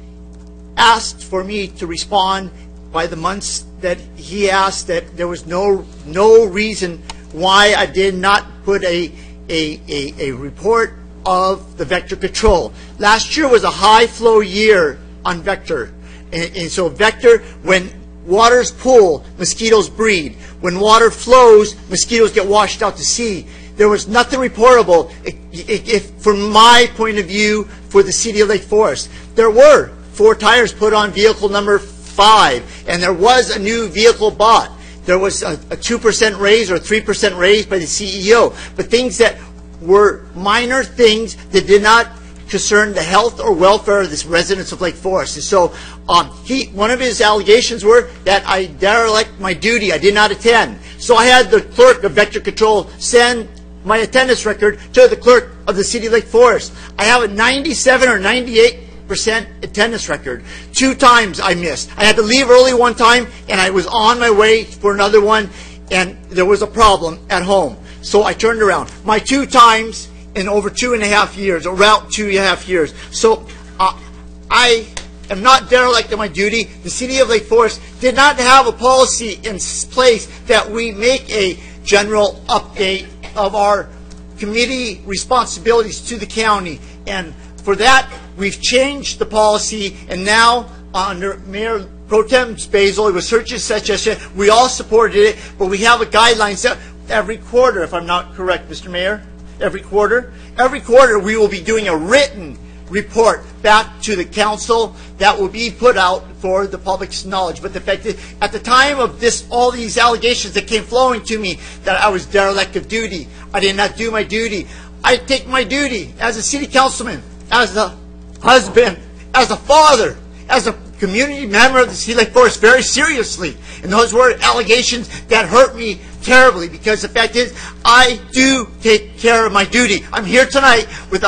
Speaker 5: asked for me to respond by the months that he asked, that there was no reason why I did not put a report of the vector control. Last year was a high flow year on vector, and so vector, when waters pool, mosquitoes breed. When water flows, mosquitoes get washed out to sea. There was nothing reportable, from my point of view, for the city of Lake Forest. There were 4 tires put on vehicle number 5, and there was a new vehicle bought. There was a 2% raise or 3% raise by the CEO, but things that were minor things that did not concern the health or welfare of the residents of Lake Forest. And so one of his allegations were that I derelict my duty. I did not attend. So I had the clerk of Vector Control send my attendance record to the clerk of the city of Lake Forest. I have a 97 or 98% attendance record. 2 times I missed. I had to leave early one time, and I was on my way for another one, and there was a problem at home. So I turned around. My 2 times in over 2.5 years, around 2.5 years. So I am not derelict in my duty. The city of Lake Forest did not have a policy in place that we make a general update of our committee responsibilities to the county. And for that, we've changed the policy, and now under Mayor Pro Tem Basil, it was such and such, we all supported it, but we have a guideline set every quarter, if I'm not correct, Mr. Mayor. Every quarter we will be doing a written report back to the council that will be put out for the public's knowledge. But the fact that at the time of all these allegations that came flowing to me that I was derelict of duty, I did not do my duty. I take my duty as a city councilman, as a husband, as a father, as a community member of the City of Lake Forest very seriously. And those were allegations that hurt me terribly, because the fact is, I do take care of my duty. I'm here tonight with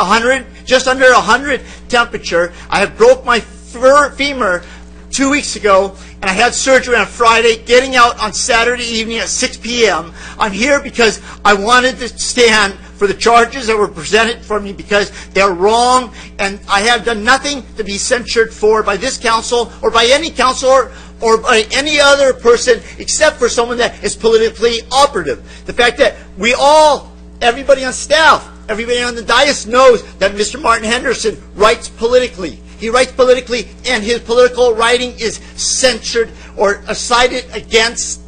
Speaker 5: just under 100 temperature. I have broke my femur 2 weeks ago, and I had surgery on Friday, getting out on Saturday evening at 6 p.m. I'm here because I wanted to stand for the charges that were presented for me, because they're wrong, and I have done nothing to be censured for by this council or by any council or by any other person except for someone that is politically operative. The fact that we all everybody on staff, everybody on the dais knows that Mr. Martin Henderson writes politically. He writes politically, and his political writing is censored or cited against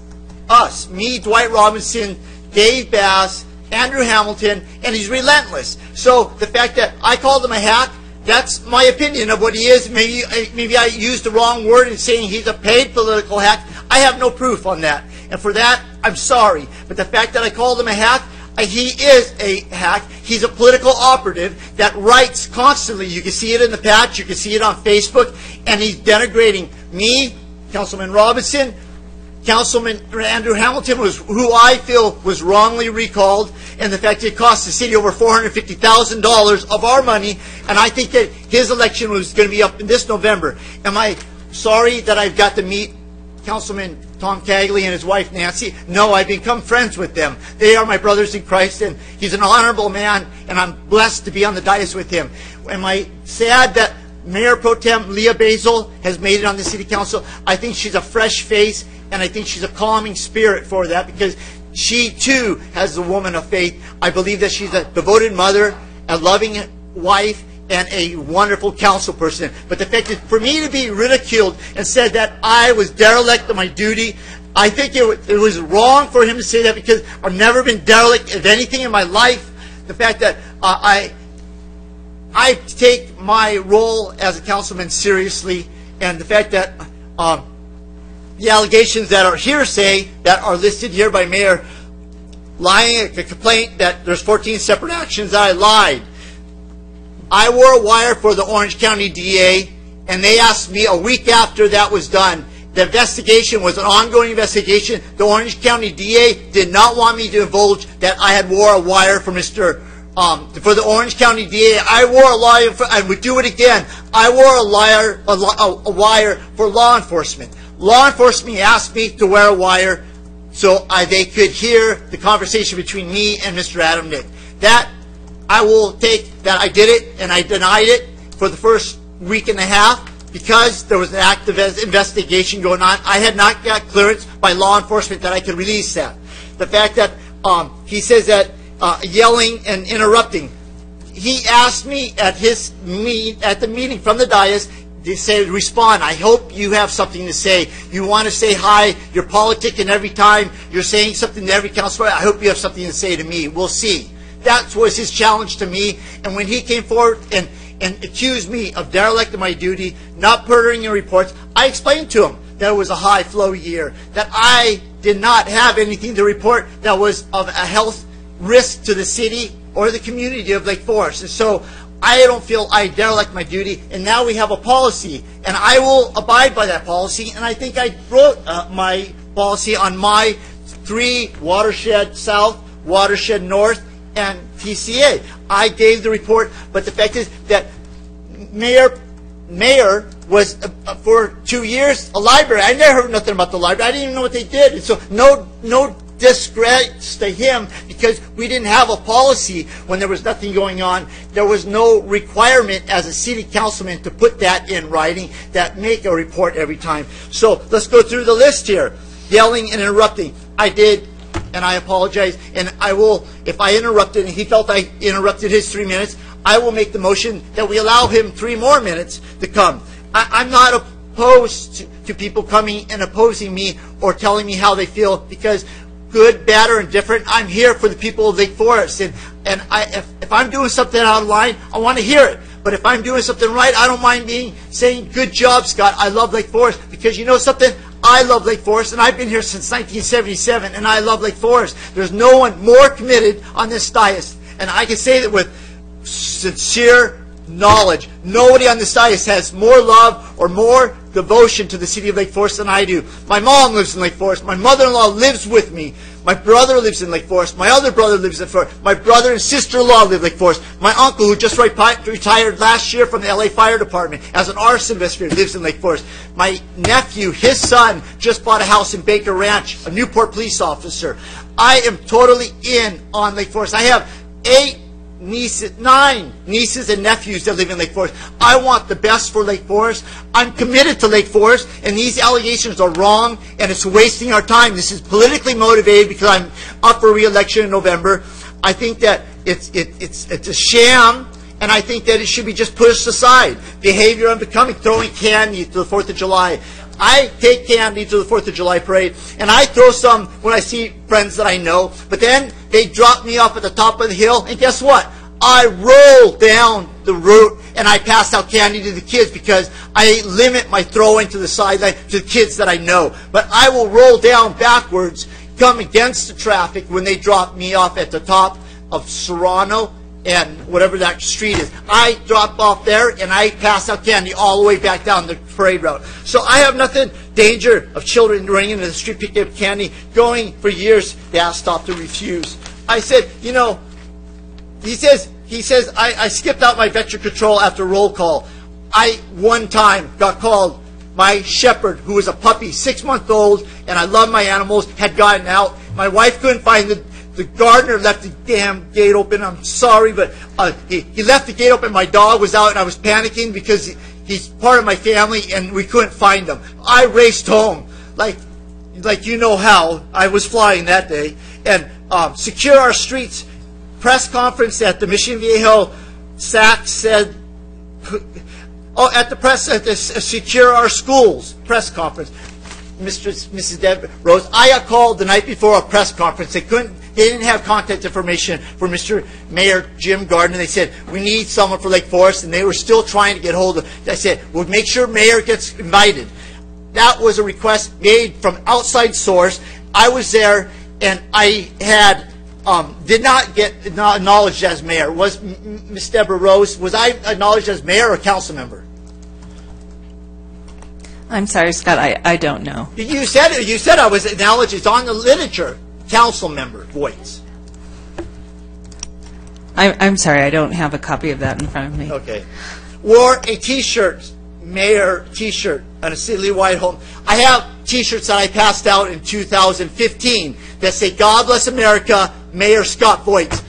Speaker 5: us. Me, Dwight Robinson, Dave Bass, Andrew Hamilton, and he's relentless. So the fact that I called him a hack, that's my opinion of what he is. Maybe I used the wrong word in saying he's a paid political hack. I have no proof on that. And for that, I'm sorry. But the fact that I called him a hack, he is a hack. He's a political operative that writes constantly. You can see it in the patch. You can see it on Facebook. And he's denigrating me, Councilman Robinson, Councilman Andrew Hamilton, who I feel was wrongly recalled, and the fact that it cost the city over $450,000 of our money, and I think that his election was going to be up in this November. Am I sorry that I've got to meet Councilman Tom Cagley and his wife Nancy? No, I've become friends with them. They are my brothers in Christ, and he's an honorable man, and I'm blessed to be on the dais with him. Am I sad that Mayor Pro Tem Leah Basil has made it on the City Council? I think she's a fresh face, and I think she's a calming spirit for that, because she too has a woman of faith. I believe that she's a devoted mother, a loving wife, and a wonderful council person. But the fact that for me to be ridiculed and said that I was derelict of my duty, I think it was wrong for him to say that, because I've never been derelict of anything in my life. The fact that I take my role as a councilman seriously, and the fact that the allegations that are hearsay that are listed here by Mayor lying, a complaint that there's 14 separate actions that I lied. I wore a wire for the Orange County DA, and they asked me a week after that was done. The investigation was an ongoing investigation. The Orange County DA did not want me to divulge that I had wore a wire for for the Orange County DA. I wore a wire, I would do it again. I wore a wire for law enforcement. Law enforcement asked me to wear a wire so they could hear the conversation between me and Mr. Adam Nick. That I will take that I did it, and I denied it for the first week and a half because there was an active investigation going on. I had not got clearance by law enforcement that I could release that. The fact that he says that yelling and interrupting. He asked me at the meeting from the dais, they say, respond. I hope you have something to say. You want to say hi. You're politicking every time. You're saying something to every councilor. I hope you have something to say to me. We'll see. That was his challenge to me. And when he came forward and accused me of derelict of my duty, not putting in reports, I explained to him that it was a high flow year, that I did not have anything to report that was of a health risk to the city or the community of Lake Forest. And so I don't feel I derelict my duty, and now we have a policy, and I will abide by that policy, and I think I wrote my policy on my 3 Watershed South, Watershed North, and TCA. I gave the report, but the fact is that Mayor was, for 2 years, a library. I never heard nothing about the library. I didn't even know what they did. And so no disgrace to him, because we didn't have a policy when there was nothing going on. There was no requirement as a city councilman to put that in writing, that make a report every time. So let's go through the list here. Yelling and interrupting. I did, and I apologize, and I will, if I interrupted and he felt I interrupted his 3 minutes, I will make the motion that we allow him 3 more minutes to come. I'm not opposed to people coming and opposing me or telling me how they feel, because good, bad, or indifferent, I'm here for the people of Lake Forest. And if I'm doing something out of line, I want to hear it. But if I'm doing something right, I don't mind saying, good job, Scott, I love Lake Forest. Because you know something? I love Lake Forest, and I've been here since 1977, and I love Lake Forest. There's no one more committed on this dais. And I can say that with sincere knowledge. Nobody on this dais has more love or more devotion to the city of Lake Forest than I do. My mom lives in Lake Forest. My mother-in-law lives with me. My brother lives in Lake Forest. My other brother lives in Lake Forest. My brother and sister-in-law live in Lake Forest. My uncle, who just retired last year from the LA Fire Department as an arson investigator, lives in Lake Forest. My nephew, his son, just bought a house in Baker Ranch, a Newport police officer. I am totally in on Lake Forest. I have 9 nieces and nephews that live in Lake Forest. I want the best for Lake Forest. I'm committed to Lake Forest, and these allegations are wrong, and it's wasting our time. This is politically motivated because I'm up for re-election in November. I think that it's a sham, and I think that it should be just pushed aside. Behavior unbecoming, throwing candy to the 4th of July. I take candy to the 4th of July parade, and I throw some when I see friends that I know, but then they drop me off at the top of the hill, and guess what? I roll down the route, and I pass out candy to the kids because I limit my throwing to the sideline to the kids that I know. But I will roll down backwards, come against the traffic when they drop me off at the top of Serrano and whatever that street is. I drop off there, and I pass out candy all the way back down the parade route. So I have nothing danger of children running into the street picking up candy, going for years. They asked stop to refuse. I said, you know, he says, I skipped out my vector control after roll call. I, one time, got called. My shepherd, who was a puppy, 6-month-old, and I love my animals, had gotten out. My wife couldn't find the gardener left the damn gate open. I'm sorry, but he left the gate open. My dog was out, and I was panicking because he's part of my family, and we couldn't find him. I raced home, like you know how. I was flying that day. And secure our streets. Press conference at the Mission Viejo, SAC said, at the secure our schools press conference. Mrs. Deb Rose, I got called the night before a press conference. They didn't have contact information for Mr. Mayor Jim Gardner. They said, we need someone for Lake Forest, and they were still trying to get hold of. I said, we'll make sure Mayor gets invited. That was a request made from outside source. I was there, and I had did not get acknowledged as mayor. Was Ms. Deborah Rose, was I acknowledged as mayor or council member?
Speaker 7: I'm sorry, Scott, I don't know.
Speaker 5: You said I was acknowledged. It's on the literature. Council member, Voights.
Speaker 7: I'm sorry, I don't have a copy of that in front of me.
Speaker 5: Okay. Wore a T-shirt, mayor T-shirt, on a citywide home. I have T-shirts that I passed out in 2015 that say, God Bless America, Mayor Scott Voights.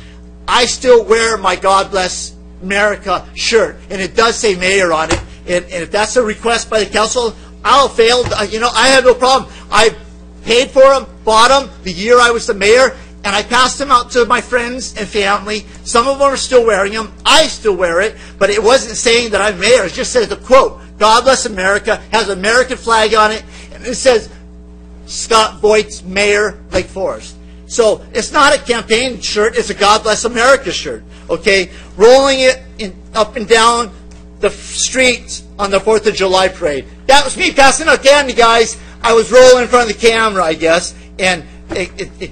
Speaker 5: I still wear my God Bless America shirt, and it does say mayor on it. And if that's a request by the council, I'll fail. I have no problem. I paid for them, bought them the year I was the mayor, and I passed them out to my friends and family. Some of them are still wearing them. I still wear it, but it wasn't saying that I'm mayor. It just says the quote, God Bless America, has an American flag on it, and it says Scott Voights, Mayor, Lake Forest. So it's not a campaign shirt, it's a God Bless America shirt, okay? Rolling it up and down the streets on the 4th of July parade. That was me passing out candy, guys. I was rolling in front of the camera, I guess, and it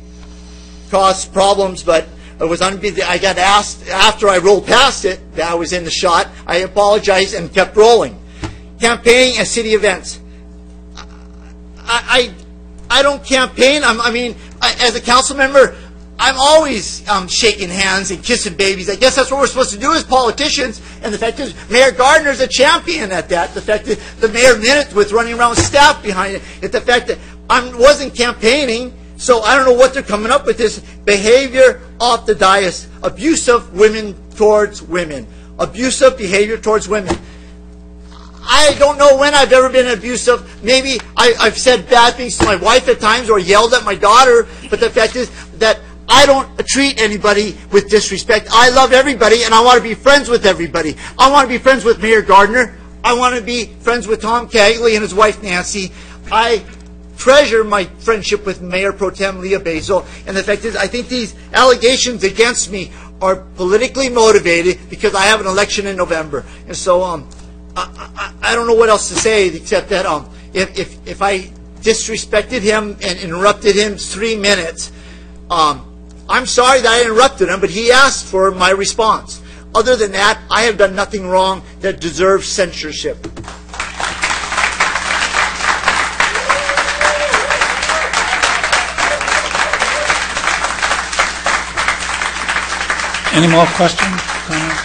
Speaker 5: caused problems, but it was I got asked after I rolled past it that I was in the shot. I apologized and kept rolling. Campaigning at city events. I don't campaign. As a council member, I'm always shaking hands and kissing babies. I guess that's what we're supposed to do as politicians. And the fact is, Mayor Gardner's a champion at that. The fact that the mayor minute with running around with staff behind it. It's the fact that I wasn't campaigning, so I don't know what they're coming up with. This behavior off the dais, abusive women towards women, abusive behavior towards women. I don't know when I've ever been abusive. Maybe I've said bad things to my wife at times or yelled at my daughter, but the fact is that I don't treat anybody with disrespect. I love everybody, and I want to be friends with everybody. I want to be friends with Mayor Gardner. I want to be friends with Tom Cagley and his wife Nancy. I treasure my friendship with Mayor Pro Tem Leah Basil, and the fact is I think these allegations against me are politically motivated because I have an election in November. And so I don't know what else to say except that if I disrespected him and interrupted him 3 minutes, I'm sorry that I interrupted him, but he asked for my response. Other than that, I have done nothing wrong that deserves censorship.
Speaker 1: Any more questions, comments?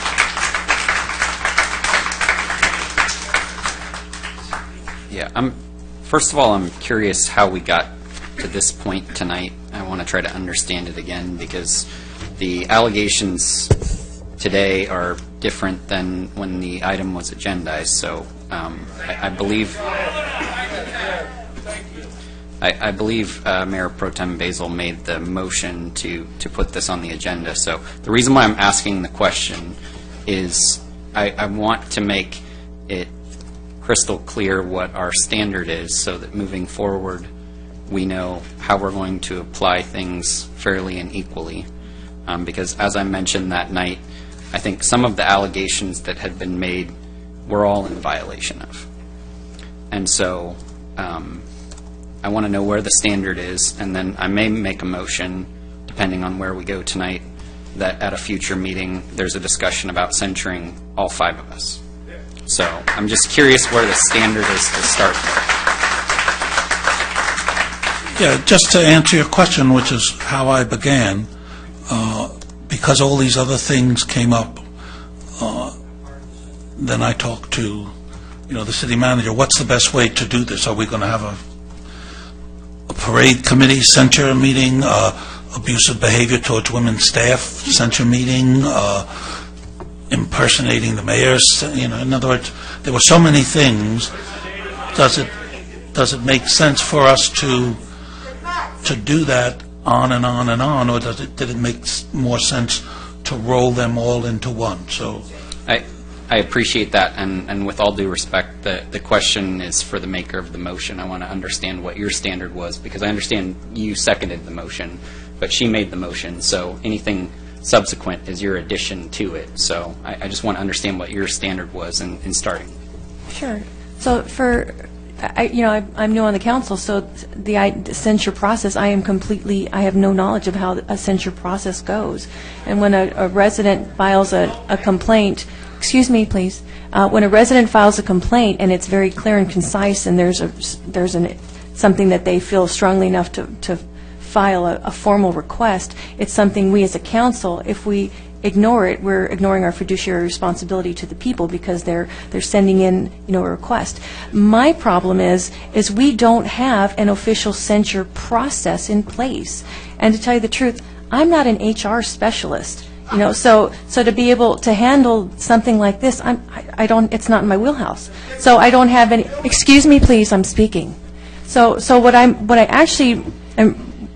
Speaker 2: Yeah, first of all, I'm curious how we got to this point tonight. I want to try to understand it again because the allegations today are different than when the item was agendized. So I I believe Mayor Pro Tem Basil made the motion to put this on the agenda. So the reason why I'm asking the question is I want to make it crystal clear what our standard is so that moving forward we know how we're going to apply things fairly and equally. Because as I mentioned that night, I think some of the allegations that had been made we're all in violation of. And so I want to know where the standard is, and then I may make a motion, depending on where we go tonight, that at a future meeting there's a discussion about censuring all 5 of us. So I'm just curious where the standard is to start with.
Speaker 1: Yeah, just to answer your question, which is how I began, because all these other things came up, then I talked to, the city manager. What's the best way to do this? Are we going to have a parade committee censure meeting, abusive behavior towards women staff censure meeting, impersonating the mayors? In other words, there were so many things. Does it make sense for us to do that on and on and on, or did it make more sense to roll them all into one? So
Speaker 2: I appreciate that, and with all due respect, the question is for the maker of the motion. I want to understand what your standard was, because I understand you seconded the motion, but she made the motion, so anything subsequent is your addition to it. So I just want to understand what your standard was in starting.
Speaker 13: Sure. So I'm new on the council, so the censure process, I have no knowledge of how a censure process goes. And when a resident files a complaint, excuse me, please, when a resident files a complaint and it's very clear and concise, and there's something that they feel strongly enough to file a formal request, it's something we as a council, if we ignore it, we're ignoring our fiduciary responsibility to the people, because they're sending in a request. My problem is we don't have an official censure process in place. And to tell you the truth, I'm not an HR specialist. So to be able to handle something like this, it's not in my wheelhouse. So I don't have any. Excuse me, please. I'm speaking. So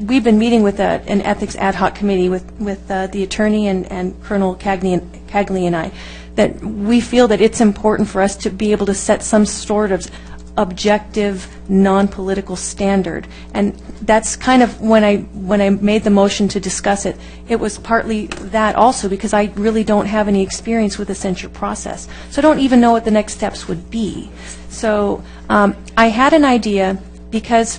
Speaker 13: we've been meeting with an ethics ad hoc committee with the attorney and Colonel Cagley and I, that we feel that it's important for us to be able to set some sort of objective, non-political standard. And that's kind of when I made the motion to discuss it. It was partly that also because I really don't have any experience with the censure process. So I don't even know what the next steps would be. So I had an idea, because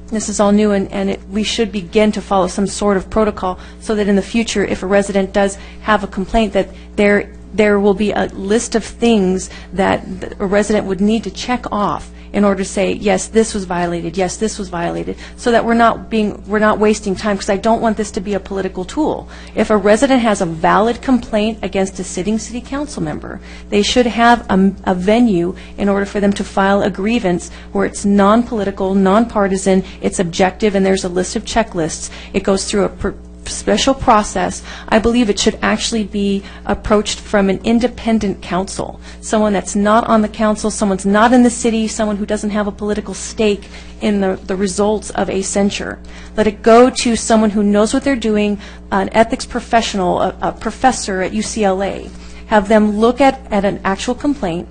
Speaker 13: this is all new, and we should begin to follow some sort of protocol so that in the future, if a resident does have a complaint, that there will be a list of things that a resident would need to check off in order to say, yes, this was violated, yes, this was violated, so that we're not wasting time, because I don't want this to be a political tool. If a resident has a valid complaint against a sitting city council member, they should have a venue in order for them to file a grievance where it's non-political, non-partisan, it's objective, and there's a list of checklists. It goes through a special process. I believe it should actually be approached from an independent counsel, someone that's not on the council, someone's not in the city, someone who doesn't have a political stake in the results of a censure. Let it go to someone who knows what they're doing, an ethics professional, a professor at UCLA. Have them look at an actual complaint.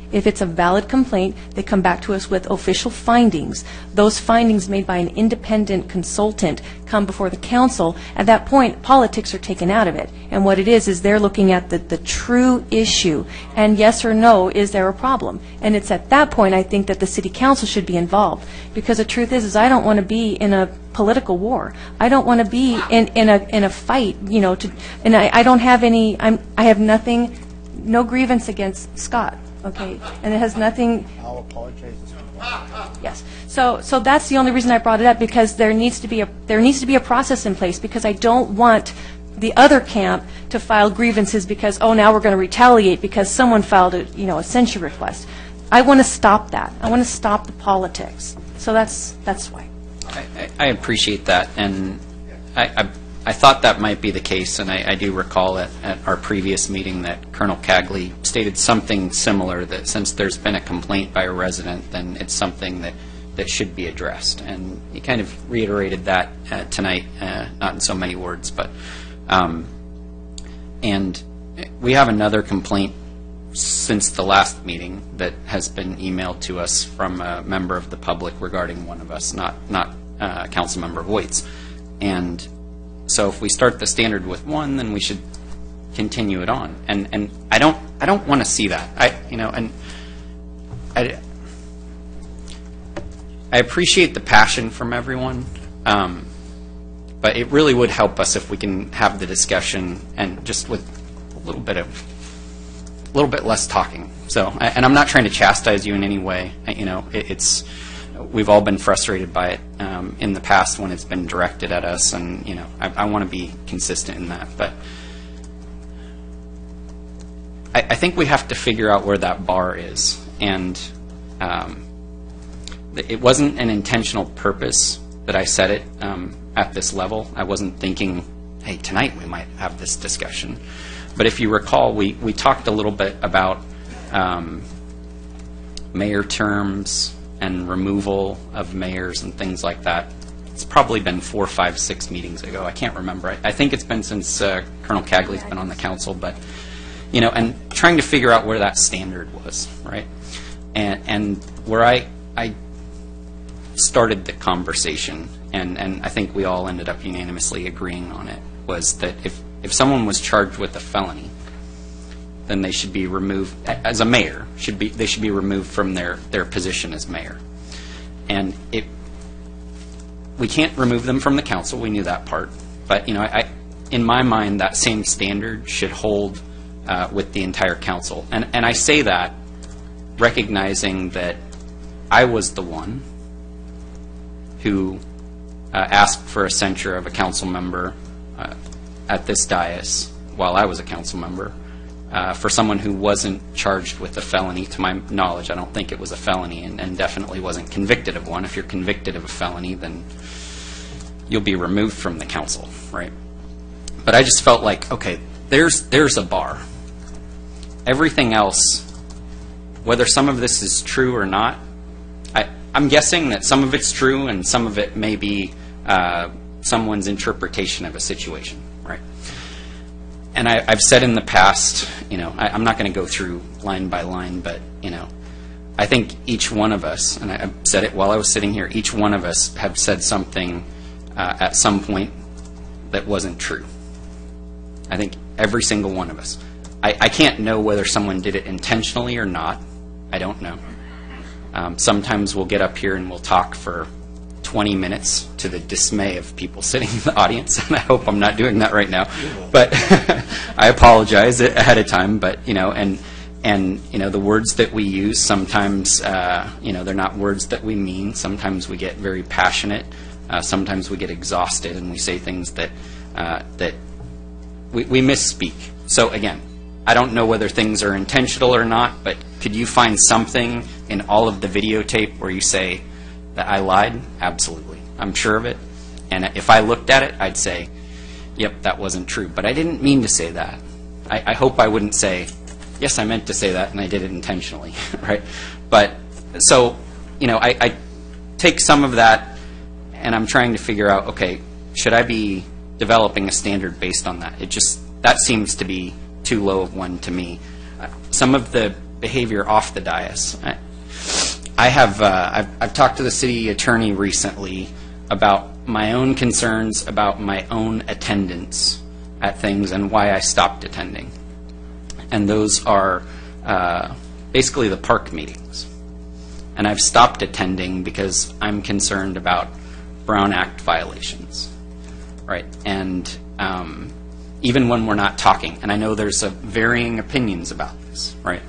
Speaker 13: If it's a valid complaint, they come back to us with official findings. Those findings made by an independent consultant come before the council. At that point, politics are taken out of it. And what it is they're looking at the true issue. And yes or no, is there a problem? And it's at that point, I think, that the city council should be involved. Because the truth is I don't want to be in a political war. I don't want to be in a fight, and I don't have any, I have nothing, no grievance against Scott. Okay, and it has nothing.
Speaker 5: I'll apologize.
Speaker 13: Yes. So that's the only reason I brought it up, because there needs to be a process in place, because I don't want the other camp to file grievances because now we're going to retaliate because someone filed a censure request. I want to stop that. I want to stop the politics. So that's why.
Speaker 2: I appreciate that, and I thought that might be the case, and I do recall at our previous meeting that Colonel Cagley stated something similar, that since there's been a complaint by a resident, then it's something that that should be addressed. And he kind of reiterated that tonight, not in so many words, but and we have another complaint since the last meeting that has been emailed to us from a member of the public regarding one of us, not Councilmember Voights. And so if we start the standard with one, then we should continue it on. And I don't want to see that. I appreciate the passion from everyone, but it really would help us if we can have the discussion and just with a little bit less talking. So, and I'm not trying to chastise you in any way. We've all been frustrated by it in the past when it's been directed at us, and I want to be consistent in that. But I think we have to figure out where that bar is, and it wasn't an intentional purpose that I set it at this level. I wasn't thinking, hey, tonight we might have this discussion. But if you recall, we talked a little bit about mayor terms and removal of mayors and things like that. It's probably been 4, 5, 6 meetings ago. I can't remember. I think it's been since Colonel Cagley's been on the council, but and trying to figure out where that standard was, right? And where I started the conversation, and I think we all ended up unanimously agreeing on it, was that if someone was charged with a felony, then they should be removed as a mayor. They should be removed from their position as mayor. And we can't remove them from the council. We knew that part. But in my mind, that same standard should hold with the entire council. And I say that recognizing that I was the one who asked for a censure of a council member at this dais while I was a council member for someone who wasn't charged with a felony. To my knowledge, I don't think it was a felony, and definitely wasn't convicted of one. If you're convicted of a felony, then you'll be removed from the council, right? But I just felt like, okay, there's a bar. Everything else, whether some of this is true or not, I'm guessing that some of it's true and some of it may be someone's interpretation of a situation, right? And I've said in the past, I'm not going to go through line by line, but, I think each one of us, and I said it while I was sitting here, each one of us have said something at some point that wasn't true. I think every single one of us. I can't know whether someone did it intentionally or not. I don't know. Sometimes we'll get up here and we'll talk for 20 minutes to the dismay of people sitting in the audience, and I hope I'm not doing that right now. But I apologize ahead of time. But and the words that we use sometimes, they're not words that we mean. Sometimes we get very passionate. Sometimes we get exhausted, and we say things that we misspeak. So again, I don't know whether things are intentional or not, but could you find something in all of the videotape where you say that I lied? Absolutely. I'm sure of it. And if I looked at it, I'd say, yep, that wasn't true. But I didn't mean to say that. I hope I wouldn't say, yes, I meant to say that, and I did it intentionally, right? But so, I take some of that, and I'm trying to figure out, okay, should I be developing a standard based on that? That seems to be too low of one to me. Some of the behavior off the dais. I've talked to the city attorney recently about my own concerns about my own attendance at things and why I stopped attending. And those are basically the park meetings. And I've stopped attending because I'm concerned about Brown Act violations, right? And even when we're not talking, and I know there's varying opinions about this, right?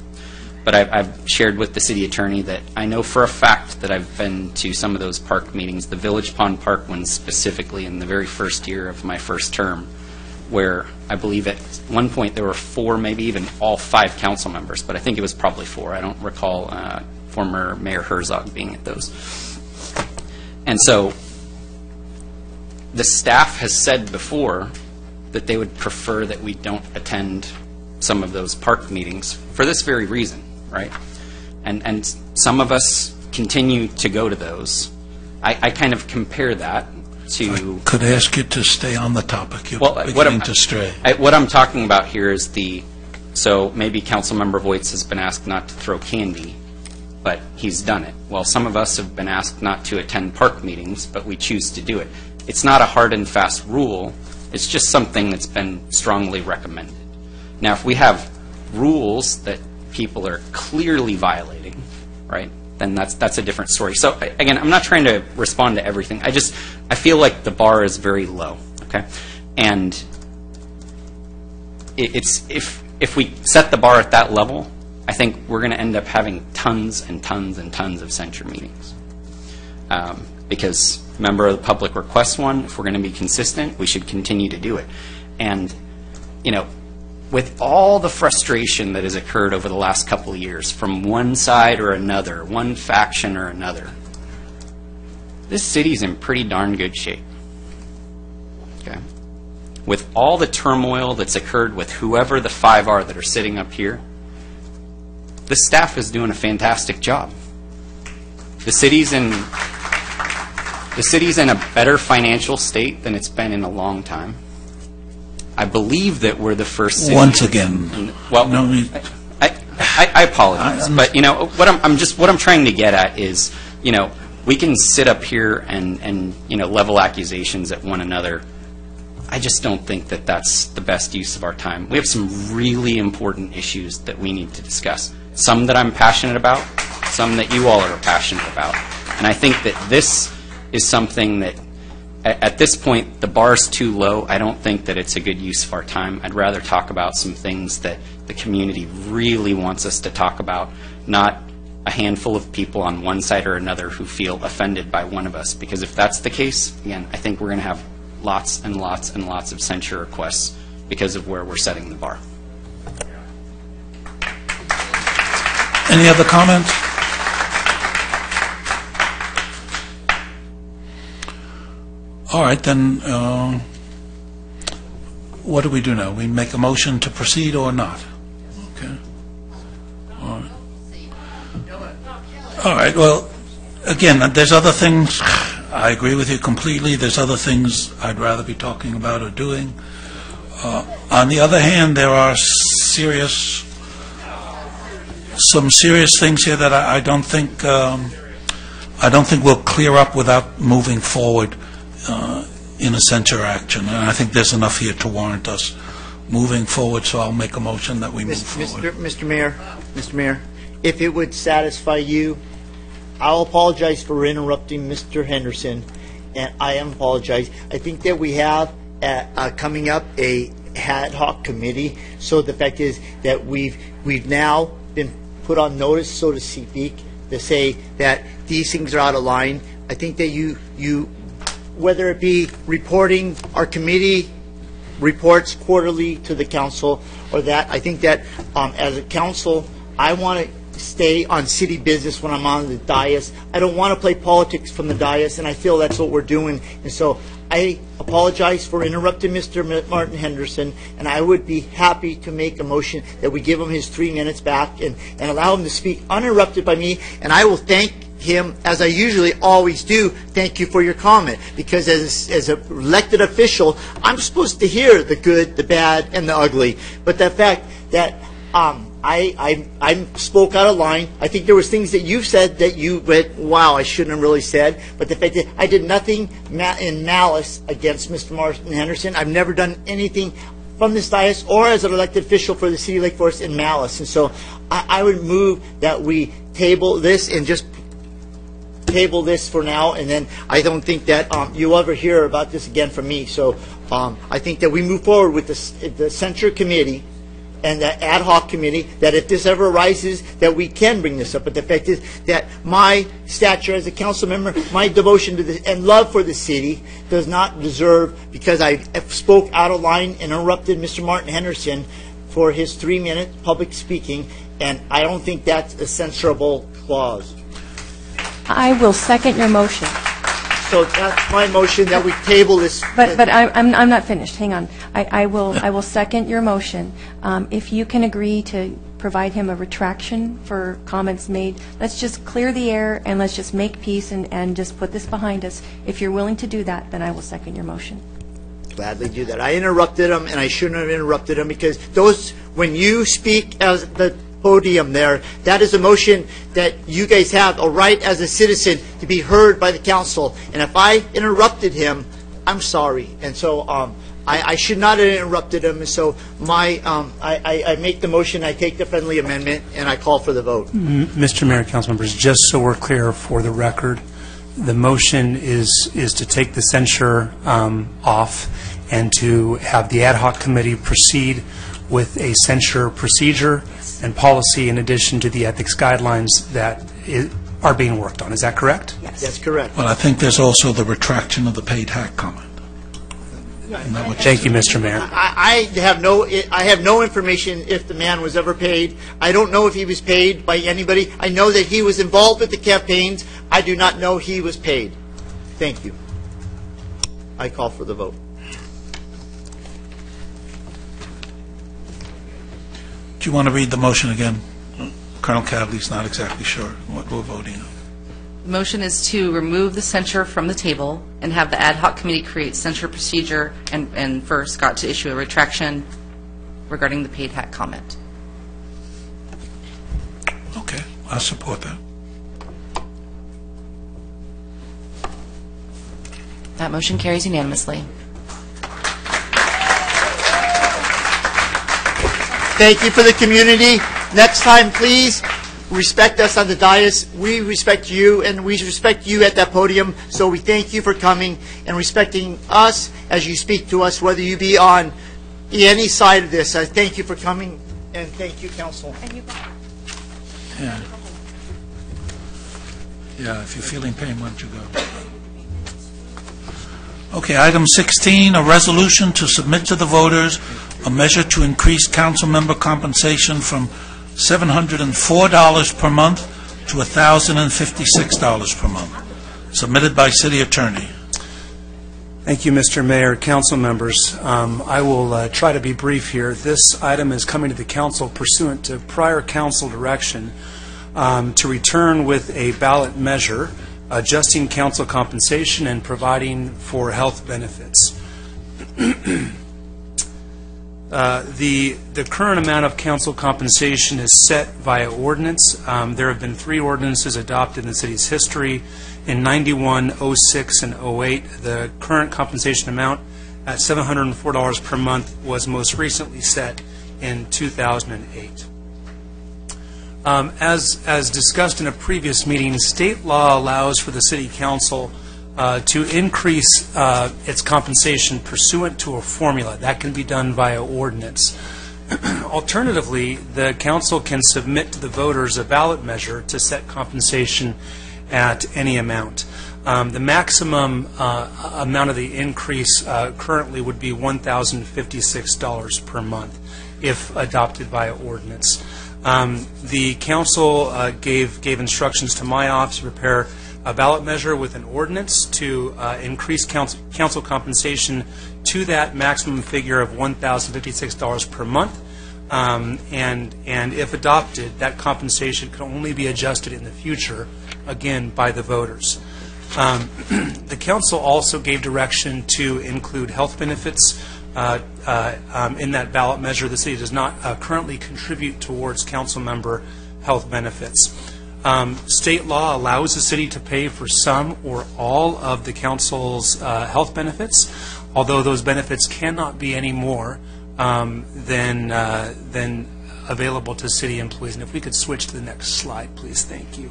Speaker 2: But I've shared with the city attorney that I know for a fact that I've been to some of those park meetings, the Village Pond Park one specifically in the very first year of my first term, where I believe at one point there were 4, maybe even all 5 council members, but I think it was probably 4. I don't recall former Mayor Herzog being at those. And so the staff has said before that they would prefer that we don't attend some of those park meetings for this very reason, right? And some of us continue to go to those. I kind of compare that to...
Speaker 1: Could I ask you to stay on the topic? You're
Speaker 2: Well,
Speaker 1: beginning to stray.
Speaker 2: What I'm talking about here is so maybe Councilmember Voights has been asked not to throw candy, but he's done it. Well, some of us have been asked not to attend park meetings, but we choose to do it. It's not a hard and fast rule. It's just something that's been strongly recommended. Now, if we have rules that people are clearly violating, right, then that's a different story. So again, I'm not trying to respond to everything. I feel like the bar is very low, okay? And if we set the bar at that level, I think we're going to end up having tons and tons and tons of censure meetings. Because a member of the public requests one, if we're going to be consistent, we should continue to do it. And, you know, with all the frustration that has occurred over the last couple of years from one side or another, one faction or another, this city's in pretty darn good shape. Okay? With all the turmoil that's occurred with whoever the five are that are sitting up here, the staff is doing a fantastic job. The city's in a better financial state than it's been in a long time. I believe that we're the first city.
Speaker 1: Once again.
Speaker 2: Well, I apologize, but you know what I'm trying to get at is, you know, we can sit up here and you know, level accusations at one another. I just don't think that that's the best use of our time. We have some really important issues that we need to discuss. Some that I'm passionate about, some that you all are passionate about. And I think that this is something that, at this point, the bar's too low. I don't think that it's a good use of our time. I'd rather talk about some things that the community really wants us to talk about, not a handful of people on one side or another who feel offended by one of us. Because if that's the case, again, I think we're going to have lots and lots and lots of censure requests because of where we're setting the bar.
Speaker 1: Any other comments? All right, then, what do we do now? We make a motion to proceed or not? Okay. All right. All right, well, again, there's other things. I agree with you completely. There's other things I'd rather be talking about or doing. On the other hand, there are some serious things here that I don't think we'll clear up without moving forward in a censure action. And I think there's enough here to warrant us moving forward, so I'll make a motion that we move forward.
Speaker 5: Mr. Mayor, if it would satisfy you, I'll apologize for interrupting Mr. Henderson, and I apologize. I think that we have coming up a ad hoc committee, so the fact is that we've now been put on notice, so to speak, to say that these things are out of line. I think that you whether it be reporting our committee reports quarterly to the council or that, I think that as a council, I want to stay on city business when I'm on the dais. I don't want to play politics from the dais, and I feel that's what we're doing. And so I apologize for interrupting Mr. Martin Henderson, and I would be happy to make a motion that we give him his 3 minutes back and allow him to speak uninterrupted by me, and I will thank him, as I usually always do, thank you for your comment, because as an elected official, I'm supposed to hear the good, the bad, and the ugly. But the fact that I spoke out of line. I think there was things that you said that you went, wow, I shouldn't have really said. But the fact that I did nothing in malice against Mr. Martin Henderson. I've never done anything from this dais or as an elected official for the City of Lake Forest in malice. And so I would move that we table this and just table this for now, and then I don't think that you'll ever hear about this again from me. So I think that we move forward with the censure committee and the ad hoc committee, that if this ever arises, that we can bring this up. But the fact is that my stature as a council member, my devotion to this and love for the city does not deserve, because I spoke out of line and interrupted Mr. Martin Henderson for his 3-minute public speaking, and I don't think that's a censorable clause.
Speaker 13: I will second your motion.
Speaker 5: So that's my motion, that we table this.
Speaker 13: But I'm not finished. Hang on. I will second your motion. If you can agree to provide him a retraction for comments made. Let's just clear the air and let's just make peace and just put this behind us. If you're willing to do that, then I will second your motion.
Speaker 5: Gladly do that. I interrupted him, and I shouldn't have interrupted him, because when you speak as the podium there, that is a motion that you guys have a right as a citizen to be heard by the council. And if I interrupted him, I'm sorry. And so I should not have interrupted him. And so I make the motion, I take the friendly amendment, and I call for the vote.
Speaker 3: Mr. Mayor, council members, just so we're clear for the record, the motion is to take the censure off and to have the ad hoc committee proceed with a censure procedure and policy in addition to the ethics guidelines that are being worked on. Is that correct?
Speaker 5: Yes. That's correct.
Speaker 1: Well, I think there's also the retraction of the paid hack comment.
Speaker 3: Thank you, Mr. Mayor.
Speaker 5: I have no information if the man was ever paid. I don't know if he was paid by anybody. I know that he was involved with the campaigns. I do not know he was paid. Thank you. I call for the vote.
Speaker 1: Do you want to read the motion again? Colonel Cadley's not exactly sure what we're voting on.
Speaker 6: The motion is to remove the censure from the table and have the ad hoc committee create censure procedure and for Scott to issue a retraction regarding the paid hack comment.
Speaker 1: Okay, I support that.
Speaker 6: That motion carries unanimously.
Speaker 5: Thank you for the community. Next time, please respect us on the dais. We respect you, and we respect you at that podium. So we thank you for coming and respecting us as you speak to us, whether you be on any side of this. I thank you for coming, and thank you, council.
Speaker 1: Yeah. Yeah, if you're feeling pain, why don't you go? Okay, item 16, a resolution to submit to the voters a measure to increase council member compensation from $704 per month to $1,056 per month, submitted by City Attorney.
Speaker 3: Thank you, Mr. Mayor, council members. I will try to be brief here. This item is coming to the council pursuant to prior council direction to return with a ballot measure adjusting council compensation and providing for health benefits. The current amount of council compensation is set via ordinance. There have been 3 ordinances adopted in the city's history. In 91, 06, and 08, the current compensation amount at $704 per month was most recently set in 2008. As discussed in a previous meeting, state law allows for the city council to increase its compensation pursuant to a formula. That can be done via ordinance. Alternatively, the council can submit to the voters a ballot measure to set compensation at any amount. The maximum amount of the increase currently would be $1,056 per month if adopted via ordinance. The council gave instructions to my office to prepare a ballot measure with an ordinance to increase council compensation to that maximum figure of $1,056 per month. And if adopted, that compensation can only be adjusted in the future, again, by the voters. The council also gave direction to include health benefits in that ballot measure. The city does not currently contribute towards council member health benefits. State law allows the city to pay for some or all of the council's health benefits, although those benefits cannot be any more than available to city employees. And if we could switch to the next slide, please. Thank you.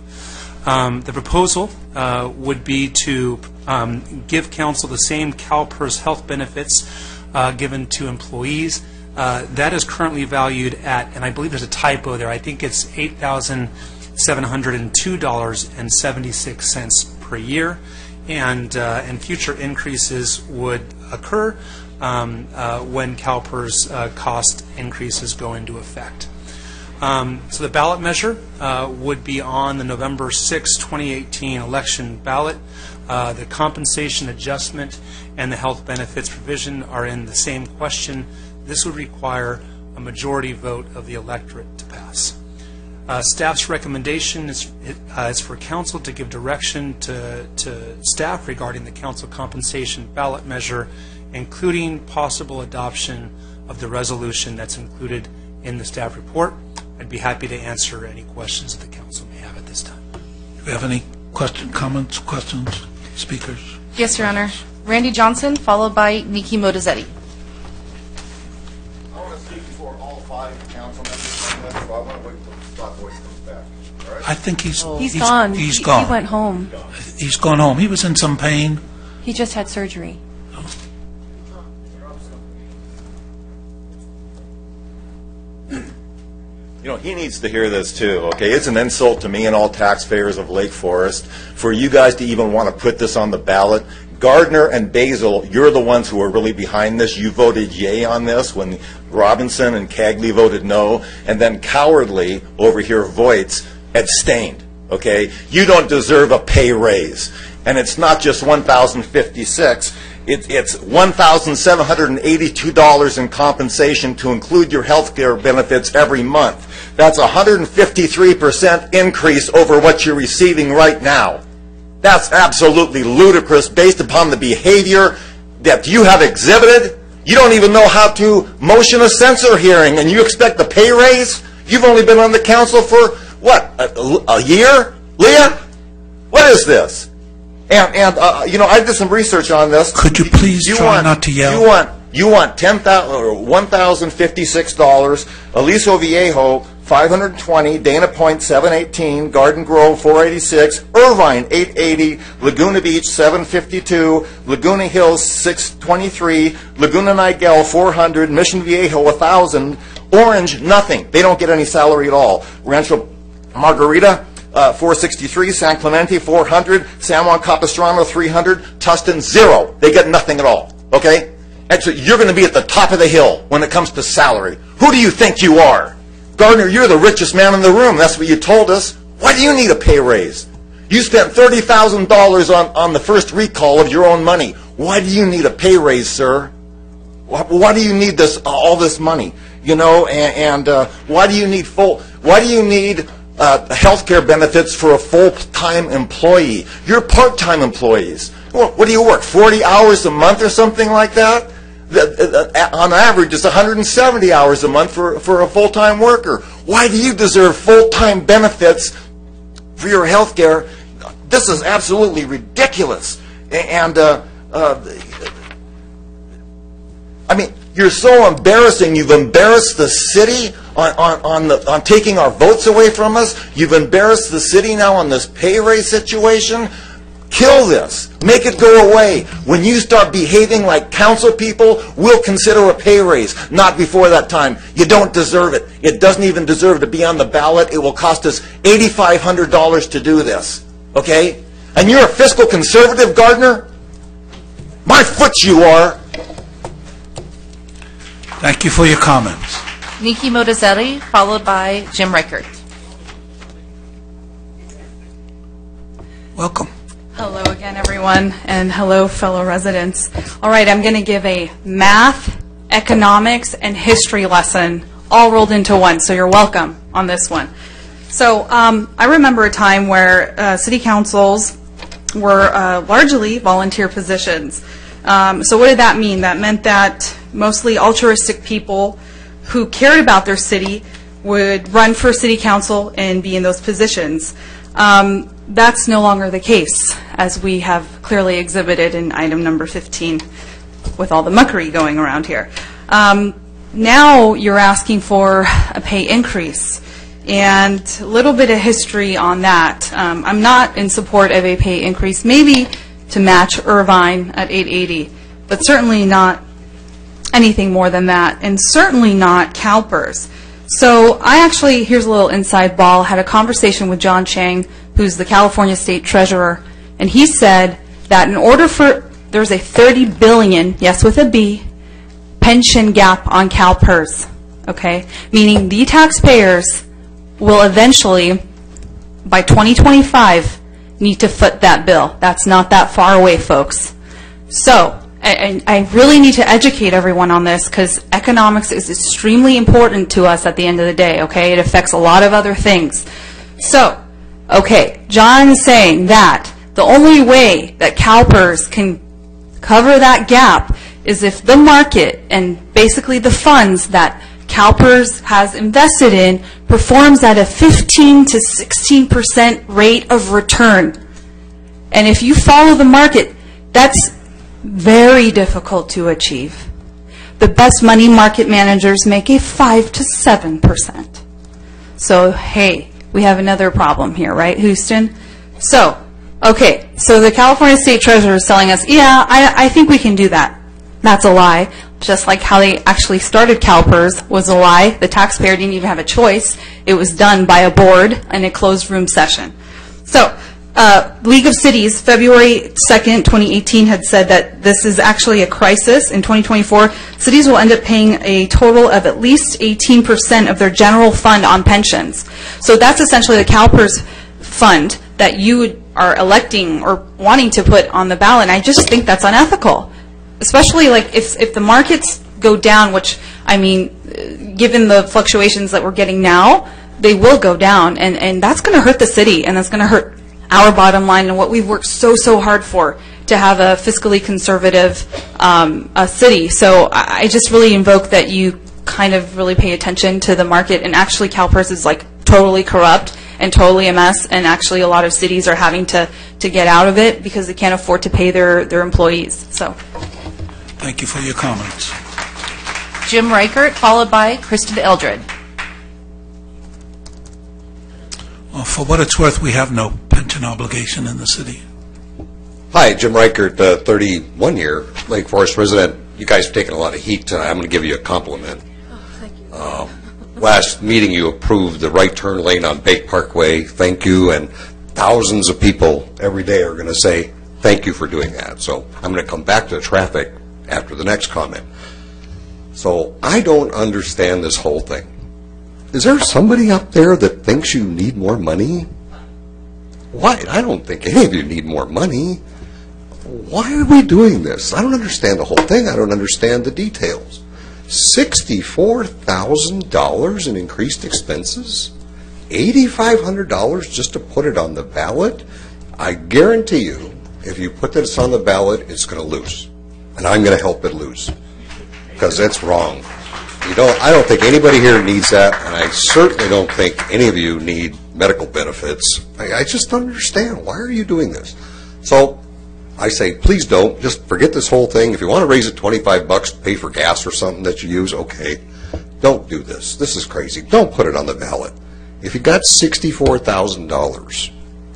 Speaker 3: The proposal would be to give council the same CalPERS health benefits given to employees. That is currently valued at, and I believe there's a typo there, I think it's $8,702.76 per year, and future increases would occur when CalPERS cost increases go into effect. So the ballot measure would be on the November 6, 2018 election ballot. The compensation adjustment and the health benefits provision are in the same question. This would require a majority vote of the electorate to pass. Staff's recommendation is for council to give direction to staff regarding the council compensation ballot measure, including possible adoption of the resolution that's included in the staff report. I'd be happy to answer any questions that the council may have at this time.
Speaker 1: Do we have any comments, questions, speakers?
Speaker 6: Yes, Your Honor. Randy Johnson, followed by Nikki Modizzetti.
Speaker 15: I want to speak before all 5 council members on this, so I want to wait until Scott Voight comes back. All right?
Speaker 1: I think he's
Speaker 13: gone.
Speaker 1: He's gone.
Speaker 13: He went home.
Speaker 1: He's gone home. He was in some pain.
Speaker 13: He just had surgery.
Speaker 15: You know, he needs to hear this too, okay? It's an insult to me and all taxpayers of Lake Forest for you guys to even want to put this on the ballot. Gardner and Basil, you're the ones who are really behind this. You voted yay on this when Robinson and Cagley voted no, and then cowardly over here, Voights, abstained, okay? You don't deserve a pay raise. And it's not just $1,056. It's $1,782 in compensation to include your health care benefits every month. That's a 153% increase over what you're receiving right now. That's absolutely ludicrous based upon the behavior that you have exhibited. You don't even know how to motion a censor hearing, and you expect a pay raise? You've only been on the council for, what, a year? Leah? What is this? And you know, I did some research on this.
Speaker 1: Could you please try not to yell?
Speaker 15: You want $1,056. Aliso Viejo, $520. Dana Point, $718. Garden Grove, $486. Irvine, $880. Laguna Beach, $752. Laguna Hills, $623. Laguna Niguel, $400. Mission Viejo, $1,000. Orange, nothing. They don't get any salary at all. Rancho Margarita, $463, San Clemente, $400, San Juan Capistrano, $300, Tustin, $0. They get nothing at all, okay? And so you're going to be at the top of the hill when it comes to salary. Who do you think you are? Gardner, you're the richest man in the room. That's what you told us. Why do you need a pay raise? You spent $30,000 on the first recall of your own money. Why do you need a pay raise, sir? Why do you need all this money? You know, and why do you need health care benefits for a full-time employee? You're part-time employees. What do you work, 40 hours a month or something like that? On average, it's 170 hours a month for a full-time worker. Why do you deserve full-time benefits for your health care? This is absolutely ridiculous. And, I mean, you're so embarrassing. You've embarrassed the city on taking our votes away from us. You've embarrassed the city now on this pay raise situation. Kill this. Make it go away. When you start behaving like council people, we'll consider a pay raise. Not before that time. You don't deserve it. It doesn't even deserve to be on the ballot. It will cost us $8,500 to do this. Okay? And you're a fiscal conservative, Gardner? My foot you are.
Speaker 1: Thank you for your comments.
Speaker 6: Nikki Modizzetti, followed by Jim Reichert.
Speaker 1: Welcome.
Speaker 7: Hello again, everyone, and hello, fellow residents. All right, I'm going to give a math, economics, and history lesson all rolled into one, so you're welcome on this one. So I remember a time where city councils were largely volunteer positions. So what did that mean? That meant that mostly altruistic people who cared about their city would run for city council and be in those positions. That's no longer the case, as we have clearly exhibited in item number 15 with all the muckery going around here. Now you're asking for a pay increase, and a little bit of history on that. I'm not in support of a pay increase, maybe to match Irvine at $880, but certainly not anything more than that, and certainly not CalPERS. So I actually, here's a little inside ball, had a conversation with John Chang, who's the California State Treasurer, and he said that in order for, there's a $30 billion, yes with a B, pension gap on CalPERS, okay? Meaning the taxpayers will eventually, by 2025, need to foot that bill. That's not that far away, folks. So, I really need to educate everyone on this because economics is extremely important to us at the end of the day, okay? It affects a lot of other things. So, okay, John is saying that the only way that CalPERS can cover that gap is if the market and basically the funds that CalPERS has invested in performs at a 15 to 16% rate of return. And if you follow the market, that's very difficult to achieve. The best money market managers make a 5 to 7%. So, hey, we have another problem here, right, Houston? So, okay, so the California State Treasurer is telling us, yeah, I think we can do that. That's a lie. Just like how they actually started CalPERS was a lie. The taxpayer didn't even have a choice. It was done by a board in a closed room session. So, League of Cities, February 2nd, 2018, had said that this is actually a crisis. In 2024, cities will end up paying a total of at least 18% of their general fund on pensions. So that's essentially the CalPERS fund that you are electing or wanting to put on the ballot. And I just think that's unethical, especially like if the markets go down, which, I mean, given the fluctuations that we're getting now, they will go down, and that's going to hurt the city, and that's going to hurt our bottom line and what we've worked so hard for, to have a fiscally conservative city. So I just really invoke that you kind of really pay attention to the market, and actually CalPERS is like totally corrupt and totally a mess, and actually a lot of cities are having to get out of it because they can't afford to pay their employees. So,
Speaker 1: thank you for your comments.
Speaker 6: Jim Reichert, followed by Kristen Eldred.
Speaker 1: Well, for what it's worth, we have no pension obligation in the city.
Speaker 9: Hi, Jim Reichert, 31-year Lake Forest resident. You guys have taken a lot of heat tonight. I'm going to give you a compliment.
Speaker 13: Oh, thank you.
Speaker 9: Last meeting, you approved the right turn lane on Bake Parkway. Thank you. And thousands of people every day are going to say thank you for doing that. So I'm going to come back to traffic after the next comment. So I don't understand this whole thing. Is there somebody up there that thinks you need more money? Why? I don't think any of you need more money. Why are we doing this? I don't understand the whole thing. I don't understand the details. $64,000 in increased expenses? $8,500 just to put it on the ballot? I guarantee you, if you put this on the ballot, it's going to lose. And I'm going to help it lose. Because that's wrong. I don't think anybody here needs that, and I certainly don't think any of you need medical benefits. I just don't understand. Why are you doing this? So I say, please don't. Just forget this whole thing. If you want to raise it $25 to pay for gas or something that you use, okay. Don't do this. This is crazy. Don't put it on the ballot. If you got $64,000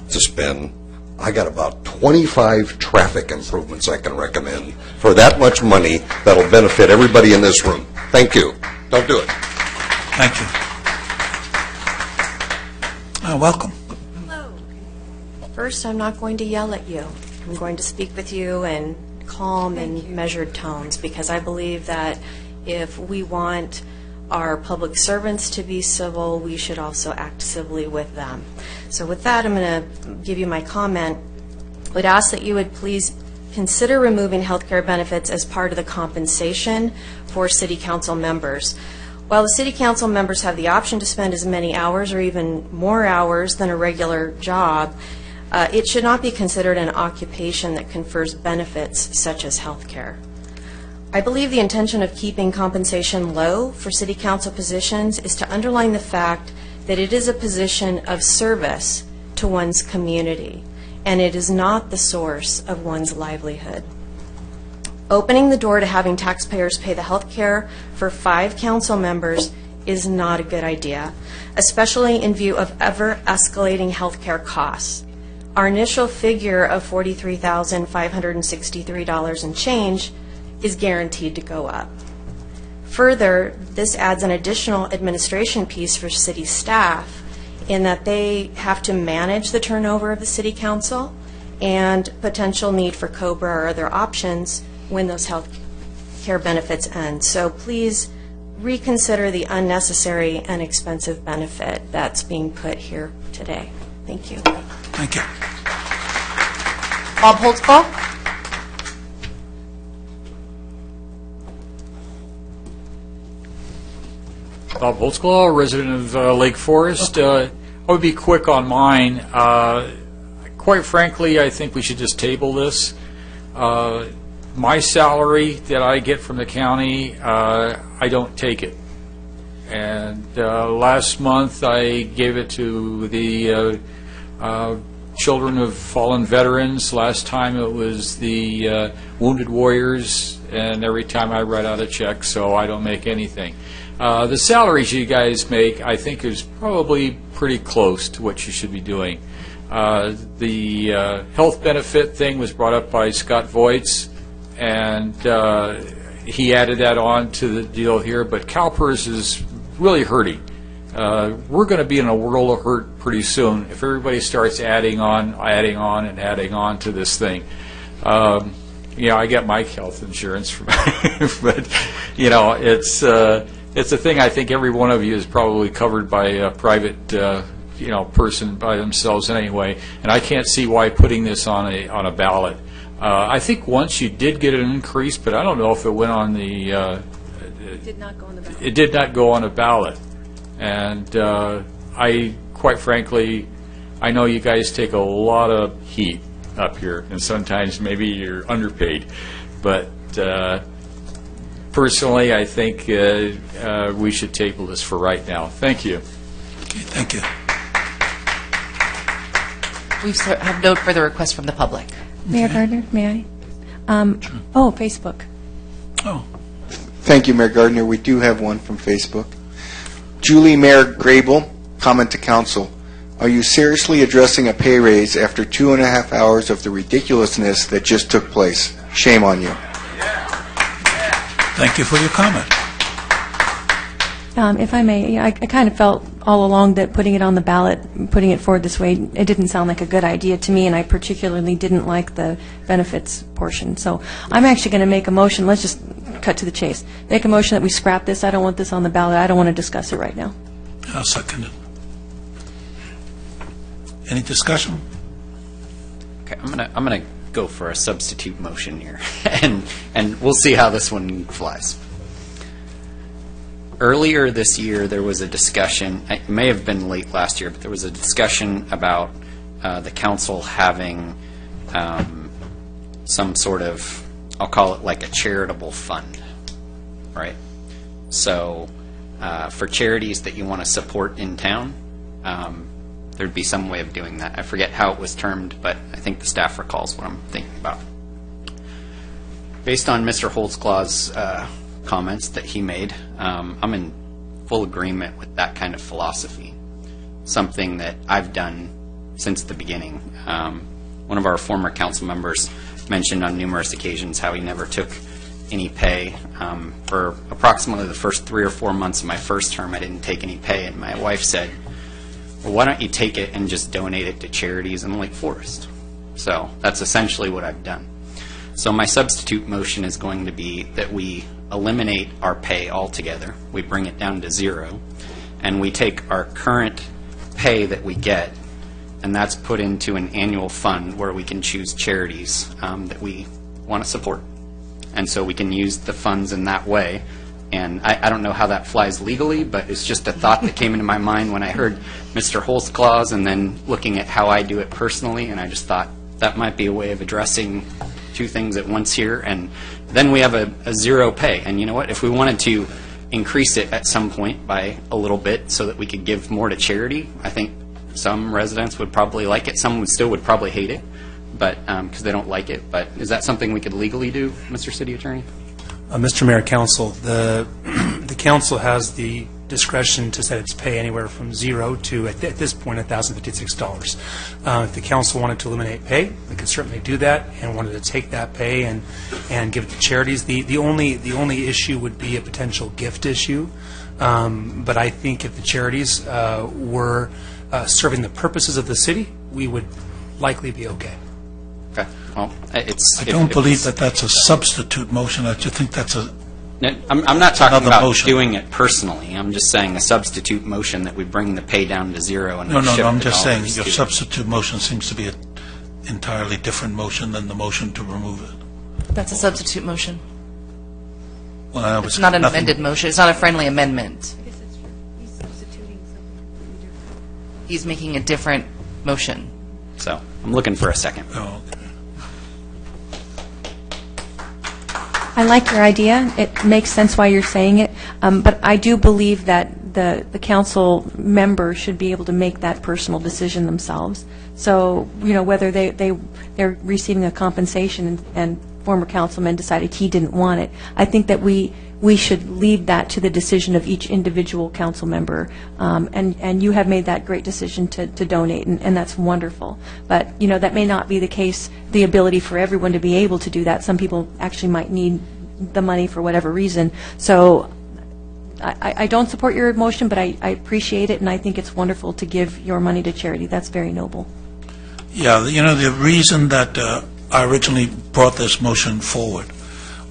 Speaker 9: to spend, I got about 25 traffic improvements I can recommend for that much money that'll benefit everybody in this room. Thank you. Don't do it.
Speaker 1: Thank you. Welcome.
Speaker 13: Hello. First, I'm not going to yell at you. I'm going to speak with you in calm and measured tones, because I believe that if we want our public servants to be civil, we should also act civilly with them. So with that, I'm going to give you my comment. I would ask that you would please consider removing health care benefits as part of the compensation for City Council members. While the City Council members have the option to spend as many hours or even more hours than a regular job, it should not be considered an occupation that confers benefits such as health care. I believe the intention of keeping compensation low for City Council positions is to underline the fact that it is a position of service to one's community, and it is not the source of one's livelihood. Opening the door to having taxpayers pay the health care for 5 council members is not a good idea, especially in view of ever-escalating health care costs. Our initial figure of $43,563 and change is guaranteed to go up. Further, this adds an additional administration piece for city staff in that they have to manage the turnover of the City Council and potential need for COBRA or other options when those health care benefits end. So please reconsider the unnecessary and expensive benefit that's being put here today. Thank you.
Speaker 1: Thank you.
Speaker 6: Bob Holtzclaw.
Speaker 10: Bob Holtzclaw, resident of Lake Forest. I would be quick on mine. Quite frankly, I think we should just table this. My salary that I get from the county, I don't take it. And last month I gave it to the children of fallen veterans. Last time it was the Wounded Warriors, and every time I write out a check, so I don't make anything. The salaries you guys make, I think, is probably pretty close to what you should be doing. The health benefit thing was brought up by Scott Voits, and he added that on to the deal here, but CalPERS is really hurting. We're going to be in a world of hurt pretty soon if everybody starts adding on to this thing. I get my health insurance, but it's a thing. I think every one of you is probably covered by a private person by themselves anyway, and I can't see why putting this on a ballot. I think once you did get an increase, but I don't know if it went on the.
Speaker 13: It did not go on the ballot.
Speaker 10: It did not go on a ballot, and I quite frankly, I know you guys take a lot of heat up here, and sometimes maybe you're underpaid, but personally, I think we should table this for right now. Thank you.
Speaker 1: Okay, thank you.
Speaker 6: We have no further requests from the public.
Speaker 13: Mayor Gardner, may I? Facebook.
Speaker 1: Oh.
Speaker 21: Thank you, Mayor Gardner. We do have one from Facebook. Julie Mayor Grable, comment to council. Are you seriously addressing a pay raise after 2.5 hours of the ridiculousness that just took place? Shame on you.
Speaker 1: Thank you for your comment.
Speaker 13: If I may, I kind of felt all along that putting it on the ballot, putting it forward this way, it didn't sound like a good idea to me, and I particularly didn't like the benefits portion. So I'm actually going to make a motion. Let's just cut to the chase. Make a motion that we scrap this. I don't want this on the ballot. I don't want to discuss it right now.
Speaker 1: I'll second it. Any discussion?
Speaker 2: Okay, I'm gonna go for a substitute motion here, and we'll see how this one flies. Earlier this year, there was a discussion, it may have been late last year, but there was a discussion about the council having some sort of, I'll call it like a charitable fund, right? So for charities that you want to support in town, there'd be some way of doing that. I forget how it was termed, but I think the staff recalls what I'm thinking about. Based on Mr. Holtzclaw's comments that he made, I'm in full agreement with that kind of philosophy, something that I've done since the beginning. One of our former council members mentioned on numerous occasions how he never took any pay. For approximately the first 3 or 4 months of my first term, I didn't take any pay, and my wife said, well, why don't you take it and just donate it to charities in Lake Forest? So that's essentially what I've done. So my substitute motion is going to be that we eliminate our pay altogether. We bring it down to 0, and we take our current pay that we get, and that's put into an annual fund where we can choose charities that we want to support. And so we can use the funds in that way. And I don't know how that flies legally, but it's just a thought that came into my mind when I heard Mr. Holtzclaw's and then looking at how I do it personally, and I just thought that might be a way of addressing two things at once here. And then we have a 0 pay. And you know what? If we wanted to increase it at some point by a little bit so that we could give more to charity, I think some residents would probably like it. Some would probably hate it, but because they don't like it. But is that something we could legally do, Mr. City Attorney?
Speaker 3: Mr. Mayor, Council, the Council has the discretion to set its pay anywhere from 0 to, at this point, $1,056. If the Council wanted to eliminate pay, they could certainly do that, and wanted to take that pay and give it to charities. The only issue would be a potential gift issue, but I think if the charities were serving the purposes of the city, we would likely be okay.
Speaker 2: Okay. Well,
Speaker 1: I don't believe that that's a substitute motion. I just think that's a.
Speaker 2: I'm not talking about
Speaker 1: motion.
Speaker 2: doing it personally. I'm just saying a substitute motion that we bring the pay down to 0 and
Speaker 1: No,
Speaker 2: shift
Speaker 1: I'm
Speaker 2: the
Speaker 1: just saying
Speaker 2: dollars
Speaker 1: your
Speaker 2: to-
Speaker 1: substitute motion seems to be an entirely different motion than the motion to remove it.
Speaker 6: That's a substitute motion.
Speaker 1: Well,
Speaker 6: It's not an amended motion. It's not a friendly amendment. He's making a different motion.
Speaker 2: So I'm looking for a second.
Speaker 1: Oh,
Speaker 13: I like your idea. It makes sense why you're saying it. But I do believe that the council members should be able to make that personal decision themselves. So, whether they're receiving a compensation and former councilman decided he didn't want it, I think that we should leave that to the decision of each individual council member. And you have made that great decision to donate, and that's wonderful. But, that may not be the case, the ability for everyone to be able to do that. Some people actually might need the money for whatever reason. So I don't support your motion, but I appreciate it, and I think it's wonderful to give your money to charity. That's very noble.
Speaker 1: Yeah, the reason that I originally brought this motion forward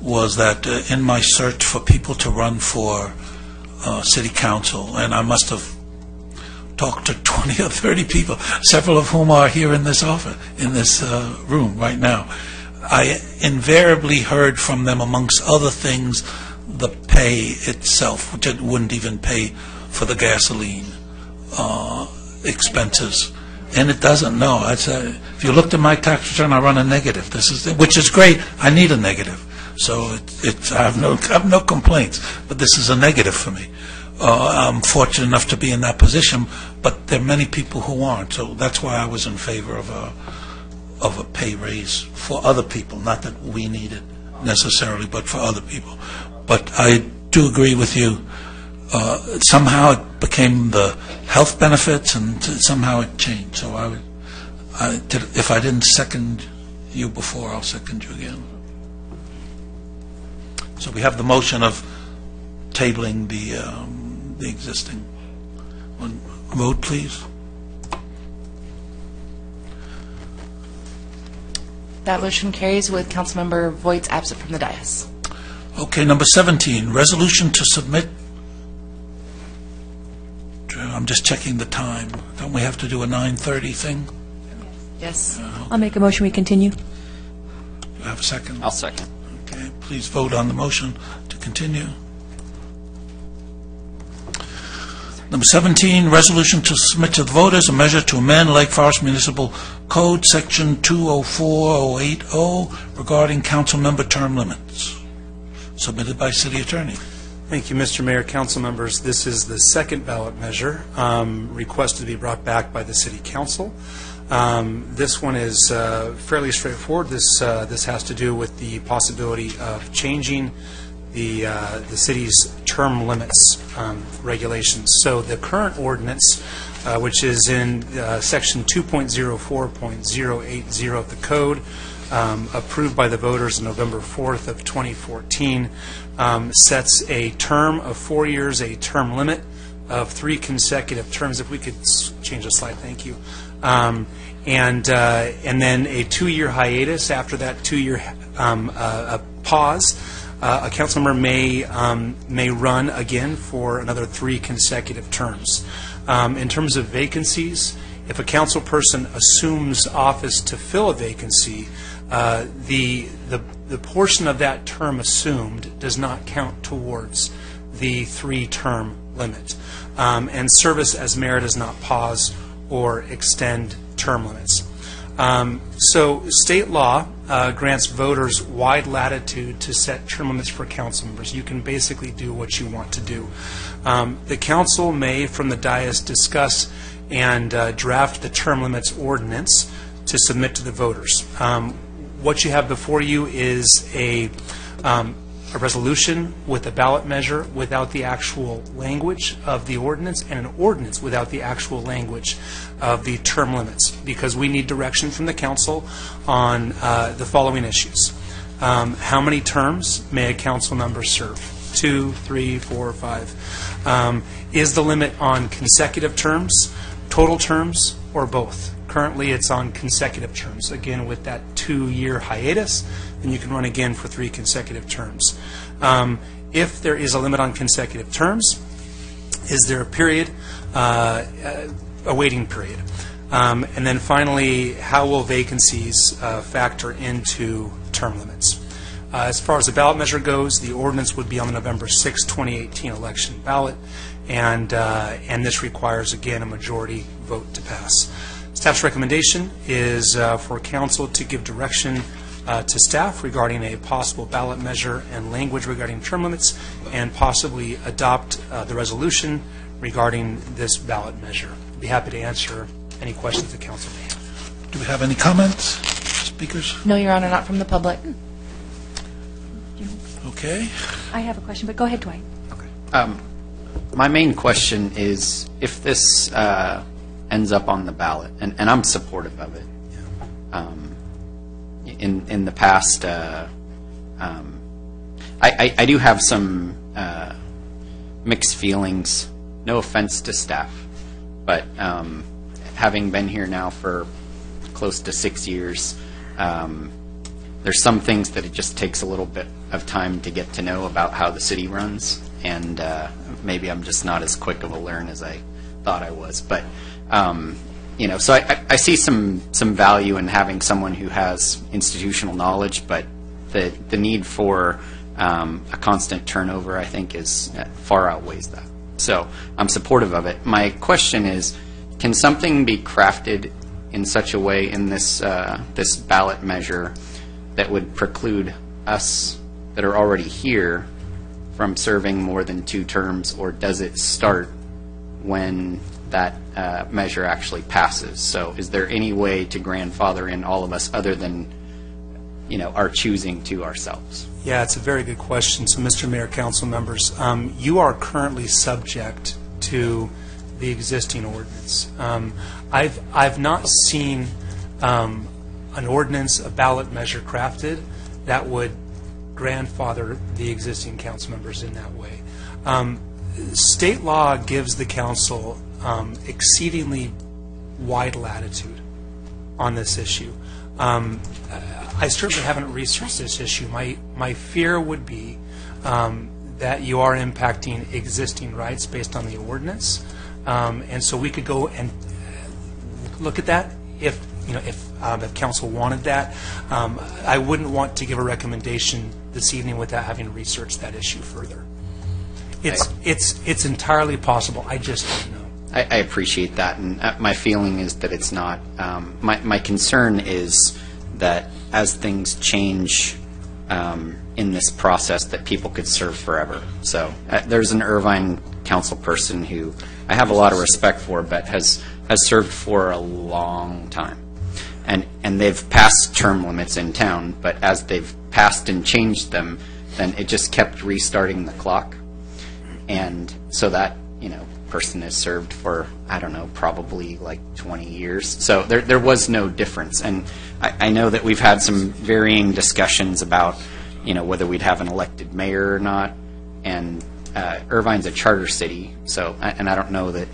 Speaker 1: was that in my search for people to run for city council, and I must have talked to 20 or 30 people, several of whom are here in this office, in this room right now, I invariably heard from them, amongst other things, the pay itself, which it wouldn't even pay for the gasoline expenses. And it doesn't. No, if you looked at my tax return, I run a negative. Which is great. I need a negative, so I have no complaints. But this is a negative for me. I'm fortunate enough to be in that position, but there are many people who aren't. So that's why I was in favor of a pay raise for other people. Not that we need it necessarily, but for other people. But I do agree with you. Somehow it became the health benefits, and somehow it changed. So if I didn't second you before, I'll second you again. So we have the motion of tabling the existing one. Vote, please.
Speaker 6: That motion carries with Councilmember Voigt's absent from the dais.
Speaker 1: Okay, number 17, resolution to submit. I'm just checking the time. Don't we have to do a 9:30 thing?
Speaker 6: Yes.
Speaker 13: I'll make a motion. We continue.
Speaker 1: Do you have a second?
Speaker 2: I'll second.
Speaker 1: Okay, please vote on the motion to continue. Number 17, resolution to submit to the voters a measure to amend Lake Forest Municipal Code, Section 204080, regarding council member term limits. Submitted by City Attorney.
Speaker 3: Thank you, Mr. Mayor, council members. This is the second ballot measure requested to be brought back by the City Council. This one is fairly straightforward. This has to do with the possibility of changing the city's term limits regulations. So the current ordinance, which is in Section 2.04.080 of the code, approved by the voters on November 4th of 2014, sets a term of 4 years, a term limit of 3 consecutive terms. If we could change the slide, thank you. And then a 2-year hiatus. After that 2-year pause, a council member may run again for another 3 consecutive terms. In terms of vacancies, if a council person assumes office to fill a vacancy, the portion of that term assumed does not count towards the 3-term limit. And service as mayor does not pause or extend term limits. So state law grants voters wide latitude to set term limits for council members. You can basically do what you want to do. The council may, from the dais, discuss and draft the term limits ordinance to submit to the voters. What you have before you is a resolution with a ballot measure without the actual language of the ordinance, and an ordinance without the actual language of the term limits, because we need direction from the council on the following issues. How many terms may a council member serve? 2, 3, 4, 5. Is the limit on consecutive terms, total terms, or both? Currently, it's on consecutive terms. Again, with that 2-year hiatus, then you can run again for 3 consecutive terms. If there is a limit on consecutive terms, is there a period, a waiting period? And then finally, how will vacancies factor into term limits? As far as the ballot measure goes, the ordinance would be on the November 6, 2018 election ballot, and this requires, again, a majority vote to pass. Staff's recommendation is for council to give direction to staff regarding a possible ballot measure and language regarding term limits, and possibly adopt the resolution regarding this ballot measure. I'd be happy to answer any questions the council may have.
Speaker 1: Do we have any comments, speakers?
Speaker 6: No, Your Honor, not from the public.
Speaker 1: Okay.
Speaker 13: I have a question, but go ahead, Dwight.
Speaker 2: My main question is, if this ends up on the ballot, and I'm supportive of it. In the past, I do have some mixed feelings. No offense to staff, but having been here now for close to 6 years, there's some things that it just takes a little bit of time to get to know about how the city runs, and maybe I'm just not as quick of a learn as I thought I was. But so I see some value in having someone who has institutional knowledge, but the need for a constant turnover, I think, is far outweighs that. So I'm supportive of it. My question is, can something be crafted in such a way in this this ballot measure that would preclude us that are already here from serving more than 2 terms, or does it start when that measure actually passes? So is there any way to grandfather in all of us other than, our choosing to ourselves?
Speaker 3: Yeah, it's a very good question. So, Mr. Mayor, council members, you are currently subject to the existing ordinance. I've not seen an ordinance, a ballot measure crafted that would grandfather the existing council members in that way. State law gives the council exceedingly wide latitude on this issue. I certainly haven't researched this issue. My fear would be that you are impacting existing rights based on the ordinance, and so we could go and look at that if council wanted that. I wouldn't want to give a recommendation this evening without having researched that issue further. It's entirely possible. I just don't know.
Speaker 2: I appreciate that, and my feeling is that it's not. My concern is that as things change in this process, that people could serve forever. So there's an Irvine council person who I have a lot of respect for, but has served for a long time. And they've passed term limits in town, but as they've passed and changed them, then it just kept restarting the clock. And so that, person has served for, I don't know, probably like 20 years. So there was no difference. And I know that we've had some varying discussions about, whether we'd have an elected mayor or not. And Irvine's a charter city, so, and I don't know that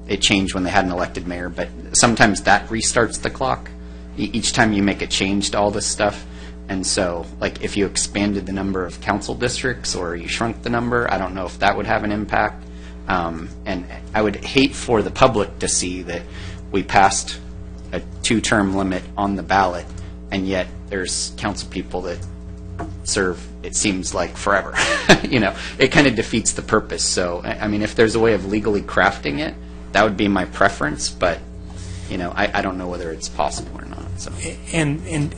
Speaker 2: it changed when they had an elected mayor, but sometimes that restarts the clock each time you make a change to all this stuff. And so, like, if you expanded the number of council districts or you shrunk the number, I don't know if that would have an impact. And I would hate for the public to see that we passed a 2-term limit on the ballot, and yet there's council people that serve, it seems like, forever. It kind of defeats the purpose. So, I mean, if there's a way of legally crafting it, that would be my preference, but, I don't know whether it's possible or not. So.
Speaker 3: And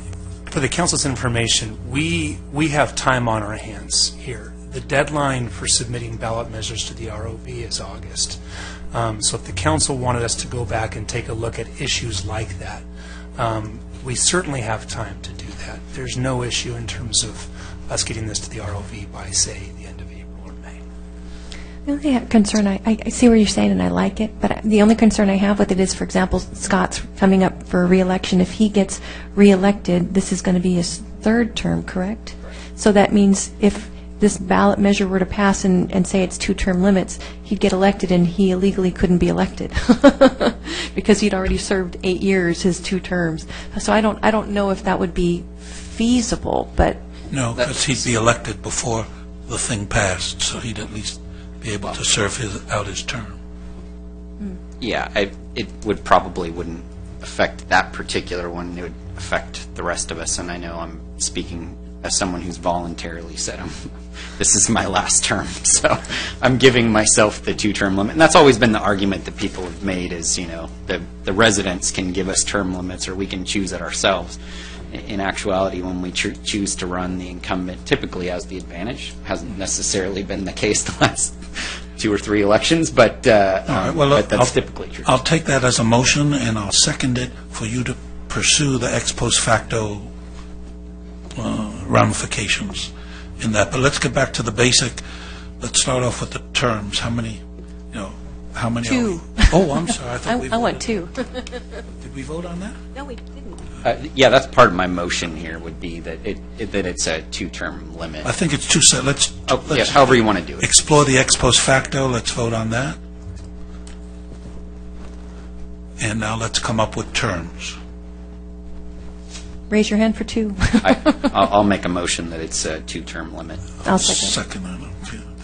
Speaker 3: for the council's information, we have time on our hands here. The deadline for submitting ballot measures to the ROV is August. So if the council wanted us to go back and take a look at issues like that, we certainly have time to do that. There's no issue in terms of us getting this to the ROV by, say, the end of April or May.
Speaker 13: The only concern, I see what you're saying, and I like it, but the only concern I have with it is, for example, Scott's coming up for re-election. If he gets re-elected, this is going to be his 3rd term, correct? So that means if this ballot measure were to pass and say it's 2-term limits, he'd get elected and he illegally couldn't be elected because he'd already served 8 years, his 2 terms. So I don't know if that would be feasible, but...
Speaker 1: No, because he'd be elected before the thing passed, so he'd at least be able to serve out his term.
Speaker 2: Yeah, it wouldn't affect that particular one. It would affect the rest of us, and I know I'm speaking as someone who's voluntarily said this is my last term, so I'm giving myself the 2-term limit. And that's always been the argument that people have made is, the residents can give us term limits or we can choose it ourselves. In actuality, when we choose to run, the incumbent typically has the advantage. Hasn't necessarily been the case the last 2 or 3 elections, but, but that's typically true.
Speaker 1: I'll take that as a motion, and I'll second it for you to pursue the ex post facto ramifications in that. But let's get back to the basic. Let's start off with the terms. How many, how many?
Speaker 13: 2.
Speaker 1: Oh, I'm sorry. I thought
Speaker 13: I want 2.
Speaker 1: Did we vote on that?
Speaker 13: No, we didn't.
Speaker 2: Yeah, that's part of my motion here would be that that it's a 2-term limit.
Speaker 1: I think it's 2 set. Let's
Speaker 2: however you want to do it.
Speaker 1: Explore the ex post facto. Let's vote on that. And now let's come up with terms.
Speaker 13: Raise your hand for 2.
Speaker 2: I'll make a motion that it's a 2-term limit.
Speaker 13: I'll second.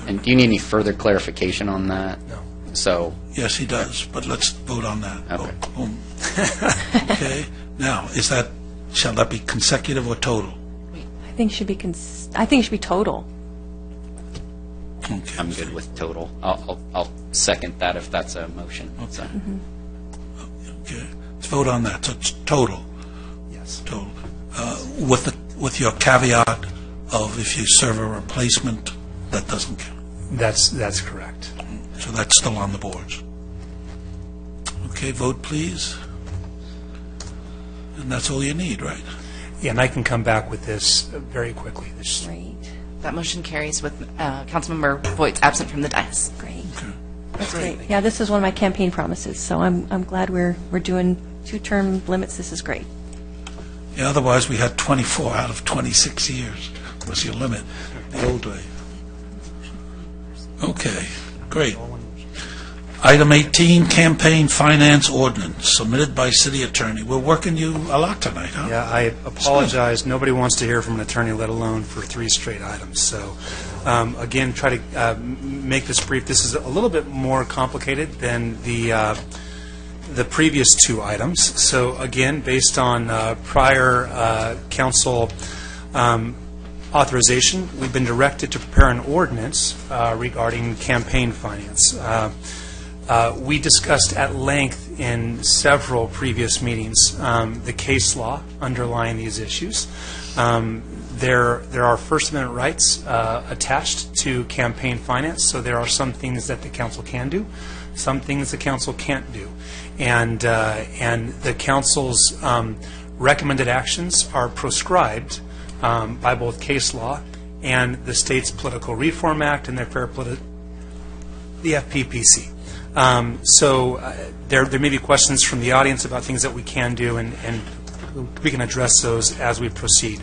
Speaker 2: And do you need any further clarification on that? No. So.
Speaker 1: Yes, he does, but let's vote on that.
Speaker 2: Okay.
Speaker 1: Boom. Okay. Now, shall that be consecutive or total?
Speaker 13: I think it should be total.
Speaker 1: Okay.
Speaker 2: I'm good with total. I'll second that if that's a motion.
Speaker 1: Okay.
Speaker 2: So.
Speaker 1: Okay. Let's vote on that. So it's total.
Speaker 3: Yes.
Speaker 1: Total. With your caveat of if you serve a replacement, that doesn't count.
Speaker 3: That's correct.
Speaker 1: So that's still on the boards. Okay, vote please. And that's all you need, right?
Speaker 3: Yeah, and I can come back with this very quickly.
Speaker 13: Great.
Speaker 6: That motion carries with Councilmember Voigt absent from the dais.
Speaker 13: Great. Okay. That's great. Yeah, this is one of my campaign promises, so I'm glad we're doing 2-term limits. This is great.
Speaker 1: Yeah, otherwise we had 24 out of 26 years was your limit the old way. Okay, great. Item 18, campaign finance ordinance, submitted by city attorney. We're working you a lot tonight, huh?
Speaker 3: Yeah, I apologize. Nobody wants to hear from an attorney, let alone for 3 straight items. So, again, try to make this brief. This is a little bit more complicated than the previous 2 items. So, again, based on prior council authorization, we've been directed to prepare an ordinance regarding campaign finance. We discussed at length in several previous meetings the case law underlying these issues. There are First Amendment rights attached to campaign finance, so there are some things that the council can do, some things the council can't do. And the council's recommended actions are proscribed by both case law and the state's Political Reform Act and the FPPC. So there may be questions from the audience about things that we can do, and we can address those as we proceed.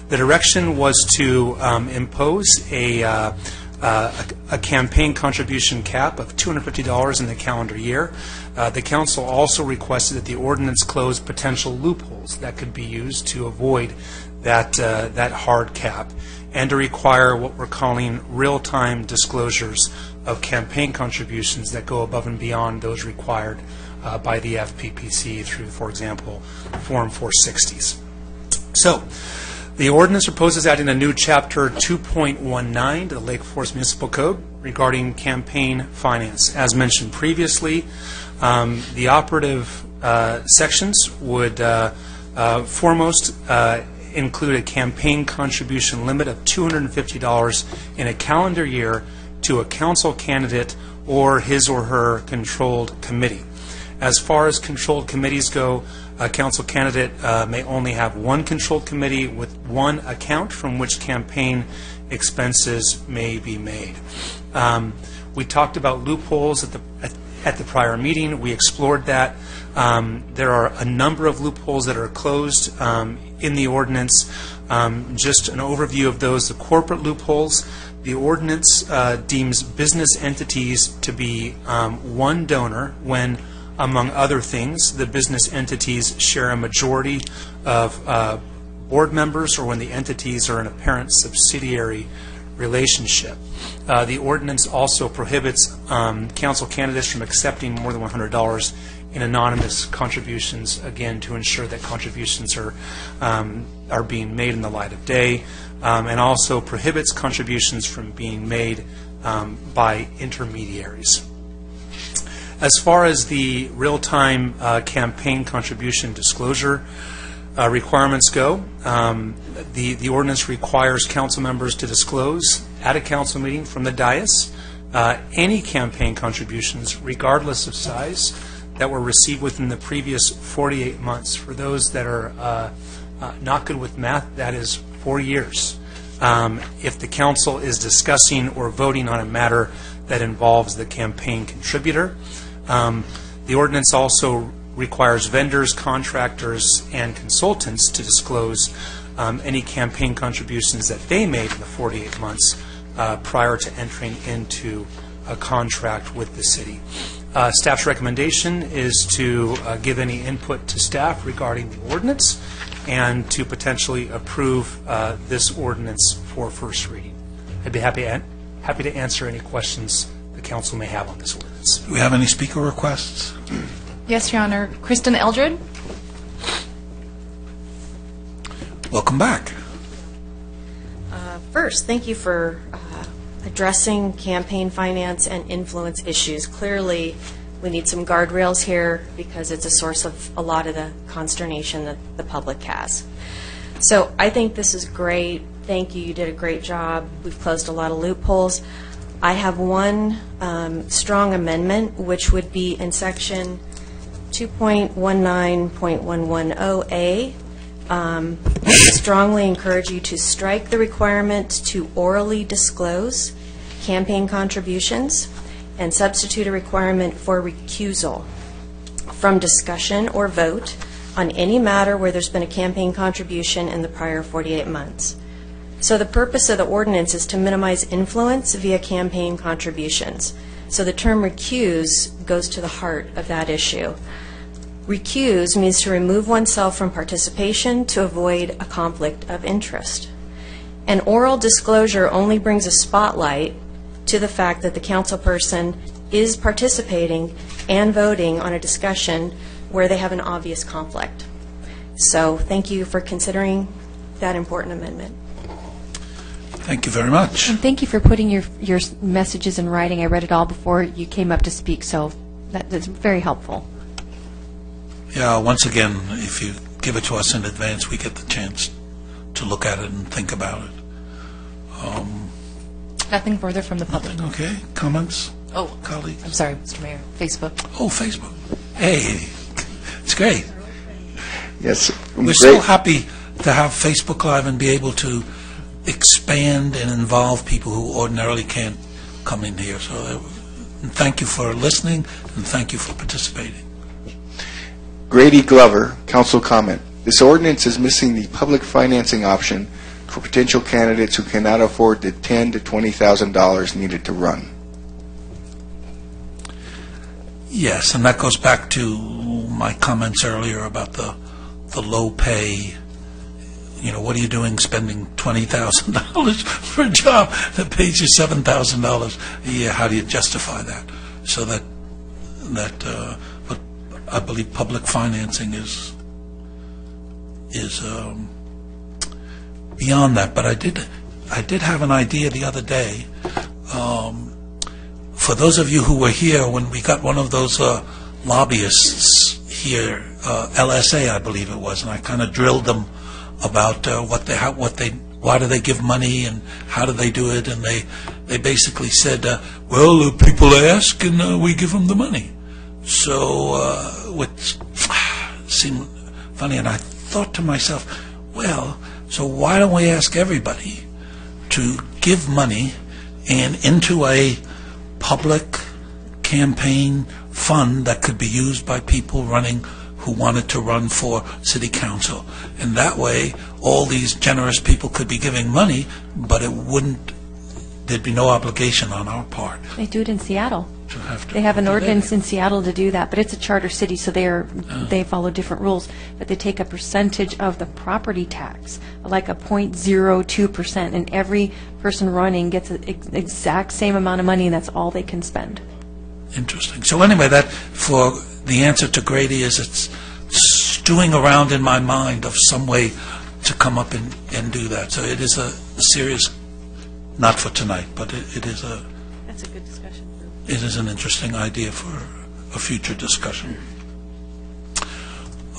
Speaker 3: The direction was to impose a campaign contribution cap of $250 in the calendar year. The council also requested that the ordinance close potential loopholes that could be used to avoid that hard cap, and to require what we're calling real-time disclosures of campaign contributions that go above and beyond those required by the FPPC through, for example, Form 460s. So, the ordinance proposes adding a new Chapter 2.19 to the Lake Forest Municipal Code regarding campaign finance. As mentioned previously, the operative sections would foremost include a campaign contribution limit of $250 in a calendar year to a council candidate or his or her controlled committee. As far as controlled committees go, a council candidate may only have one controlled committee with one account from which campaign expenses may be made. We talked about loopholes at the prior meeting. We explored that. There are a number of loopholes that are closed in the ordinance. Just an overview of those. The corporate loopholes. The ordinance deems business entities to be one donor when, among other things, the business entities share a majority of board members, or when the entities are in a parent-subsidiary relationship. The ordinance also prohibits council candidates from accepting more than $100 in anonymous contributions, again, to ensure that contributions are being made in the light of day, and also prohibits contributions from being made by intermediaries. As far as the real-time campaign contribution disclosure requirements go, the ordinance requires council members to disclose at a council meeting from the dais any campaign contributions, regardless of size, that were received within the previous 48 months. For those that are not good with math, that is 4 years. If the council is discussing or voting on a matter that involves the campaign contributor, the ordinance also requires vendors, contractors, and consultants to disclose any campaign contributions that they made in the 48 months prior to entering into a contract with the city. Staff's recommendation is to give any input to staff regarding the ordinance and to potentially approve this ordinance for first reading. I'd be happy to answer any questions the council may have on this ordinance.
Speaker 1: Do we have any speaker requests?
Speaker 11: Yes, Your Honor. Kristen Eldred.
Speaker 1: Welcome back.
Speaker 22: First, thank you for addressing campaign finance and influence issues. Clearly, we need some guardrails here because it's a source of a lot of the consternation that the public has. So I think this is great. Thank you. You did a great job. We've closed a lot of loopholes. I have one strong amendment, which would be in section 2.19.110A. I strongly encourage you to strike the requirement to orally disclose campaign contributions and substitute a requirement for recusal from discussion or vote on any matter where there's been a campaign contribution in the prior 48 months. So the purpose of the ordinance is to minimize influence via campaign contributions. So the term recuse goes to the heart of that issue. Recuse means to remove oneself from participation to avoid a conflict of interest. An oral disclosure only brings a spotlight to the fact that the council person is participating and voting on a discussion where they have an obvious conflict. So thank you for considering that important amendment.
Speaker 1: Thank you very much.
Speaker 13: And thank you for putting your messages in writing. I read it all before you came up to speak, so that's very helpful.
Speaker 1: Yeah, once again, if you give it to us in advance, we get the chance to look at it and think about it.
Speaker 6: Nothing further from the public.
Speaker 1: Okay, comments?
Speaker 6: Oh,
Speaker 1: colleagues?
Speaker 6: I'm sorry, Mr. Mayor. Facebook.
Speaker 1: Oh, Facebook. Hey, it's great.
Speaker 21: Yes.
Speaker 1: We're so happy to have Facebook Live and be able to expand and involve people who ordinarily can't come in here. So thank you for listening and thank you for participating.
Speaker 21: Grady Glover, council comment. This ordinance is missing the public financing option for potential candidates who cannot afford the $10,000 to $20,000 needed to run.
Speaker 1: Yes, and that goes back to my comments earlier about the low pay. You know, what are you doing spending $20,000 for a job that pays you $7,000 a year? How do you justify that? So but I believe public financing is beyond that. But I did have an idea the other day. For those of you who were here when we got one of those lobbyists here, LSA, I believe it was, and I kind of drilled them about why do they give money and how do they do it, and they basically said, well, people ask and we give them the money. So, which seemed funny, and I thought to myself, well, so why don't we ask everybody to give money and into a public campaign fund that could be used by people who wanted to run for city council, and that way all these generous people could be giving money, but there'd be no obligation on our part.
Speaker 13: They do it in Seattle. They have an ordinance in Seattle to do that, but it's a charter city, so they follow different rules. But they take a percentage of the property tax, like a 0.02%, and every person running gets the exact same amount of money, and that's all they can spend.
Speaker 1: Interesting. So anyway, that for the answer to Grady is it's stewing around in my mind of some way to come up and do that. So it is a serious, not for tonight, but it is a...
Speaker 22: That's a good discussion.
Speaker 1: It is an interesting idea for a future discussion.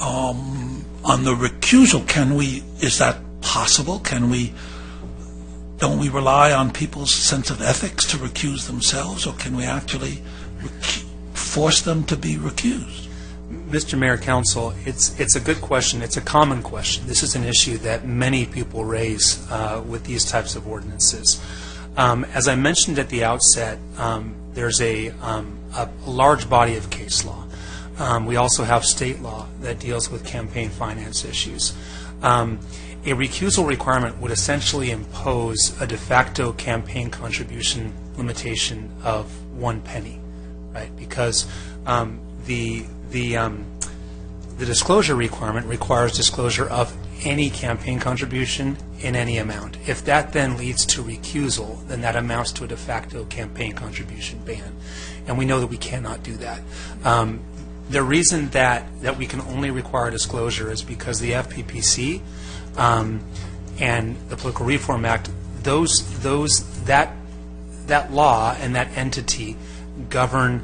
Speaker 1: On the recusal, is that possible? Don't we rely on people's sense of ethics to recuse themselves, or can we actually force them to be recused?
Speaker 3: Mr. Mayor, Council, it's a good question. It's a common question. This is an issue that many people raise with these types of ordinances. As I mentioned at the outset, there's a large body of case law. We also have state law that deals with campaign finance issues. A recusal requirement would essentially impose a de facto campaign contribution limitation of 1 penny, right? Because the disclosure requirement requires disclosure of any campaign contribution in any amount. If that then leads to recusal, then that amounts to a de facto campaign contribution ban. And we know that we cannot do that. The reason that we can only require disclosure is because the FPPC and the Political Reform Act, that law and that entity govern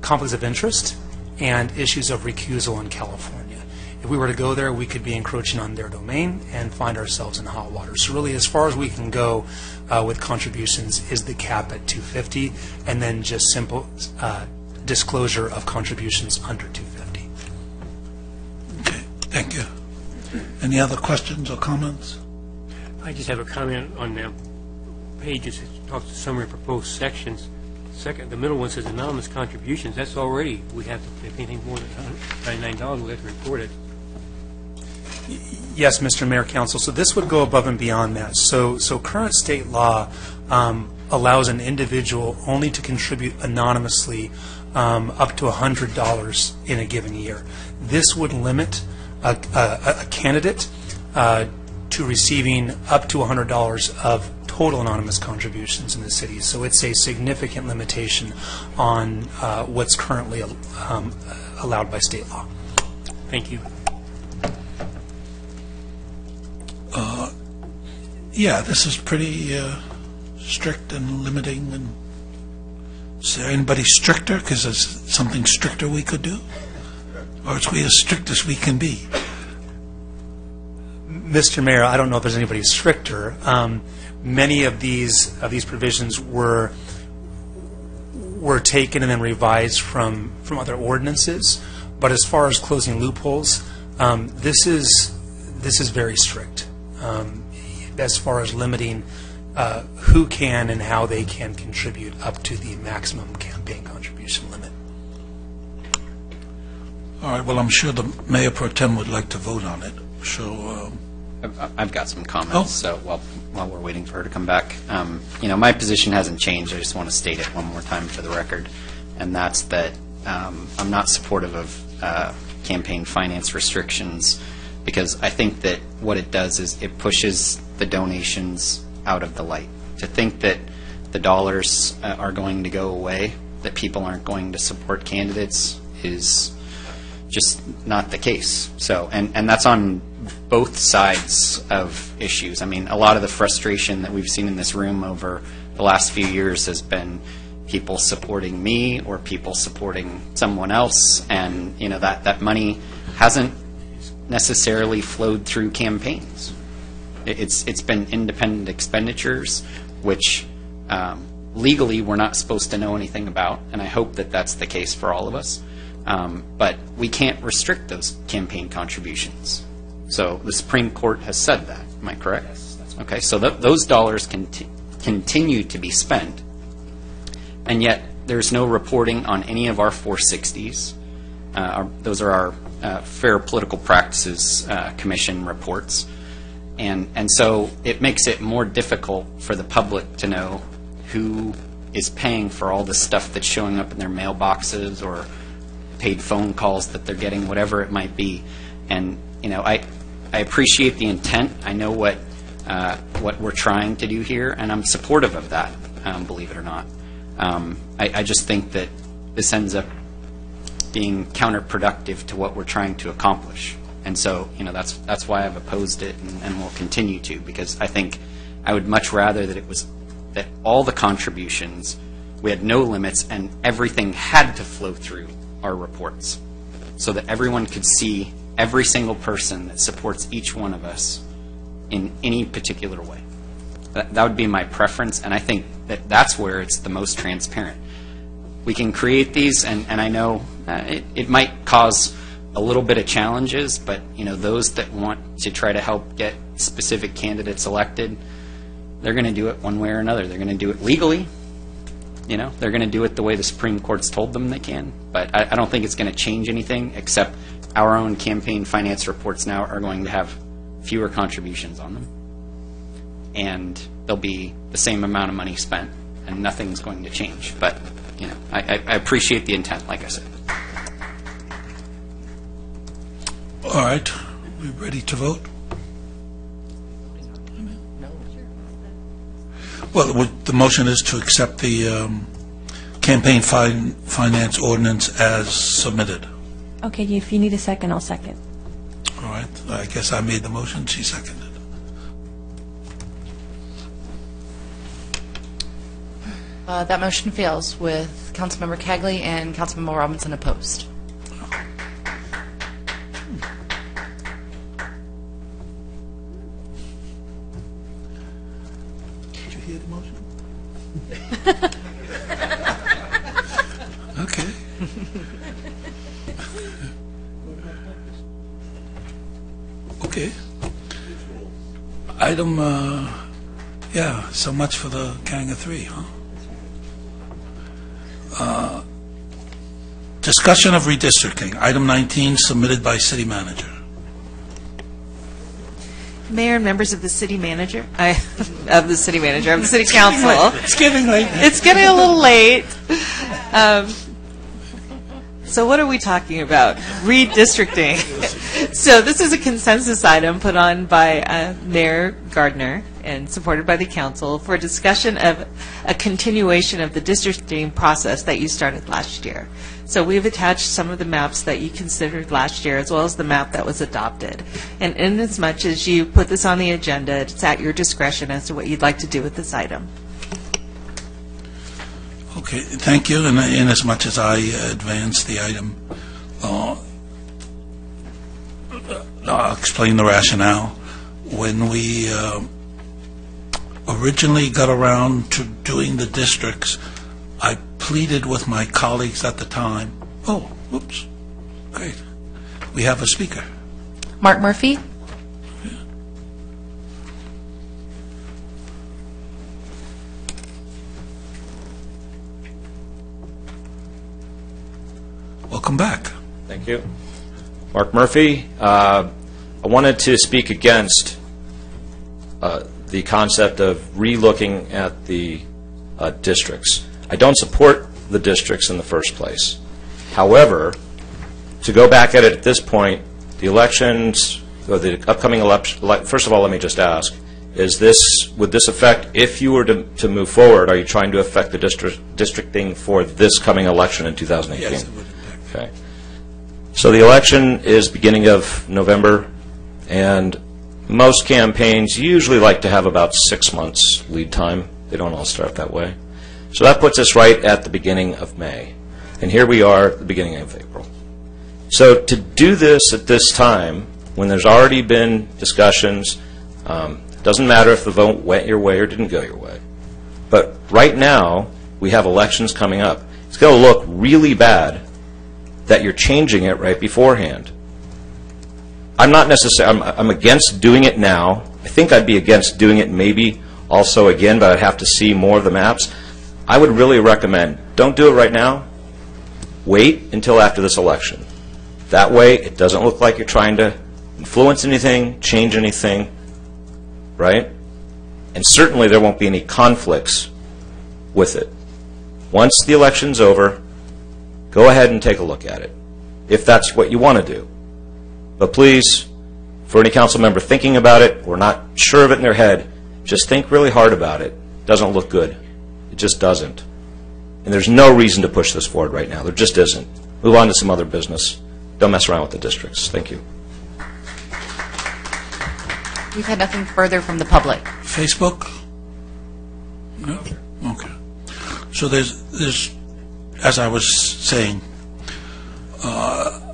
Speaker 3: conflicts of interest and issues of recusal in California. If we were to go there, we could be encroaching on their domain and find ourselves in hot water. So really, as far as we can go with contributions is the cap at $250, and then just simple disclosure of contributions under $250.
Speaker 1: Okay, thank you. Any other questions or comments?
Speaker 8: I just have a comment on the pages that talks to summary of proposed sections. Second, the middle one says anonymous contributions. That's already, we have to, if anything more than $99, we have to report it.
Speaker 3: Yes, Mr. Mayor, Council. So this would go above and beyond that. So current state law allows an individual only to contribute anonymously up to $100 in a given year. This would limit a candidate to receiving up to $100 of total anonymous contributions in the city. So it's a significant limitation on what's currently allowed by state law.
Speaker 8: Thank you.
Speaker 1: Yeah, this is pretty strict and limiting. And is there anybody stricter? Because there's something stricter we could do? Or is we as strict as we can be?
Speaker 3: Mr. Mayor, I don't know if there's anybody stricter. Many of these provisions were taken and then revised from other ordinances. But as far as closing loopholes, this is very strict as far as limiting who can and how they can contribute up to the maximum campaign contribution limit.
Speaker 1: All right. Well, I'm sure the Mayor Pro Tem would like to vote on it. So.
Speaker 2: I've got some comments. So while we're waiting for her to come back, my position hasn't changed. I just want to state it one more time for the record, and that's that I'm not supportive of campaign finance restrictions, because I think that what it does is it pushes the donations out of the light. To think that the dollars are going to go away, that people aren't going to support candidates, is just not the case. So, and that's on both sides of issues. I mean, a lot of the frustration that we've seen in this room over the last few years has been people supporting me or people supporting someone else, and that money hasn't necessarily flowed through campaigns. It's been independent expenditures, which legally we're not supposed to know anything about, and I hope that that's the case for all of us. But we can't restrict those campaign contributions. So the Supreme Court has said that. Am I correct? Yes, that's right. Okay, so those dollars continue to be spent, and yet there's no reporting on any of our 460s. Those are our Fair Political Practices Commission reports. And so it makes it more difficult for the public to know who is paying for all the stuff that's showing up in their mailboxes or paid phone calls that they're getting, whatever it might be. And I appreciate the intent. I know what we're trying to do here, and I'm supportive of that, believe it or not. I just think that this ends up being counterproductive to what we're trying to accomplish. And so, that's why I've opposed it and will continue to, because I think I would much rather that all the contributions, we had no limits, and everything had to flow through our reports so that everyone could see every single person that supports each one of us in any particular way. That would be my preference, and I think that's where it's the most transparent. We can create these, and I know it might cause a little bit of challenges, but those that want to try to help get specific candidates elected, they're going to do it one way or another. They're going to do it legally. They're going to do it the way the Supreme Court's told them they can. But I don't think it's going to change anything, except our own campaign finance reports now are going to have fewer contributions on them. And there'll be the same amount of money spent, and nothing's going to change. But, I appreciate the intent, like I said.
Speaker 1: All right. We ready to vote? Well, the motion is to accept the campaign finance ordinance as submitted.
Speaker 13: Okay, if you need a second, I'll second.
Speaker 1: All right. I guess I made the motion. She seconded.
Speaker 6: That motion fails with Councilmember Cagley and Councilmember Robinson opposed.
Speaker 1: Did you hear the motion? Okay. Okay. Item, so much for the gang of three, huh? Discussion of redistricting. Item 19, submitted by City Manager.
Speaker 12: Mayor and members of the City Manager, of the City Council.
Speaker 1: It's getting late.
Speaker 12: It's getting a little late. So what are we talking about? Redistricting. So this is a consensus item put on by Mayor Gardner and supported by the council for a discussion of a continuation of the districting process that you started last year. So we've attached some of the maps that you considered last year as well as the map that was adopted. And in as much as you put this on the agenda, it's at your discretion as to what you'd like to do with this item.
Speaker 1: Okay, thank you. And in as much as I advance the item, I'll explain the rationale. When we originally got around to doing the districts, I pleaded with my colleagues at the time. Oh, oops. Great. We have a speaker.
Speaker 6: Mark Murphy.
Speaker 1: Welcome back.
Speaker 14: Thank you. Mark Murphy. I wanted to speak against the concept of re-looking at the districts. I don't support the districts in the first place. However, to go back at it at this point, the elections, or the upcoming election, first of all, let me just ask, would this affect, if you were to move forward, are you trying to affect the districting for this coming election in 2018?
Speaker 1: Yes, it would.
Speaker 14: Okay. So the election is beginning of November, and most campaigns usually like to have about 6 months lead time. They don't all start that way. So that puts us right at the beginning of May. And here we are at the beginning of April. So to do this at this time, when there's already been discussions, doesn't matter if the vote went your way or didn't go your way. But right now, we have elections coming up. It's going to look really bad that you're changing it right beforehand. I'm not necessarily, I'm against doing it now. I think I'd be against doing it maybe also again, but I'd have to see more of the maps. I would really recommend, don't do it right now. Wait until after this election. That way, it doesn't look like you're trying to influence anything, change anything, right? And certainly there won't be any conflicts with it. Once the election's over, go ahead and take a look at it, if that's what you want to do. But please, for any council member thinking about it or not sure of it in their head, just think really hard about it. It doesn't look good. It just doesn't. And there's no reason to push this forward right now. There just isn't. move on to some other business. Don't mess around with the districts. Thank you.
Speaker 6: We've had nothing further from the public.
Speaker 1: Facebook? No? Okay. So there's, as I was saying,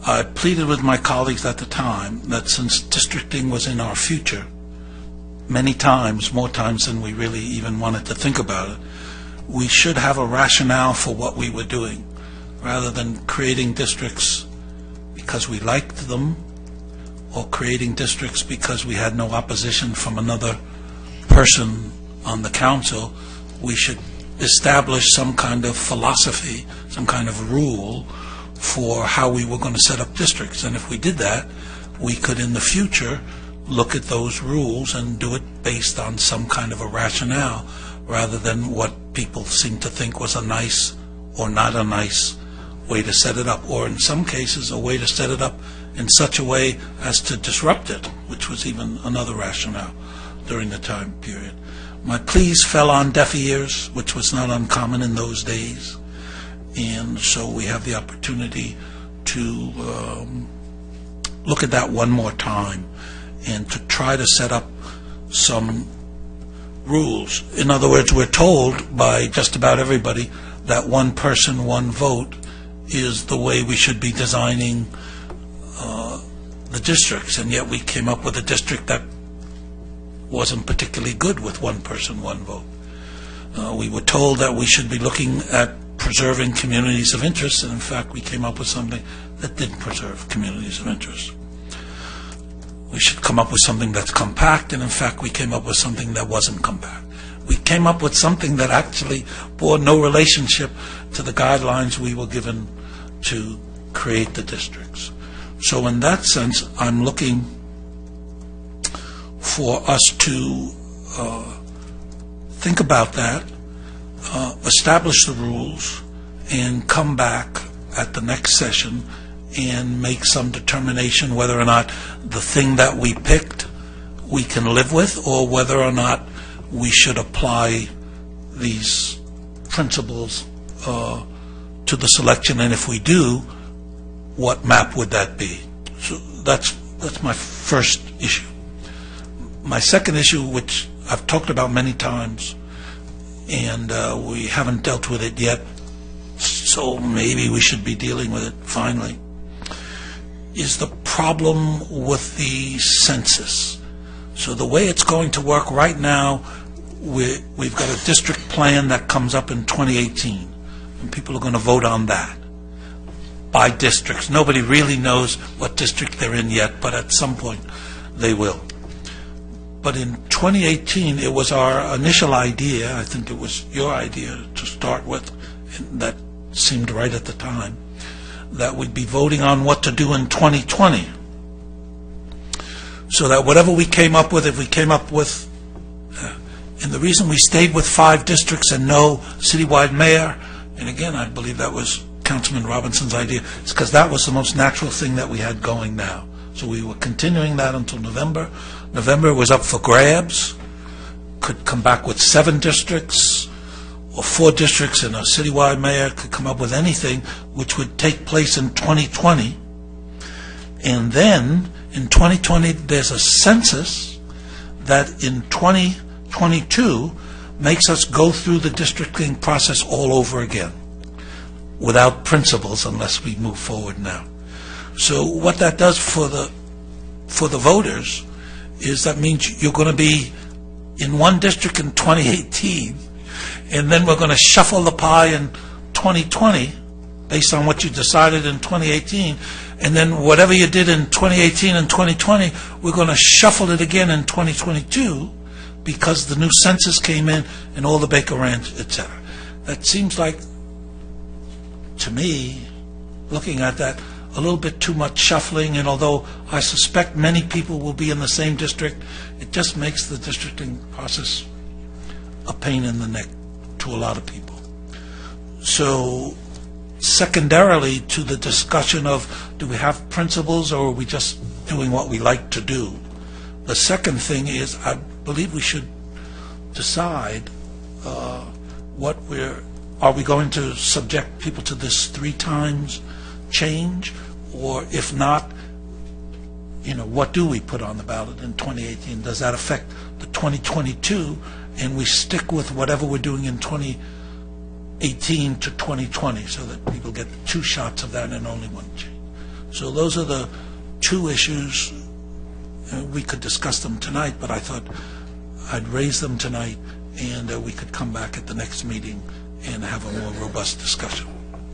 Speaker 1: I pleaded with my colleagues at the time that since districting was in our future, many times, more times than we really even wanted to think about it, we should have a rationale for what we were doing, rather than creating districts because we liked them, or creating districts because we had no opposition from another person on the council. We should establish some kind of philosophy, some kind of rule for how we were going to set up districts. And if we did that, we could in the future look at those rules and do it based on some kind of a rationale, rather than what people seem to think was a nice or not a nice way to set it up, or in some cases a way to set it up in such a way as to disrupt it, which was even another rationale during the time period. My pleas fell on deaf ears, which was not uncommon in those days, and so we have the opportunity to look at that one more time and to try to set up some rules. In other words, we're told by just about everybody that one person, one vote is the way we should be designing the districts, and yet we came up with a district that wasn't particularly good with one person, one vote. We were told that we should be looking at preserving communities of interest, and in fact we came up with something that didn't preserve communities of interest. We should come up with something that's compact, and in fact we came up with something that wasn't compact. We came up with something that actually bore no relationship to the guidelines we were given to create the districts. So in that sense, I'm looking for us to think about that, establish the rules, and come back at the next session and make some determination whether or not the thing that we picked we can live with, or whether or not we should apply these principles to the selection, and if we do, what map would that be? So that's my first issue. My second issue, which I've talked about many times, and we haven't dealt with it yet, so maybe we should be dealing with it finally, is the problem with the census. So the way it's going to work right now, we've got a district plan that comes up in 2018, and people are going to vote on that by districts. Nobody really knows what district they're in yet, but at some point they will. But in 2018, it was our initial idea, I think it was your idea to start with, and that seemed right at the time, that we'd be voting on what to do in 2020. So that whatever we came up with, if we came up with, and the reason we stayed with 5 districts and no citywide mayor, and again, I believe that was Councilman Robinson's idea, is because that was the most natural thing that we had going now. So we were continuing that until November. November was up for grabs. Could come back with 7 districts or 4 districts, and a citywide mayor could come up with anything, which would take place in 2020. And then in 2020, there's a census that in 2022 makes us go through the districting process all over again, without principles, unless we move forward now. So what that does for the voters is that means you're going to be in one district in 2018, and then we're going to shuffle the pie in 2020 based on what you decided in 2018, and then whatever you did in 2018 and 2020, we're going to shuffle it again in 2022 because the new census came in and all the Baker Ranch, etc. That seems like, to me, looking at that, a little bit too much shuffling, and although I suspect many people will be in the same district, it just makes the districting process a pain in the neck to a lot of people. So secondarily to the discussion of do we have principles or are we just doing what we like to do, the second thing is I believe we should decide are we going to subject people to this 3 times change? Or if not, what do we put on the ballot in 2018? Does that affect the 2022, and we stick with whatever we're doing in 2018 to 2020, so that people get 2 shots of that and only 1 change? So those are the 2 issues. We could discuss them tonight, but I thought I'd raise them tonight, and we could come back at the next meeting and have a more robust discussion.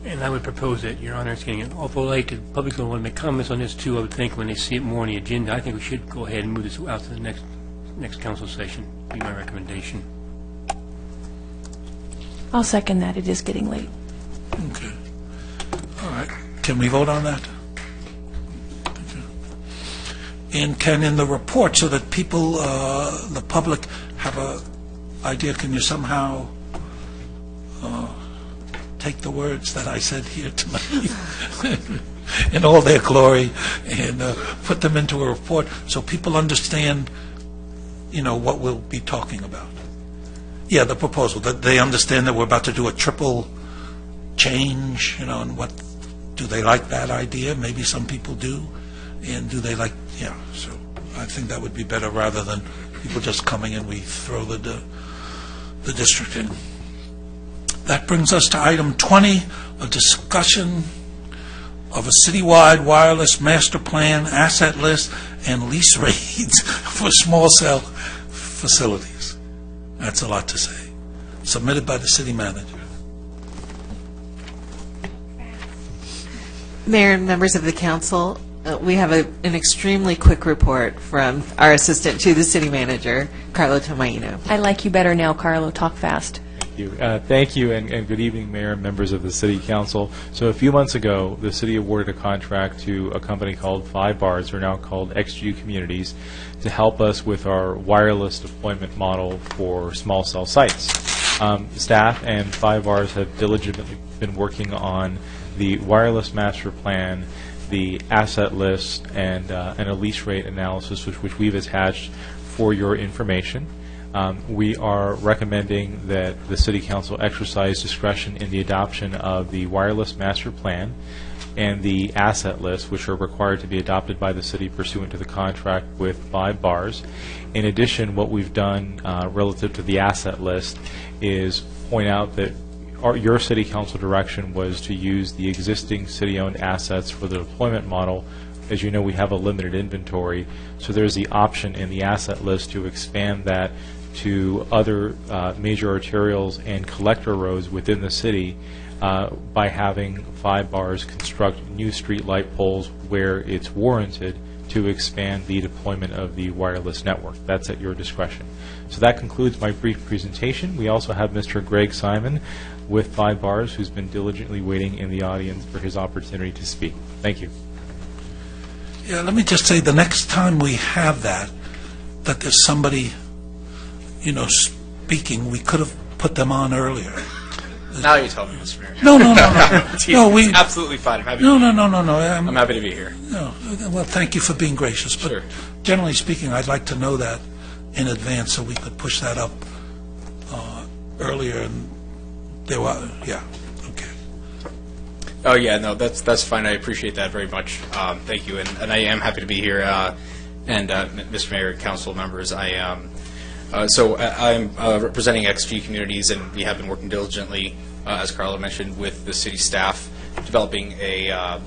Speaker 8: And I would propose that, Your Honor, it's getting an awful late. The public's going to want to make comments on this, too. I would think when they see it more on the agenda, I think we should go ahead and move this out to the next council session, be my recommendation.
Speaker 13: I'll second that. It is getting late.
Speaker 1: Okay. All right. Can we vote on that? Okay. And can, in the report, so that people, the public, have a idea, can you somehow take the words that I said here tonight in all their glory and put them into a report so people understand, what we'll be talking about? Yeah, the proposal, that they understand that we're about to do a triple change, and what, do they like that idea? Maybe some people do. And do they like, so I think that would be better rather than people just coming and we throw the district in. That brings us to item 20, a discussion of a citywide wireless master plan, asset list, and lease rates for small cell facilities. That's a lot to say. Submitted by the city manager.
Speaker 12: Mayor and members of the council, we have an extremely quick report from our assistant to the city manager, Carlo Tomaino.
Speaker 13: I like you better now, Carlo. Talk fast.
Speaker 16: Thank you, and good evening, Mayor and members of the City Council. So a few months ago, the city awarded a contract to a company called 5 Bars, or now called XG Communities, to help us with our wireless deployment model for small cell sites. Staff and 5 Bars have diligently been working on the wireless master plan, the asset list, and a lease rate analysis, which we've attached for your information. We are recommending that the City Council exercise discretion in the adoption of the wireless master plan and the asset list, which are required to be adopted by the city pursuant to the contract with 5 Bars. In addition, what we've done relative to the asset list is point out that your City Council direction was to use the existing city-owned assets for the deployment model. As you know, we have a limited inventory, so there's the option in the asset list to expand that to other major arterials and collector roads within the city by having 5 Bars construct new street light poles where it's warranted to expand the deployment of the wireless network. That's at your discretion. So that concludes my brief presentation. We also have Mr. Greg Simon with 5 Bars, who's been diligently waiting in the audience for his opportunity to speak. Thank you.
Speaker 1: Yeah, let me just say, the next time we have that there's somebody, speaking, we could have put them on earlier.
Speaker 17: Now you tell me, Mr. Mayor.
Speaker 1: No. No, we
Speaker 17: absolutely fine. I'm happy.
Speaker 1: No.
Speaker 17: I'm happy to be here.
Speaker 1: No, well, thank you for being gracious. But
Speaker 17: sure.
Speaker 1: Generally speaking, I'd like to know that in advance so we could push that up earlier. And there were, yeah, okay.
Speaker 17: Oh yeah, no, that's fine. I appreciate that very much. Thank you, and I am happy to be here. And Mr. Mayor, council members, I'm representing XG Communities, and we have been working diligently, as Carlo mentioned, with the city staff, developing a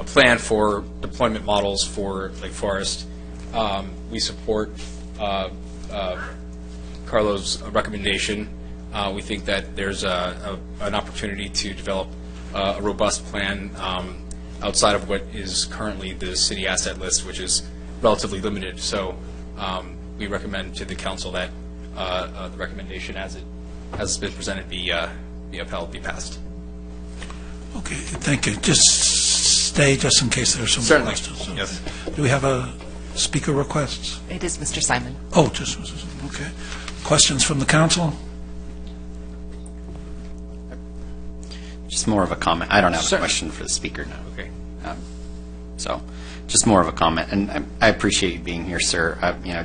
Speaker 17: plan for deployment models for Lake Forest. We support Carlo's recommendation. We think that there's an opportunity to develop a robust plan outside of what is currently the city asset list, which is relatively limited. So we recommend to the council that the recommendation as it has been presented be upheld, be passed.
Speaker 1: Okay, thank you. Just stay just in case there are some
Speaker 17: Certainly.
Speaker 1: questions.
Speaker 17: Yes.
Speaker 1: Do we have a speaker requests?
Speaker 6: It is Mr. Simon.
Speaker 1: Oh, just, okay. Questions from the council?
Speaker 2: Just more of a comment. I don't have
Speaker 17: Sure.
Speaker 2: a question for the speaker now.
Speaker 17: Okay.
Speaker 2: So, just more of a comment, and I appreciate you being here, sir.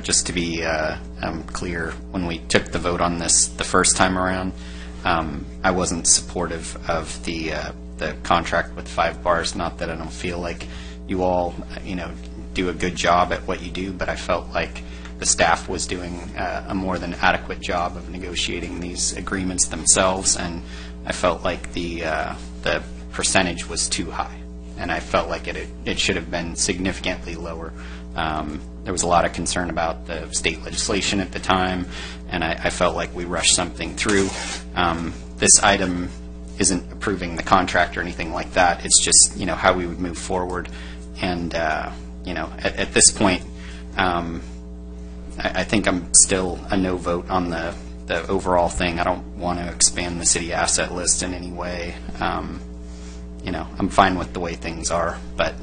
Speaker 2: Just to be clear, when we took the vote on this the first time around, I wasn't supportive of the the contract with 5 bars. Not that I don't feel like you all, do a good job at what you do, but I felt like the staff was doing a more than adequate job of negotiating these agreements themselves, and I felt like the percentage was too high, and I felt like it should have been significantly lower. There was a lot of concern about the state legislation at the time, and I felt like we rushed something through. This item isn't approving the contract or anything like that. It's just, how we would move forward. And, at this point, I think I'm still a no vote on the overall thing. I don't want to expand the city asset list in any way. I'm fine with the way things are, but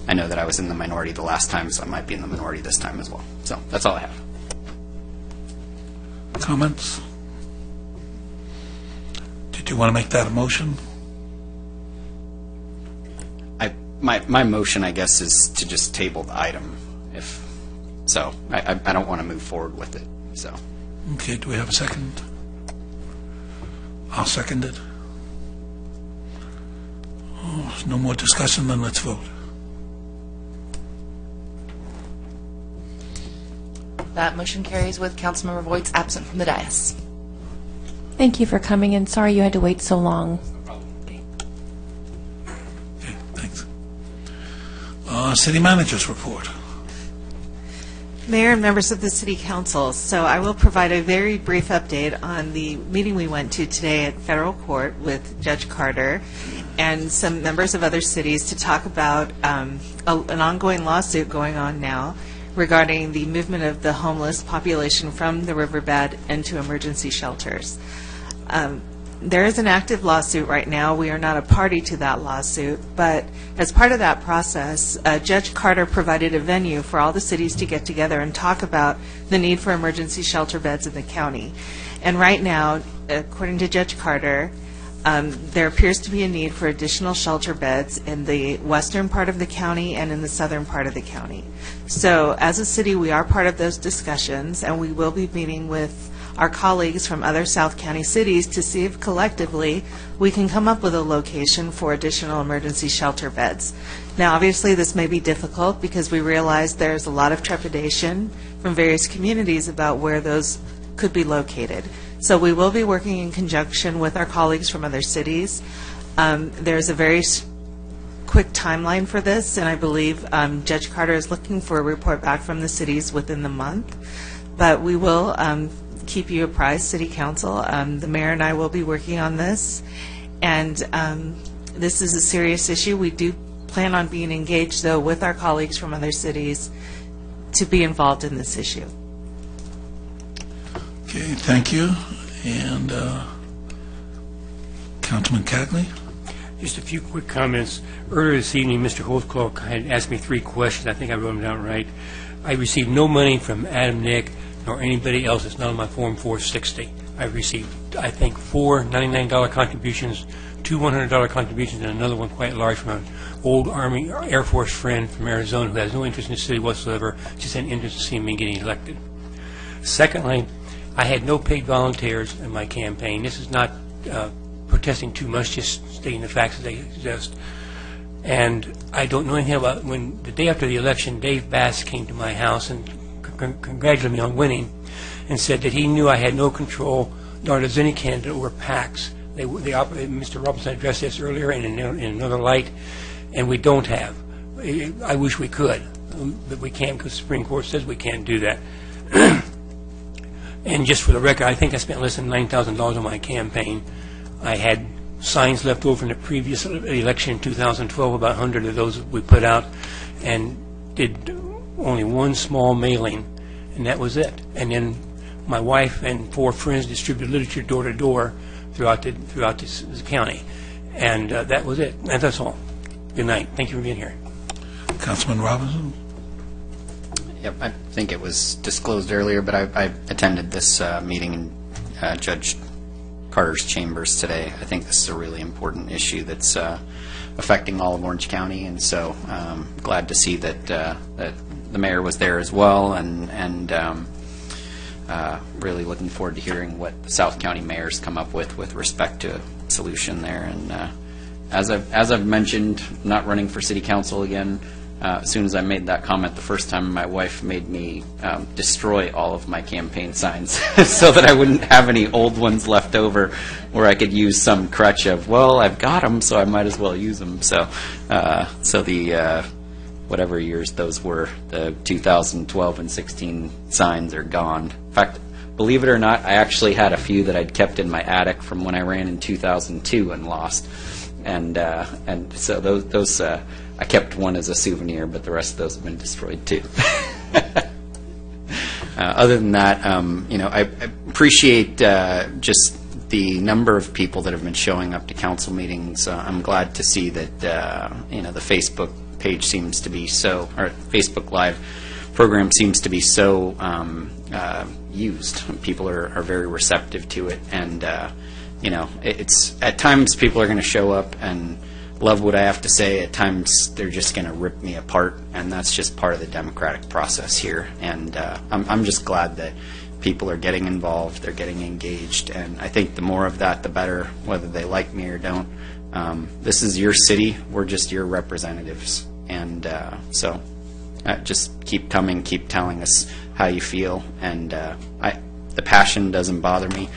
Speaker 2: I know that I was in the minority the last time, so I might be in the minority this time as well. So that's all I have.
Speaker 1: Comments? Did you want to make that a motion?
Speaker 2: My motion, I guess, is to just table the item. I don't want to move forward with it. So.
Speaker 1: Okay, do we have a second? I'll second it. There's no more discussion, then let's vote.
Speaker 6: That motion carries with Councilmember Voigts absent from the dais.
Speaker 13: Thank you for coming in. Sorry you had to wait so long.
Speaker 1: Okay, thanks. City Manager's report.
Speaker 12: Mayor and members of the City Council, so I will provide a very brief update on the meeting we went to today at Federal Court with Judge Carter and some members of other cities to talk about an ongoing lawsuit going on now regarding the movement of the homeless population from the riverbed into emergency shelters. There is an active lawsuit right now. We are not a party to that lawsuit, but as part of that process, Judge Carter provided a venue for all the cities to get together and talk about the need for emergency shelter beds in the county. And right now, according to Judge Carter, there appears to be a need for additional shelter beds in the western part of the county and in the southern part of the county. So as a city, we are part of those discussions, and we will be meeting with our colleagues from other South County cities to see if collectively we can come up with a location for additional emergency shelter beds. Now, obviously, this may be difficult because we realize there's a lot of trepidation from various communities about where those could be located. So we will be working in conjunction with our colleagues from other cities. There's a very quick timeline for this, and I believe Judge Carter is looking for a report back from the cities within the month. But we will keep you apprised, City Council. The mayor and I will be working on this, and this is a serious issue. We do plan on being engaged, though, with our colleagues from other cities to be involved in this issue.
Speaker 1: Okay, thank you. And Councilman Cagley?
Speaker 8: Just a few quick comments. Earlier this evening, Mr. Holtzclaw had asked me 3 questions. I think I wrote them down right. I received no money from Adam Nick nor anybody else. It's not on my Form 460. I received, I think, 4 $99 contributions, 2 $100 contributions, and another one quite large from an old Army Air Force friend from Arizona who has no interest in the city whatsoever, just an interest in seeing me getting elected. Secondly, I had no paid volunteers in my campaign. This is not protesting too much, just stating the facts as they exist. And I don't know anything about when the day after the election, Dave Bass came to my house and congratulated me on winning and said that he knew I had no control, nor does any candidate over PACs. Mr. Robinson addressed this earlier in another light, and we don't have. I wish we could, but we can't because the Supreme Court says we can't do that. And just for the record, I think I spent less than $9,000 on my campaign. I had signs left over from the previous election in 2012, about 100 of those we put out, and did only one small mailing, and that was it. And then my wife and 4 friends distributed literature door to door throughout the county, and that was it. And that's all. Good night. Thank you for being here.
Speaker 1: Councilman Robinson?
Speaker 2: Yep, I think it was disclosed earlier, but I attended this meeting in Judge Carter's chambers today. I think this is a really important issue that's affecting all of Orange County, and so glad to see that that the mayor was there as well, and really looking forward to hearing what the South County mayors come up with respect to a solution there. And as I've mentioned, I'm not running for city council again. As soon as I made that comment the first time, my wife made me destroy all of my campaign signs so that I wouldn't have any old ones left over where I could use some crutch of, well, I've got them, so I might as well use them. So the whatever years those were, the 2012 and 16 signs are gone. In fact, believe it or not, I actually had a few that I'd kept in my attic from when I ran in 2002 and lost. And so those I kept one as a souvenir, but the rest of those have been destroyed too. Other than that, I appreciate just the number of people that have been showing up to council meetings. I'm glad to see that the Facebook page seems to be so, or Facebook Live program seems to be so used. People are very receptive to it, and it's at times people are going to show up and love what I have to say. At times they're just going to rip me apart, and that's just part of the democratic process here. And I'm just glad that people are getting involved, they're getting engaged, and I think the more of that, the better, whether they like me or don't. This is your city. We're just your representatives, and so just keep coming, keep telling us how you feel, and the passion doesn't bother me.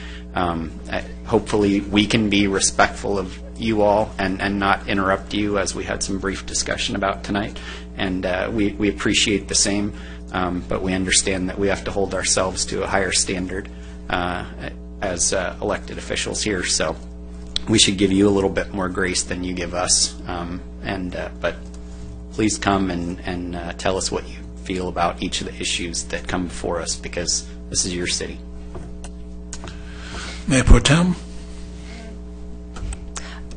Speaker 2: Hopefully we can be respectful of you all and not interrupt you, as we had some brief discussion about tonight, and we appreciate the same, but we understand that we have to hold ourselves to a higher standard as elected officials here, so we should give you a little bit more grace than you give us, but please come and tell us what you feel about each of the issues that come before us, because this is your city.
Speaker 1: Mayor Pro Tem?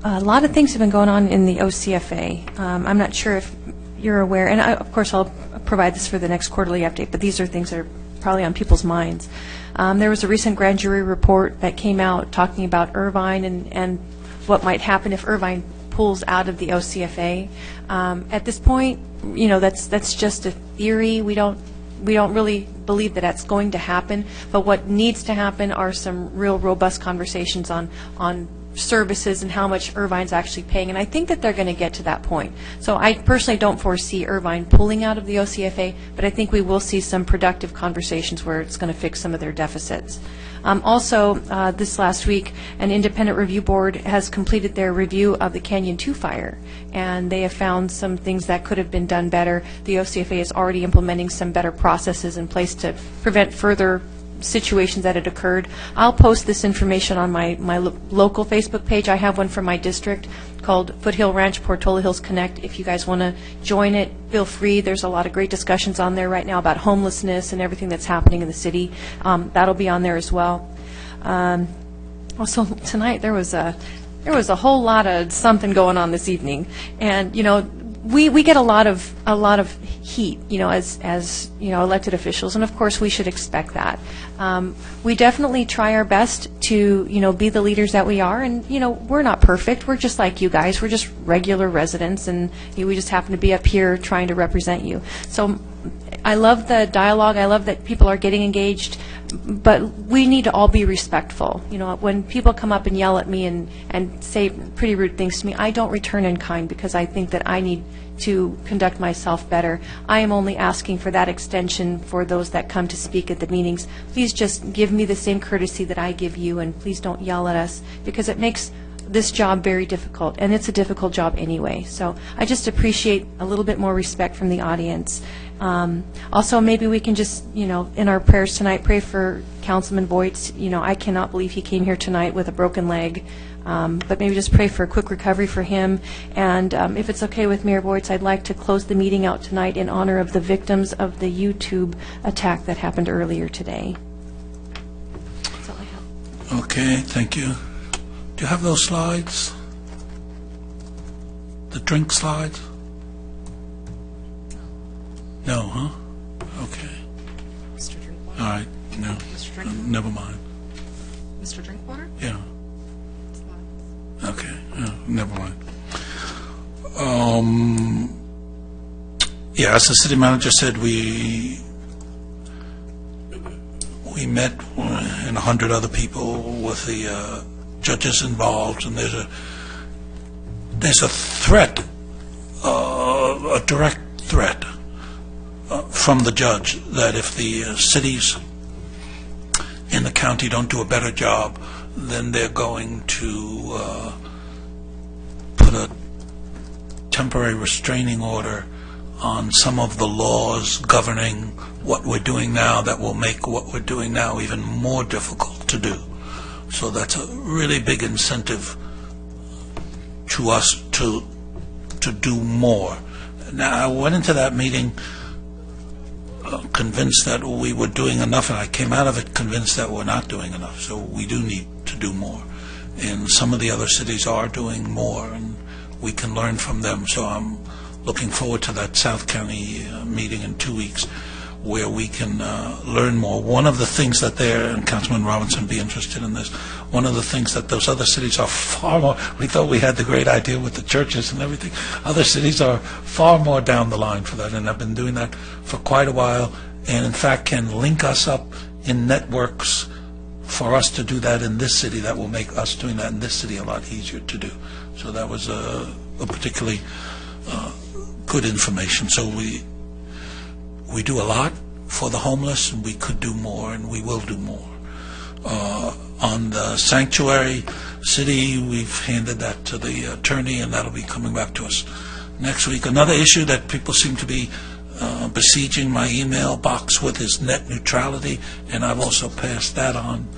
Speaker 13: A lot of things have been going on in the OCFA. I'm not sure if you're aware, and of course I'll provide this for the next quarterly update, but these are things that are probably on people's minds. There was a recent grand jury report that came out talking about Irvine and what might happen if Irvine pulls out of the OCFA. At this point, that's just a theory. We don't really believe that that's going to happen, but what needs to happen are some real robust conversations on services and how much Irvine's actually paying, and I think that they're going to get to that point. So I personally don't foresee Irvine pulling out of the OCFA, but I think we will see some productive conversations where it's going to fix some of their deficits. Also, this last week, an independent review board has completed their review of the Canyon 2 fire, and they have found some things that could have been done better. The OCFA is already implementing some better processes in place to prevent further situations that had occurred. I'll post this information on my local Facebook page. I have one for my district called Foothill Ranch Portola Hills Connect. If you guys want to join it, feel free. There's a lot of great discussions on there right now about homelessness and everything that's happening in the city. That'll be on there as well. Also, tonight there was a whole lot of something going on this evening, and we get a lot of heat, as elected officials, and of course we should expect that. We definitely try our best to be the leaders that we are, and we're not perfect. We're just like you guys. We're just regular residents, and we just happen to be up here trying to represent you. So I love the dialogue. I love that people are getting engaged, but we need to all be respectful. When people come up and yell at me and say pretty rude things to me, I don't return in kind, because I think that I need to conduct myself better. I am only asking for that extension for those that come to speak at the meetings. Please just give me the same courtesy that I give you, and please don't yell at us, because it makes this job very difficult, and it's a difficult job anyway. So I just appreciate a little bit more respect from the audience. Also, maybe we can just, in our prayers tonight, pray for Councilman Voigt. I cannot believe he came here tonight with a broken leg. But maybe just pray for a quick recovery for him. And if it's okay with Mayor Voigt, I'd like to close the meeting out tonight in honor of the victims of the YouTube attack that happened earlier today. That's all I have.
Speaker 1: Okay, thank you. Do you have those slides? The drink slides? No, huh? Okay.
Speaker 6: Mr. Drinkwater?
Speaker 1: All right, no.
Speaker 6: Mr. Drinkwater?
Speaker 1: Never mind.
Speaker 6: Mr. Drinkwater?
Speaker 1: Yeah. Okay, never mind. As the city manager said, we met and 100 other people with the judges involved, and there's a there's a threat, a direct threat from the judge that if the cities in the county don't do a better job, then they're going to put a temporary restraining order on some of the laws governing what we're doing now that will make what we're doing now even more difficult to do. So that's a really big incentive to us to do more. Now, I went into that meeting convinced that we were doing enough, and I came out of it convinced that we're not doing enough. So we do need to do more. And some of the other cities are doing more, and we can learn from them. So I'm looking forward to that South County meeting in 2 weeks where we can learn more. One of the things that and Councilman Robinson be interested in this, one of the things that those other cities are far more, we thought we had the great idea with the churches and everything. Other cities are far more down the line for that, and have been doing that for quite a while, and in fact can link us up in networks for us to do that in this city that will make us doing that in this city a lot easier to do. So that was a particularly good information. So we do a lot for the homeless, and we could do more, and we will do more. On the sanctuary city, we've handed that to the attorney, and that'll be coming back to us next week. Another issue that people seem to be besieging my email box with is net neutrality, and I've also passed that on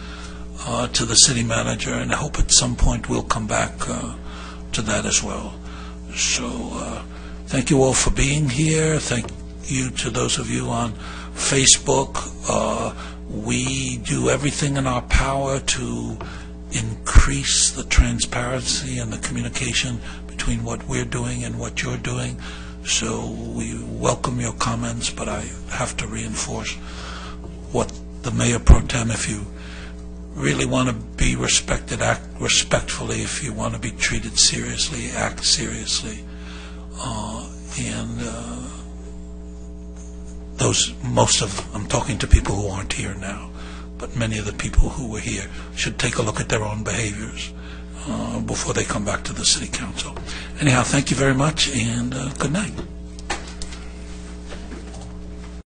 Speaker 1: to the city manager, and I hope at some point we'll come back to that as well. So thank you all for being here. Thank you to those of you on Facebook. We do everything in our power to increase the transparency and the communication between what we're doing and what you're doing. So we welcome your comments, but I have to reinforce what the Mayor Pro Tem, if you really want to be respected, act respectfully. If you want to be treated seriously, act seriously. I'm talking to people who aren't here now, but many of the people who were here should take a look at their own behaviors before they come back to the City Council. Anyhow, thank you very much, and good night.